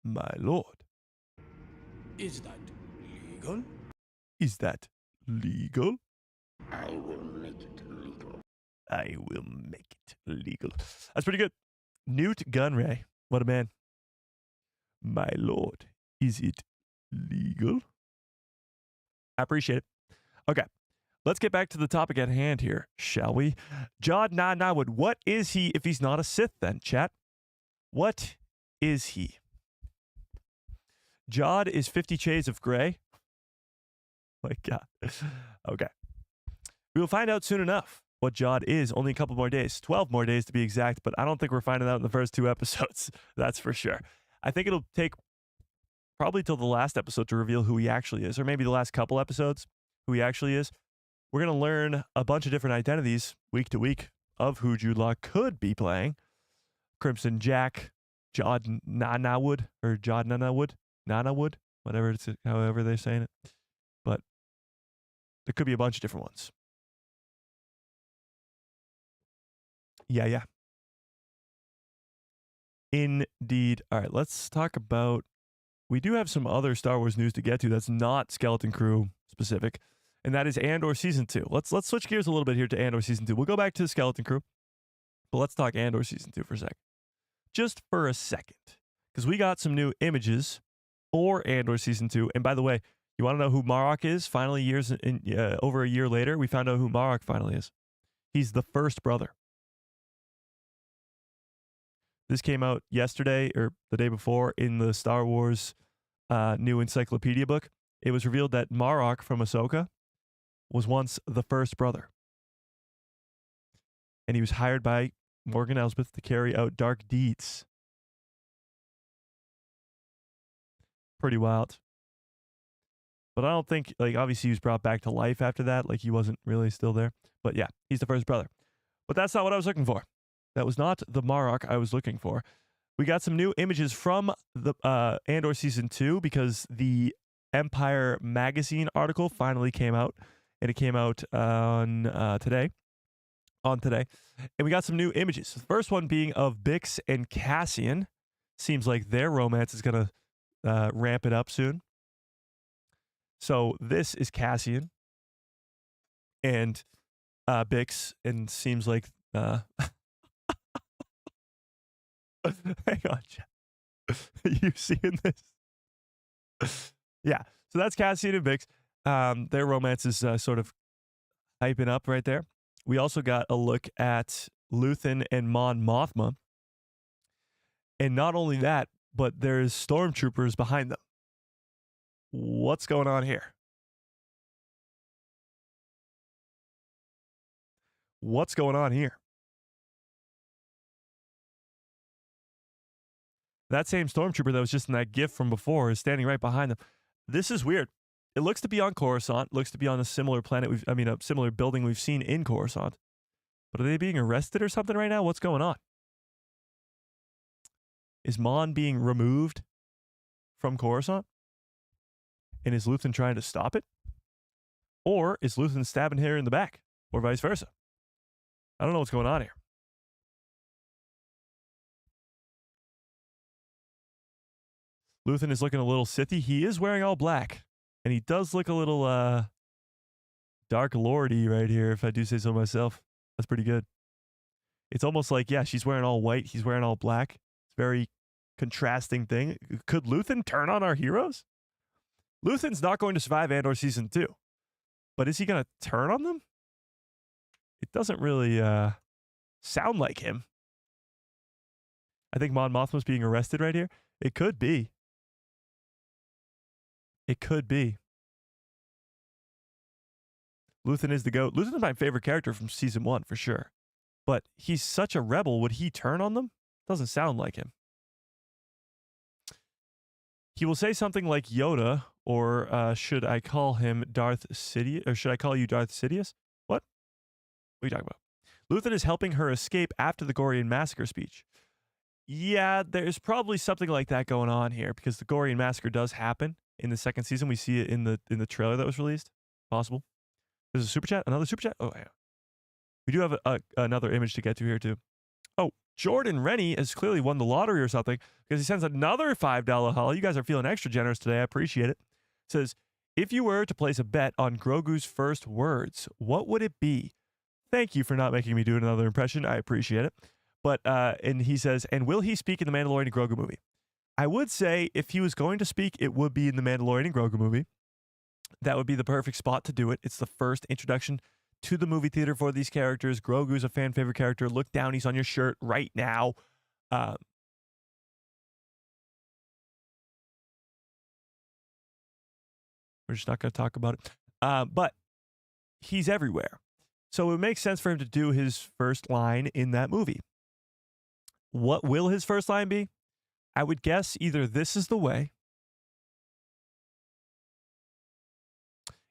My lord. Is that legal? Is that legal? I will make it legal. I will make it legal. That's pretty good. Newt Gunray. What a man. My lord. Is it legal? I appreciate it. Okay. Let's get back to the topic at hand here, shall we? Jod Nanawood. What is he if he's not a Sith then, chat? What is he? Jod is 50 Shades of Grey. My God. Okay. We will find out soon enough what Jod is. Only a couple more days. 12 more days to be exact, but I don't think we're finding out in the first 2 episodes. That's for sure. I think it'll take probably till the last episode to reveal who he actually is, or maybe the last couple episodes, who he actually is. We're going to learn a bunch of different identities week to week of who Jude Law could be playing. Crimson Jack, Jod Nanawood, or Jod Nanawood, whatever it's, however they're saying it. But there could be a bunch of different ones. Yeah. Indeed. All right, let's talk about. We do have some other Star Wars news to get to that's not Skeleton Crew specific, and that is Andor Season 2. Let's switch gears a little bit here to Andor Season 2. We'll go back to Skeleton Crew, but let's talk Andor Season 2 for a second. Just for a second, because we got some new images for Andor Season 2. And by the way, you want to know who Marok is? Finally, over a year later, we found out who Marok finally is. He's the first brother. This came out yesterday or the day before in the Star Wars new encyclopedia book. It was revealed that Marok from Ahsoka was once the first brother. And he was hired by Morgan Elsbeth to carry out dark deeds. Pretty wild. But I don't think, like, obviously he was brought back to life after that. Like, he wasn't really still there. But yeah, he's the first brother. But that's not what I was looking for. That was not the Marok I was looking for. We got some new images from the Andor Season 2 because the Empire Magazine article finally came out. And it came out on today. And we got some new images. The first one being of Bix and Cassian. Seems like their romance is going to ramp it up soon. So this is Cassian and Bix, and seems like hang on, Jeff. You seeing this? Yeah. So that's Cassian and Bix. Their romance is sort of hyping up right there. We also got a look at Luthen and Mon Mothma. And not only that, but there's stormtroopers behind them. What's going on here? What's going on here? That same stormtrooper that was just in that GIF from before is standing right behind them. This is weird. It looks to be on Coruscant. Looks to be on a similar planet. A similar building we've seen in Coruscant. But are they being arrested or something right now? What's going on? Is Mon being removed from Coruscant? And is Luthen trying to stop it? Or is Luthen stabbing her in the back? Or vice versa? I don't know what's going on here. Luthen is looking a little Sithy. He is wearing all black. And he does look a little Dark Lordy right here, if I do say so myself. That's pretty good. It's almost like, yeah, she's wearing all white. He's wearing all black. It's a very contrasting thing. Could Luthen turn on our heroes? Luthen's not going to survive Andor Season 2. But is he going to turn on them? It doesn't really sound like him. I think Mon Mothma's being arrested right here. It could be. It could be. Luthen is the GOAT. Luthen is my favorite character from Season 1, for sure. But he's such a rebel. Would he turn on them? Doesn't sound like him. He will say something like Yoda, or should I call him Darth Sidious? Or should I call you Darth Sidious? What? What are you talking about? Luthen is helping her escape after the Gorian massacre speech. Yeah, there's probably something like that going on here, because the Gorian massacre does happen in the second season. We see it in the trailer that was released. Possible. There's a super chat. Another super chat. Oh yeah. We do have another image to get to here too. Oh, Jordan Rennie has clearly won the lottery or something, because he sends another $5 haul. You guys are feeling extra generous today. I appreciate it. Says, if you were to place a bet on Grogu's first words, what would it be? Thank you for not making me do another impression. I appreciate it. But and he says, and will he speak in the Mandalorian and Grogu movie? I would say if he was going to speak, it would be in the Mandalorian and Grogu movie. That would be the perfect spot to do it. It's the first introduction to the movie theater for these characters. Grogu's a fan favorite character. Look down. He's on your shirt right now. We're just not going to talk about it. But he's everywhere. So it makes sense for him to do his first line in that movie. What will his first line be? I would guess either "This is the way."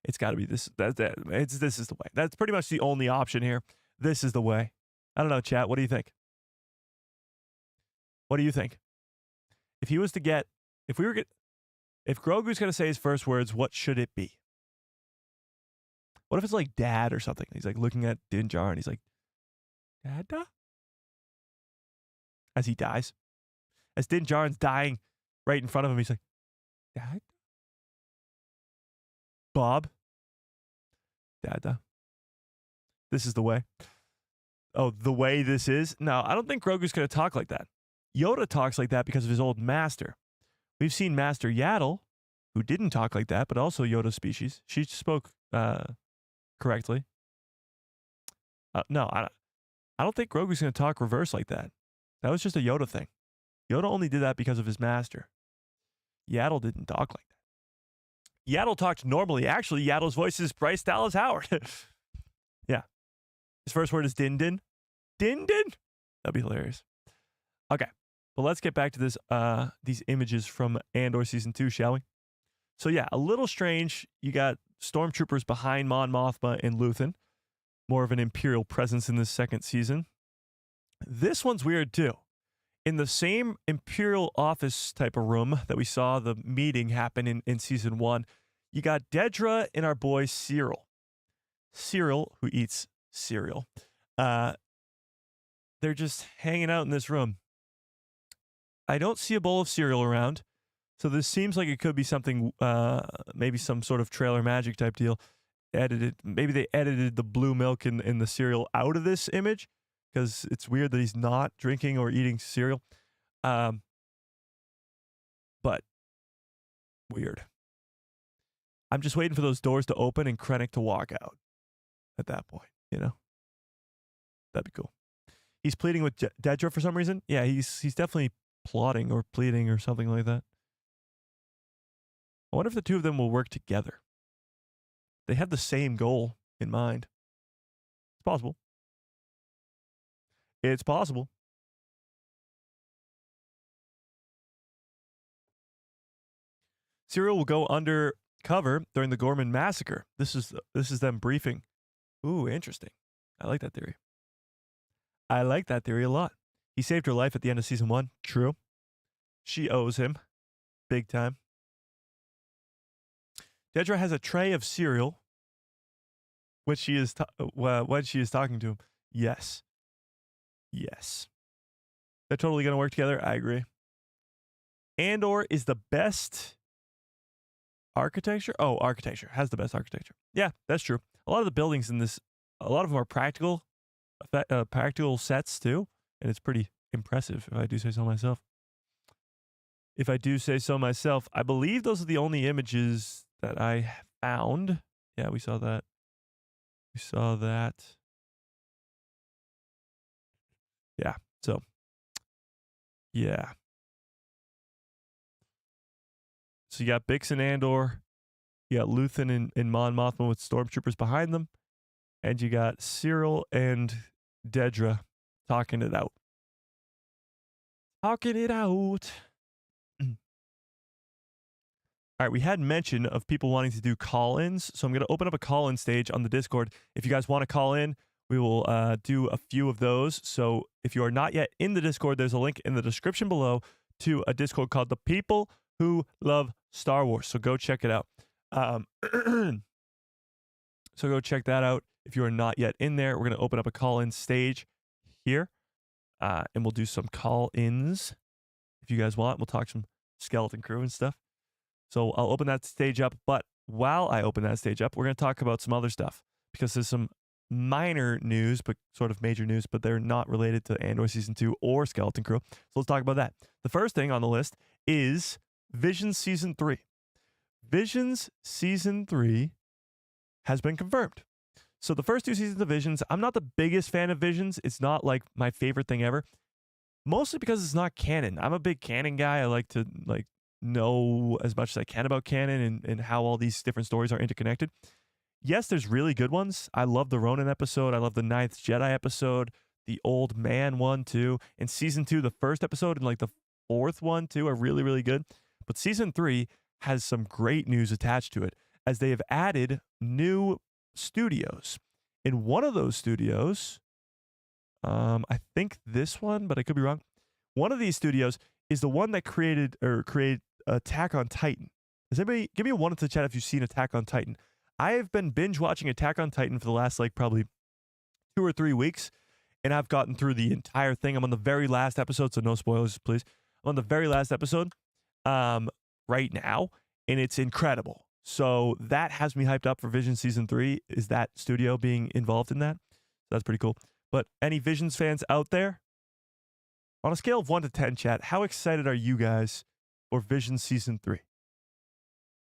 It's got to be this. This is the way. That's pretty much the only option here. This is the way. I don't know, chat. What do you think? What do you think? If he was to get, if Grogu's going to say his first words, what should it be? What if it's like Dad or something? He's like looking at Din Djarin and he's like, Dada? As he dies. as Din Djarin's dying right in front of him. He's like, Dad? Bob? Dada? This is the way? Oh, the way this is? No, I don't think Grogu's going to talk like that. Yoda talks like that because of his old master. We've seen Master Yaddle, who didn't talk like that, but also Yoda's species. She spoke correctly. No, I don't think Grogu's going to talk reverse like that. That was just a Yoda thing. Yoda only did that because of his master. Yaddle didn't talk like that. Yaddle talked normally. Actually, Yaddle's voice is Bryce Dallas Howard. Yeah. His first word is Din Din. Din Din? That'd be hilarious. Okay. But let's get back to this. These images from Andor Season 2, shall we? So yeah, a little strange. You got stormtroopers behind Mon Mothma and Luthen. More of an Imperial presence in this second season. This one's weird too. In the same Imperial office type of room that we saw the meeting happen in Season 1, you got Dedra and our boy Cyril. Cyril, who eats cereal. They're just hanging out in this room. I don't see a bowl of cereal around, so this seems like it could be something, maybe some sort of trailer magic type deal. Maybe they edited the blue milk in the cereal out of this image, because it's weird that he's not drinking or eating cereal. But weird. I'm just waiting for those doors to open and Krennic to walk out at that point, you know? That'd be cool. He's pleading with Dedra for some reason. Yeah, he's definitely plotting or pleading or something like that. I wonder if the two of them will work together. They have the same goal in mind. It's possible. It's possible. Cyril will go undercover during the Gorman massacre. This is them briefing. Ooh, interesting. I like that theory. I like that theory a lot. He saved her life at the end of Season 1. True. She owes him. Big time. Dedra has a tray of cereal when she is talking to him. Yes. Yes. They're totally going to work together. I agree. Andor is the best architecture. Oh, architecture. Has the best architecture. Yeah, that's true. A lot of the buildings in this, a lot of them are practical sets too. And it's pretty impressive, if I do say so myself. I believe those are the only images that I found. Yeah, we saw that. Yeah, so, yeah. So you got Bix and Andor. You got Luthen and Mon Mothma with stormtroopers behind them. And you got Cyril and Dedra talking it out. All right, we had mention of people wanting to do call-ins, so I'm going to open up a call-in stage on the Discord. If you guys want to call in, we will do a few of those. So if you are not yet in the Discord, there's a link in the description below to a Discord called The People Who Love Star Wars. So go check it out. So go check that out. If you are not yet in there, we're going to open up a call-in stage here, and we'll do some call-ins if you guys want. We'll talk some Skeleton Crew and stuff. So I'll open that stage up, but while I open that stage up, we're going to talk about some other stuff because there's some minor news, but sort of major news, but they're not related to Andor Season 2 or Skeleton Crew. So let's talk about that. The first thing on the list is Visions Season 3. Visions Season 3 has been confirmed. So the first two seasons of Visions, I'm not the biggest fan of Visions. It's not like my favorite thing ever, mostly because it's not canon. I'm a big canon guy. I like to know as much as I can about canon and how all these different stories are interconnected. Yes, there's really good ones. I love the Ronin episode. I love the Ninth Jedi episode, the Old Man one too. And Season 2, the first episode and the fourth one too are really, really good. But Season 3 has some great news attached to it as they have added new studios. In one of those studios, I think this one, but I could be wrong. One of these studios is the one that created Attack on Titan. Does anybody give me a one in the chat if you've seen Attack on Titan? I have been binge watching Attack on Titan for the last probably 2 or 3 weeks, and I've gotten through the entire thing. I'm on the very last episode, so no spoilers, please. on the very last episode right now, and it's incredible. So that has me hyped up for Visions Season 3, is that studio being involved in that. So that's pretty cool. But any Visions fans out there? On a scale of 1 to 10, chat, how excited are you guys for Visions Season 3?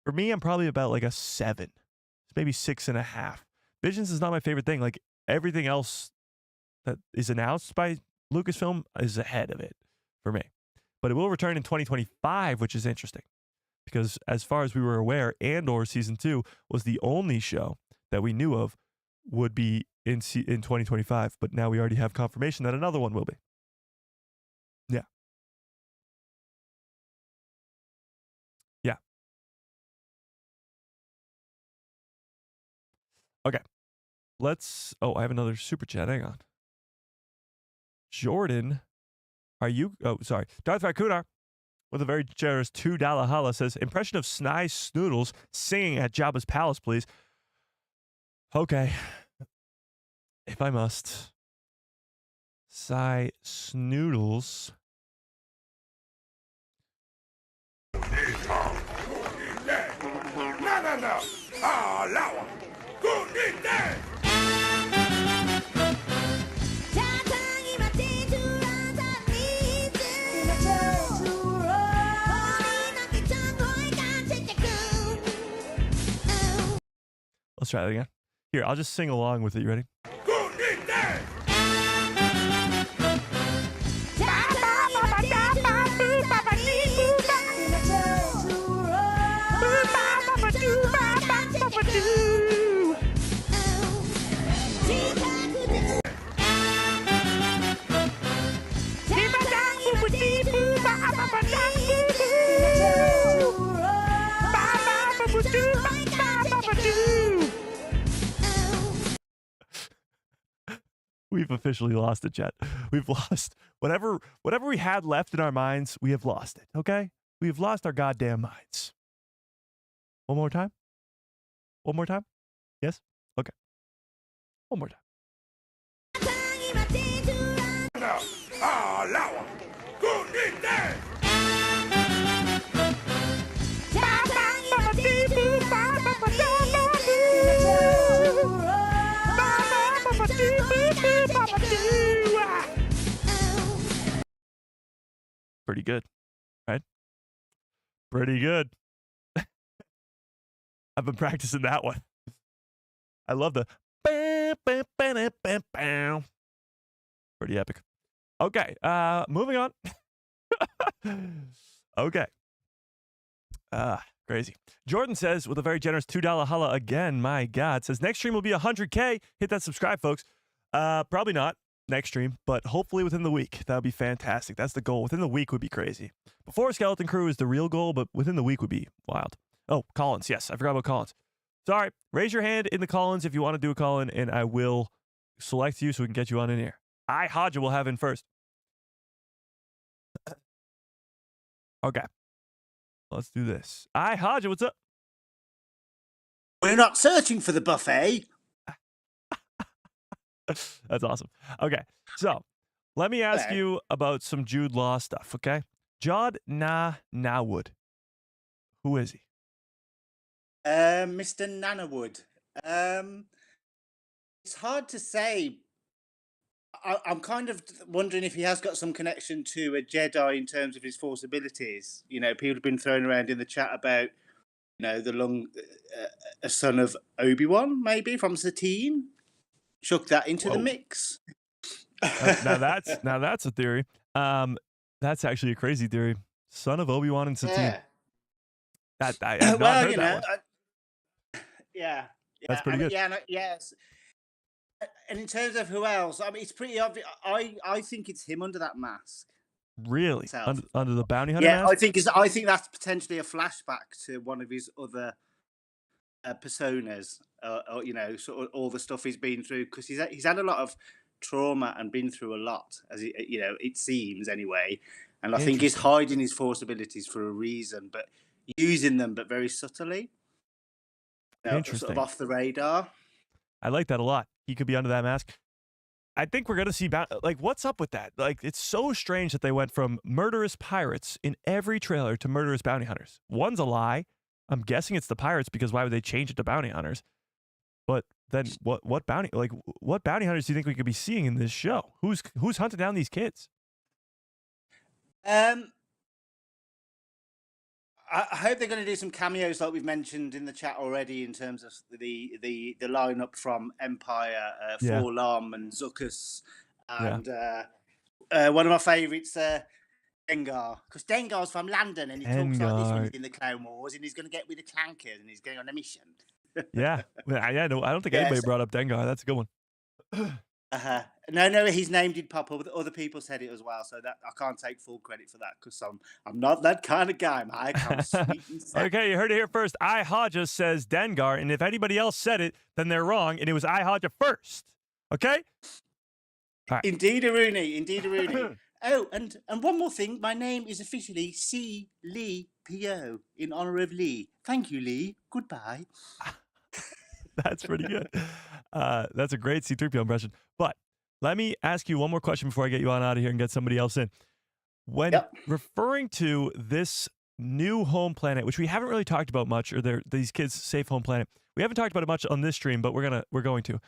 For me, I'm probably about like a 7. It's maybe 6.5. Visions is not my favorite thing. Like everything else that is announced by Lucasfilm is ahead of it for me. But it will return in 2025, which is interesting. Because as far as we were aware, Andor Season 2 was the only show that we knew of would be in 2025. But now we already have confirmation that another one will be. Yeah. Yeah. Okay. Let's... Oh, I have another super chat. Hang on. Jordan, are you... Oh, sorry. Darth Vacunar, with a very generous $2 holla, says, impression of Snai Snoodles singing at Jabba's palace, please. Okay. If I must. Snai Snoodles. Let's try that again. Here, I'll just sing along with it. You ready? We've officially lost it, chat. We've lost whatever we had left in our minds. We have lost it. Okay, we have lost our goddamn minds. One more time. One more time. Yes. Okay. One more time. Pretty good, right? Pretty good. I've been practicing that one. I love the pretty epic. Okay, moving on. Okay. Crazy. Jordan says, with a very generous $2 holla again, my God, says next stream will be 100K. Hit that subscribe, folks. Probably not next stream, but hopefully within the week. That would be fantastic. That's the goal. Within the week would be crazy. Before Skeleton Crew is the real goal, but within the week would be wild. Oh, Collins. Yes, I forgot about Collins. Sorry. Raise your hand in the Collins if you want to do a call-in, and I will select you so we can get you on in here. Hodja will have in first. Okay. Let's do this. Hodja, what's up? We're not searching for the buffet. That's awesome. Okay, so let me ask you about some Jude Law stuff, okay? Jod Nawood. Who is he? Mr. Nanawood. It's hard to say. I'm kind of wondering if he has got some connection to a Jedi in terms of his Force abilities. You know, people have been thrown around in the chat about, you know, a son of Obi-Wan, maybe, from Satine. Chuck that into the mix. Now that's a theory. That's actually a crazy theory. Son of Obi-Wan and Satine. Yeah. I have not heard that one. Yeah. That's pretty good. Yeah, yes. And in terms of who else, I mean, it's pretty obvious. I think it's him under that mask. Really? Under the bounty hunter mask? mask? I think that's potentially a flashback to one of his other personas. Or, you know, sort of all the stuff he's been through, because he's had a lot of trauma and been through a lot, as you know, it seems anyway. And I think he's hiding his Force abilities for a reason, but using them, but very subtly. You know, sort of off the radar. I like that a lot. He could be under that mask. I think we're gonna see like, what's up with that? Like, it's so strange that they went from murderous pirates in every trailer to murderous bounty hunters. One's a lie. I'm guessing it's the pirates because why would they change it to bounty hunters? But then what bounty hunters do you think we could be seeing in this show? Who's hunting down these kids? I hope they're going to do some cameos like we've mentioned in the chat already in terms of the lineup from Empire, Forlom and Zuckuss, and one of my favourites, Dengar, because Dengar's from London and he talks like this when he's in the Clone Wars, and he's going to get with the Clankers and he's going on a mission. Yeah, I don't think anybody brought up Dengar. That's a good one. No, his name did pop up. Other people said it as well, so that I can't take full credit for that because I'm not that kind of guy, Mike. I'm sweet and sad. Okay, you heard it here first. Haja says Dengar, and if anybody else said it, then they're wrong, and it was Haja first. Okay? Right. Indeed, Rooney. Oh, and one more thing. My name is officially C. Lee P.O. in honor of Lee. Thank you, Lee. Goodbye. That's pretty good. That's a great C-3PO impression. But let me ask you one more question before I get you on out of here and get somebody else in. When referring to this new home planet, which we haven't really talked about much, or these kids' safe home planet, we haven't talked about it much on this stream, but we're going to.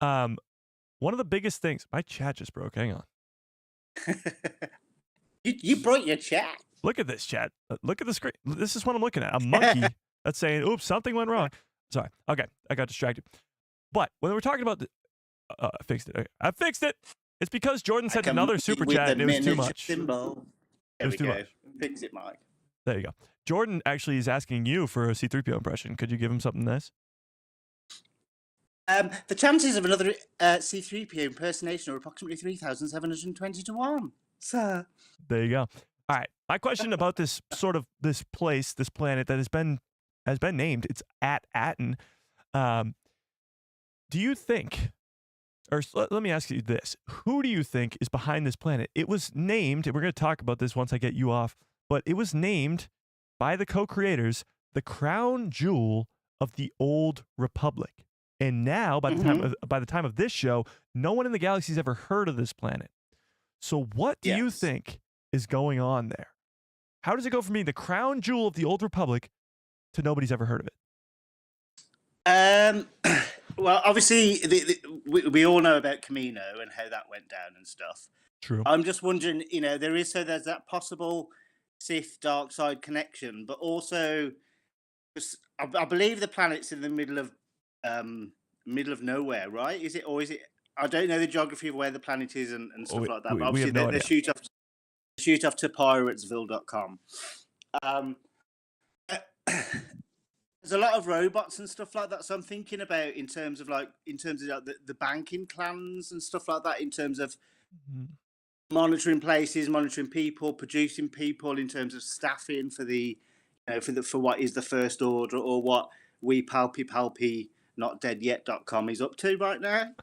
One of the biggest things. My chat just broke. Hang on. You broke your chat. Look at this chat. Look at the screen. This is what I'm looking at. A monkey that's saying, "Oops, something went wrong." Sorry. Okay, I got distracted. But when we're talking about I fixed it. Okay. I fixed it. It's because Jordan sent another super chat and it was too much. Symbol. There we go. Fix it, Mike. There you go. Jordan actually is asking you for a C-3PO impression. Could you give him something nice? The chances of another C-3PO impersonation are approximately 3,720 to 1. Sir. There you go. All right. My question about this planet that has been named, it's at Atten. Do you think, or let me ask you this, who do you think is behind this planet? It was named, and we're going to talk about this once I get you off, but it was named by the co-creators the crown jewel of the Old Republic. And now, by the time of this show, no one in the galaxy has ever heard of this planet. So what do you think is going on there? How does it go from being the crown jewel of the Old Republic to nobody's ever heard of it? Well, obviously, we all know about Camino and how that went down and stuff. True. I'm just wondering, there's that possible Sith dark side connection, but also, I believe the planet's in the middle of nowhere, right? Is it, or is it? I don't know the geography of where the planet is and stuff like that. But obviously, they shoot off to piratesville.com. There's a lot of robots and stuff like that. So I'm thinking about in terms of the banking clans and stuff like that. In terms of monitoring places, monitoring people, producing people. In terms of staffing for for what is the First Order or what we palpy not dead yet.com is up to right now.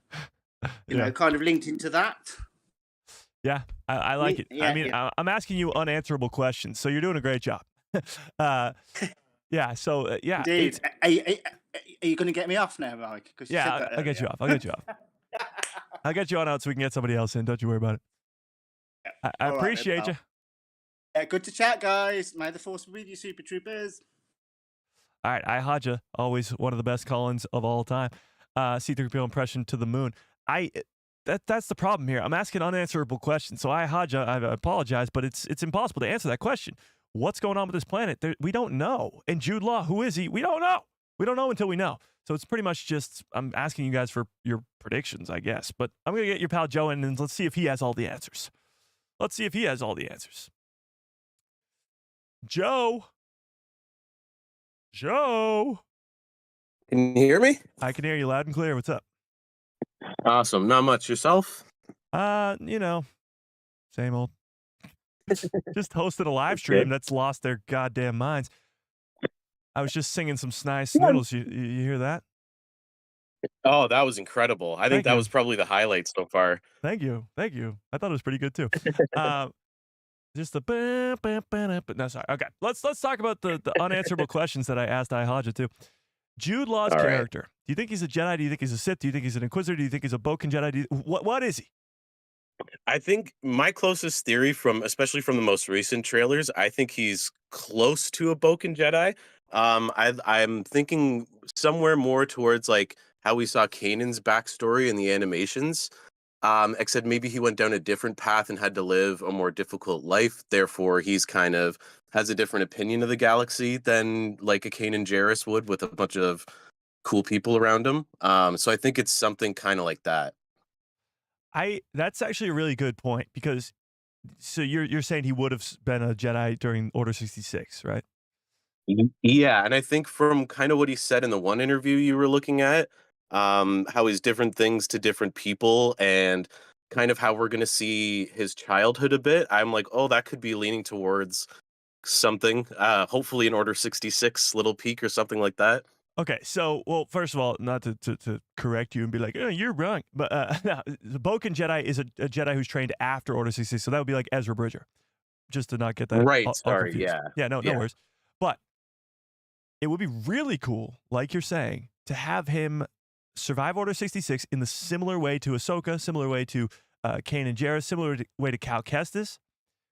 You know, kind of linked into that. Yeah, I like it. I mean, I'm asking you unanswerable questions, so you're doing a great job. Yeah, so, yeah. Indeed. Are you going to get me off now, Mike? Yeah, I'll get you off. I'll get you on out so we can get somebody else in. Don't you worry about it. I appreciate you. Good to chat, guys. May the force be with you, Super Troopers. All right, Haja, always one of the best call-ins of all time. C-3PO impression to the moon. That's the problem here. I'm asking unanswerable questions. So Haja, I apologize, but it's impossible to answer that question. What's going on with this planet? We don't know. And Jude Law, who is he? We don't know. We don't know until we know. So it's pretty much just I'm asking you guys for your predictions, I guess. But I'm going to get your pal Joe in and let's see if he has all the answers. Joe. Can you hear me? I can hear you loud and clear. What's up? Awesome. Not much. Yourself? Same old. Just hosted a live stream that's lost their goddamn minds. I was just singing some snide sniddles. You hear that? Oh, that was incredible. I think that was probably the highlight so far. Thank you. I thought it was pretty good too. Just the but no, sorry. Okay, let's talk about the unanswerable questions that I asked Haja too. Jude Law's character. Do you think he's a Jedi? Do you think he's a Sith? Do you think he's an Inquisitor? Do you think he's a Boken Jedi? What is he? I think my closest theory especially from the most recent trailers, I think he's close to a Boken Jedi. I'm thinking somewhere more towards like how we saw Kanan's backstory in the animations. Except maybe he went down a different path and had to live a more difficult life. Therefore, he's kind of has a different opinion of the galaxy than like a Kanan Jarrus would with a bunch of cool people around him. So I think it's something kind of like that. That's actually a really good point, because so you're saying he would have been a Jedi during Order 66, right? Yeah, and I think from kind of what he said in the one interview you were looking at, how he's different things to different people, and kind of how we're going to see his childhood a bit. I'm like, oh, that could be leaning towards something. Hopefully, in Order 66, little peek or something like that. Okay, so, well, first of all, not to correct you and be like, oh, you're wrong, but no, the Boken Jedi is a Jedi who's trained after Order 66, so that would be like Ezra Bridger, just to not get that Right, all sorry, confused. yeah. No worries. But it would be really cool, like you're saying, to have him survive Order 66 in the similar way to Ahsoka, similar way to Kanan Jarrus, similar way to Cal Kestis,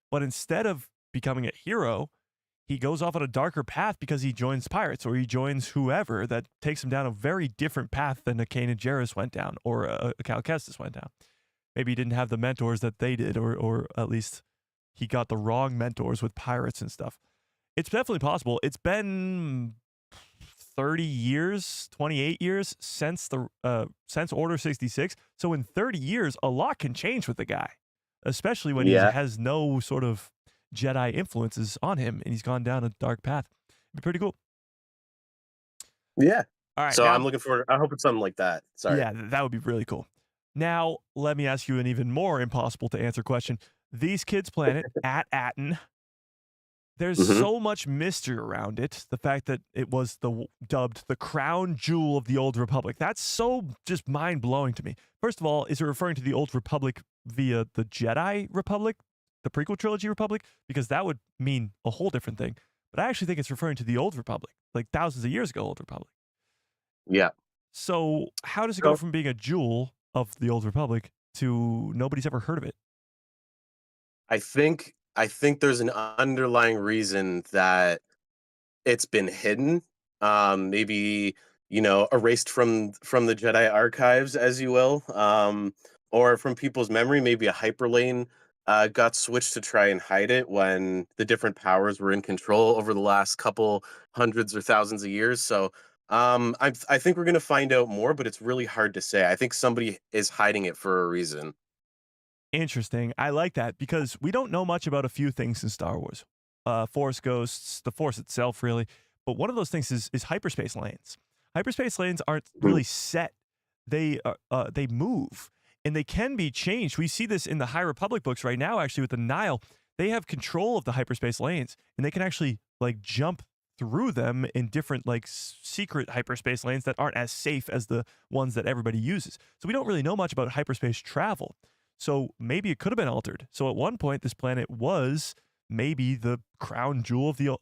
but instead of becoming a hero, he goes off on a darker path because he joins pirates, or he joins whoever that takes him down a very different path than a Kanan Jarrus went down, or a Cal Kestis went down. Maybe he didn't have the mentors that they did, or at least he got the wrong mentors with pirates and stuff. It's definitely possible. It's been 30 years, 28 years since Order 66. So in 30 years, a lot can change with the guy, especially when he has no sort of Jedi influences on him and he's gone down a dark path. It'd be pretty cool. Yeah. All right. So now, I'm looking forward. I hope it's something like that. Sorry. Yeah, that would be really cool. Now, let me ask you an even more impossible to answer question. These kids' planet at Aten, there's so much mystery around it. The fact that it was dubbed the crown jewel of the Old Republic. That's so just mind-blowing to me. First of all, is it referring to the Old Republic via the Jedi Republic, the prequel trilogy Republic? Because that would mean a whole different thing. But I actually think it's referring to the Old Republic, like thousands of years ago, Old Republic. Yeah. So how does it go from being a jewel of the Old Republic to nobody's ever heard of it? I think there's an underlying reason that it's been hidden. Maybe, erased from the Jedi archives, as you will, or from people's memory. Maybe a hyperlane got switched to try and hide it when the different powers were in control over the last couple hundreds or thousands of years. So I think we're going to find out more, but it's really hard to say. I think somebody is hiding it for a reason. Interesting. I like that, because we don't know much about a few things in Star Wars. Force ghosts, the Force itself, really. But one of those things is hyperspace lanes. Hyperspace lanes aren't really set. They move, and they can be changed. We see this in the High Republic books right now, actually, with the Nile. They have control of the hyperspace lanes, and they can actually like jump through them in different like secret hyperspace lanes that aren't as safe as the ones that everybody uses. So we don't really know much about hyperspace travel. So maybe it could have been altered. So at one point, this planet was maybe the crown jewel of the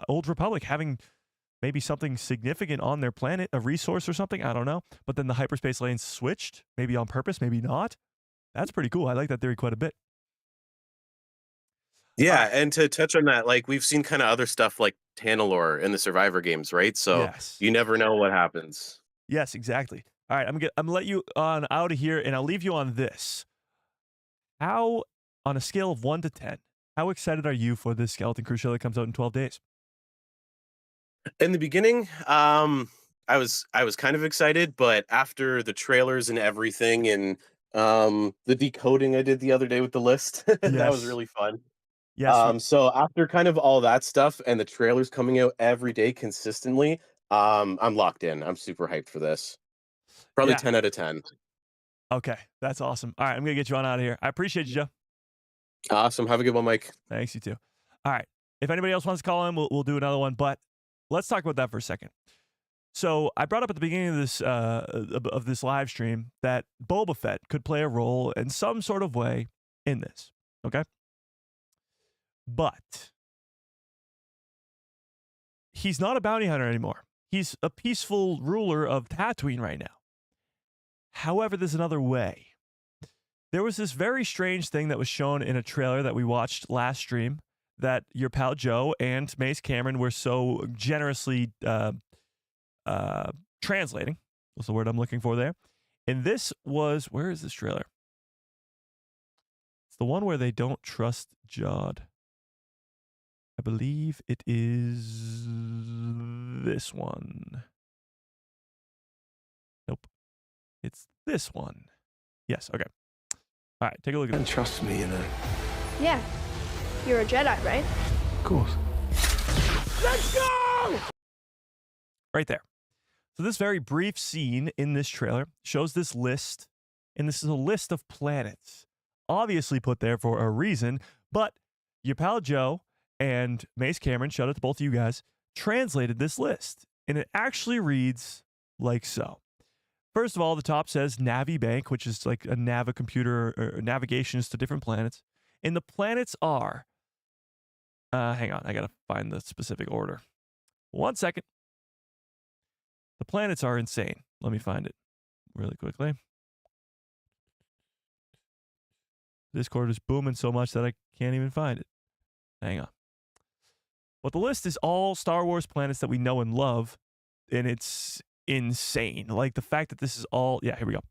Old Republic, having maybe something significant on their planet, a resource or something. I don't know. But then the hyperspace lanes switched, maybe on purpose, maybe not. That's pretty cool. I like that theory quite a bit. Yeah, and to touch on that, like we've seen kind of other stuff like Tanalorr in the Survivor games, right? So you never know what happens. Yes, exactly. All right, I'm gonna let you on out of here, and I'll leave you on this. How, on a scale of 1 to 10, how excited are you for this Skeleton Crew show that comes out in 12 days? In the beginning, I was kind of excited, but after the trailers and everything, and the decoding I did the other day with the list, that was really fun. Yes. So after kind of all that stuff and the trailers coming out every day consistently, I'm locked in. I'm super hyped for this. Probably 10 out of 10. Okay, that's awesome. All right, I'm going to get you on out of here. I appreciate you, Joe. Awesome. Have a good one, Mike. Thanks, you too. All right, if anybody else wants to call in, we'll do another one, but let's talk about that for a second. So I brought up at the beginning of this live stream that Boba Fett could play a role in some sort of way in this, okay? But he's not a bounty hunter anymore. He's a peaceful ruler of Tatooine right now. However, there's another way. There was this very strange thing that was shown in a trailer that we watched last stream that your pal Joe and Mace Cameron were so generously translating. What's the word I'm looking for there? And this was, where is this trailer? It's the one where they don't trust Jod. I believe it is this one. Nope. It's this one. Yes, okay. All right, take a look at this. And trust me, Yeah. You're a Jedi, right? Of course. Let's go! Right there. So this very brief scene in this trailer shows this list, and this is a list of planets, obviously put there for a reason, but your pal Joe and Mace Cameron, shout out to both of you guys, translated this list, and it actually reads like so. First of all, the top says Navi Bank, which is like a computer or navigations to different planets, and the planets are, hang on, I gotta find the specific order. 1 second. The planets are insane. Let me find it really quickly. Discord is booming so much that I can't even find it. Hang on. But the list is all Star Wars planets that we know and love, and it's insane. Like the fact that this is all, yeah, here we go.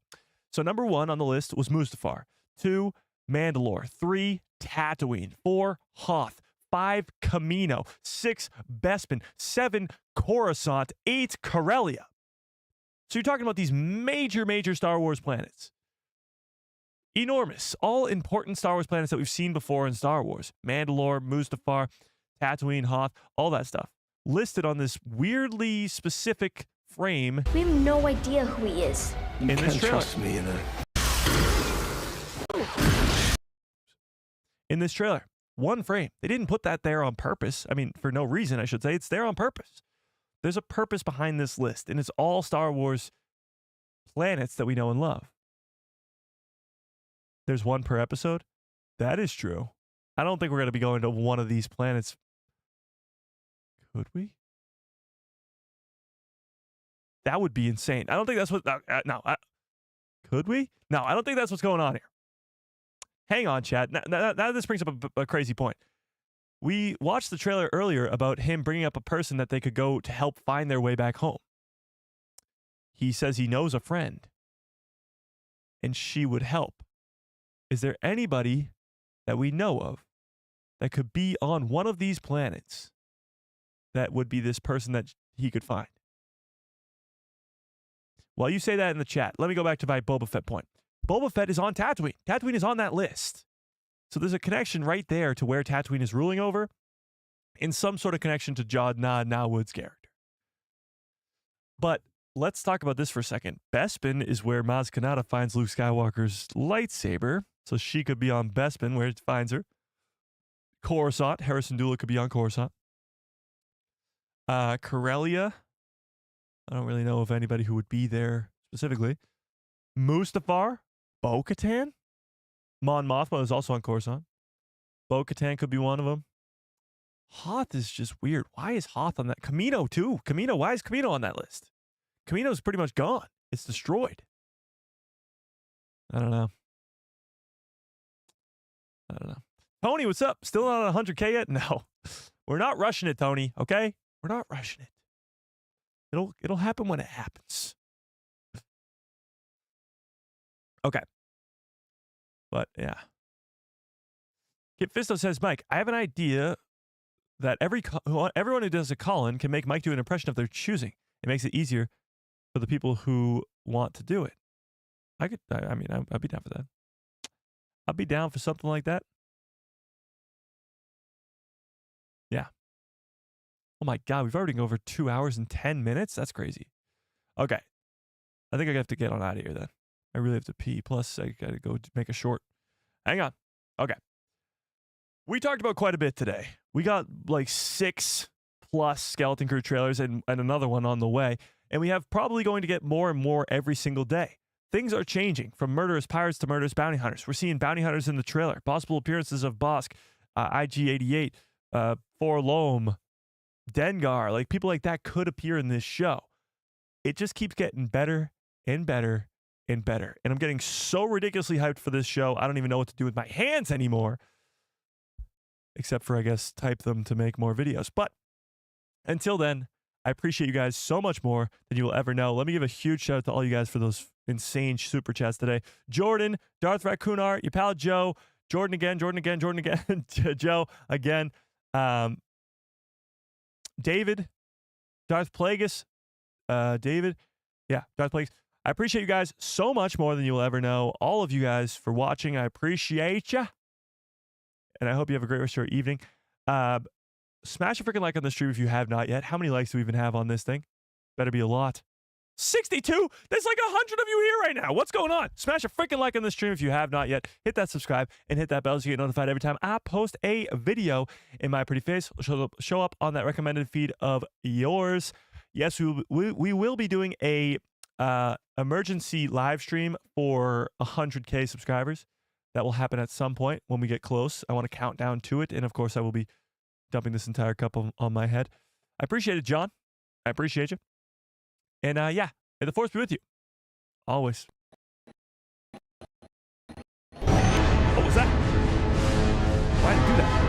So number 1 on the list was Mustafar. 2, Mandalore. 3, Tatooine. 4, Hoth. 5, Camino. 6, Bespin. 7, Coruscant. 8, Corellia. So you're talking about these major Star Wars planets. Enormous. All important Star Wars planets that we've seen before in Star Wars. Mandalore, Mustafar, Tatooine, Hoth, all that stuff. Listed on this weirdly specific frame. We have no idea who he is. You can trust me, In this trailer. One frame. They didn't put that there on purpose. I mean, for no reason, I should say. It's there on purpose. There's a purpose behind this list, and it's all Star Wars planets that we know and love. There's one per episode. That is true. I don't think we're going to be going to one of these planets. Could we? That would be insane. I don't think that's what... could we? No, I don't think that's what's going on here. Hang on, Chad. Now this brings up a crazy point. We watched the trailer earlier about him bringing up a person that they could go to help find their way back home. He says he knows a friend, and she would help. Is there anybody that we know of that could be on one of these planets that would be this person that he could find? While you say that in the chat, let me go back to my Boba Fett point. Boba Fett is on Tatooine. Tatooine is on that list. So there's a connection right there to where Tatooine is ruling over, in some sort of connection to Jod Nawood's character. But let's talk about this for a second. Bespin is where Maz Kanata finds Luke Skywalker's lightsaber, so she could be on Bespin where it finds her. Coruscant, Harrison Dula could be on Coruscant. Corellia, I don't really know of anybody who would be there specifically. Mustafar, Bo-Katan. Mon Mothma is also on Coruscant. Bo-Katan could be one of them. Hoth is just weird. Why is Hoth on that? Camino, too. Camino, why is Camino on that list? Camino's pretty much gone. It's destroyed. I don't know. Tony, what's up? Still not on 100K yet? No. We're not rushing it, Tony, okay? We're not rushing it. It'll happen when it happens. Okay. But, yeah. Kip Fisto says, Mike, I have an idea that everyone who does a call-in can make Mike do an impression of their choosing. It makes it easier for the people who want to do it. I'd be down for that. I'd be down for something like that. Yeah. Oh my God, we've already gone over 2 hours and 10 minutes? That's crazy. Okay. I think I have to get on out of here then. I really have to pee. Plus, I got to go make a short. Hang on. Okay. We talked about quite a bit today. We got like 6+ Skeleton Crew trailers and another one on the way. And we have probably going to get more and more every single day. Things are changing from murderous pirates to murderous bounty hunters. We're seeing bounty hunters in the trailer. Possible appearances of Bossk, IG-88, Forlom, Dengar, like people like that could appear in this show. It just keeps getting better and better and better. And I'm getting so ridiculously hyped for this show. I don't even know what to do with my hands anymore. Except for, I guess, type them to make more videos. But until then, I appreciate you guys so much more than you will ever know. Let me give a huge shout out to all you guys for those insane super chats today. Jordan, Darth Raccoon Art, your pal Joe, Jordan again, Joe again, David, Darth Plagueis, David, yeah, Darth Plagueis. I appreciate you guys so much more than you will ever know. All of you guys for watching. I appreciate you. And I hope you have a great rest of your evening. Smash a freaking like on the stream if you have not yet. How many likes do we even have on this thing? Better be a lot. 62? There's like 100 of you here right now. What's going on? Smash a freaking like on the stream if you have not yet. Hit that subscribe and hit that bell so you get notified every time I post a video in my pretty face. Show up on that recommended feed of yours. Yes, we will be doing a emergency live stream for 100K subscribers. That will happen at some point when we get close. I want to count down to it. And of course, I will be dumping this entire cup on my head. I appreciate it, John. I appreciate you. And yeah, may the force be with you. Always. What was that? Why did it do that?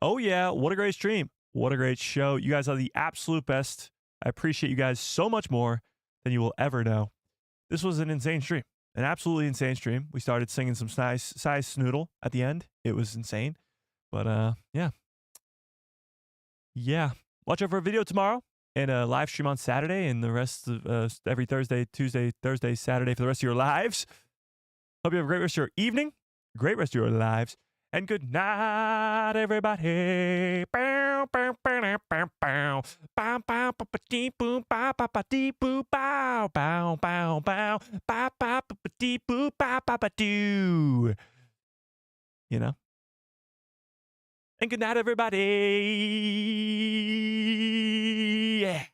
Oh yeah, what a great stream. What a great show. You guys are the absolute best. I appreciate you guys so much more than you will ever know. This was an insane stream. An absolutely insane stream. We started singing some size snoodle at the end. It was insane. But yeah. Yeah. Watch out for a video tomorrow and a live stream on Saturday and the rest of every Thursday, Tuesday, Thursday, Saturday for the rest of your lives. Hope you have a great rest of your evening. Great rest of your lives. And good night, everybody. Bow, bow, bow, bow, bow. Bow, bow, ba, ba, dee, boo, bow, ba, ba, dee, boo, bow, bow, bow, bow. Bow, bow, ba, ba, dee, boo, bow, ba, ba, doo. You know? And good night, everybody. Yeah.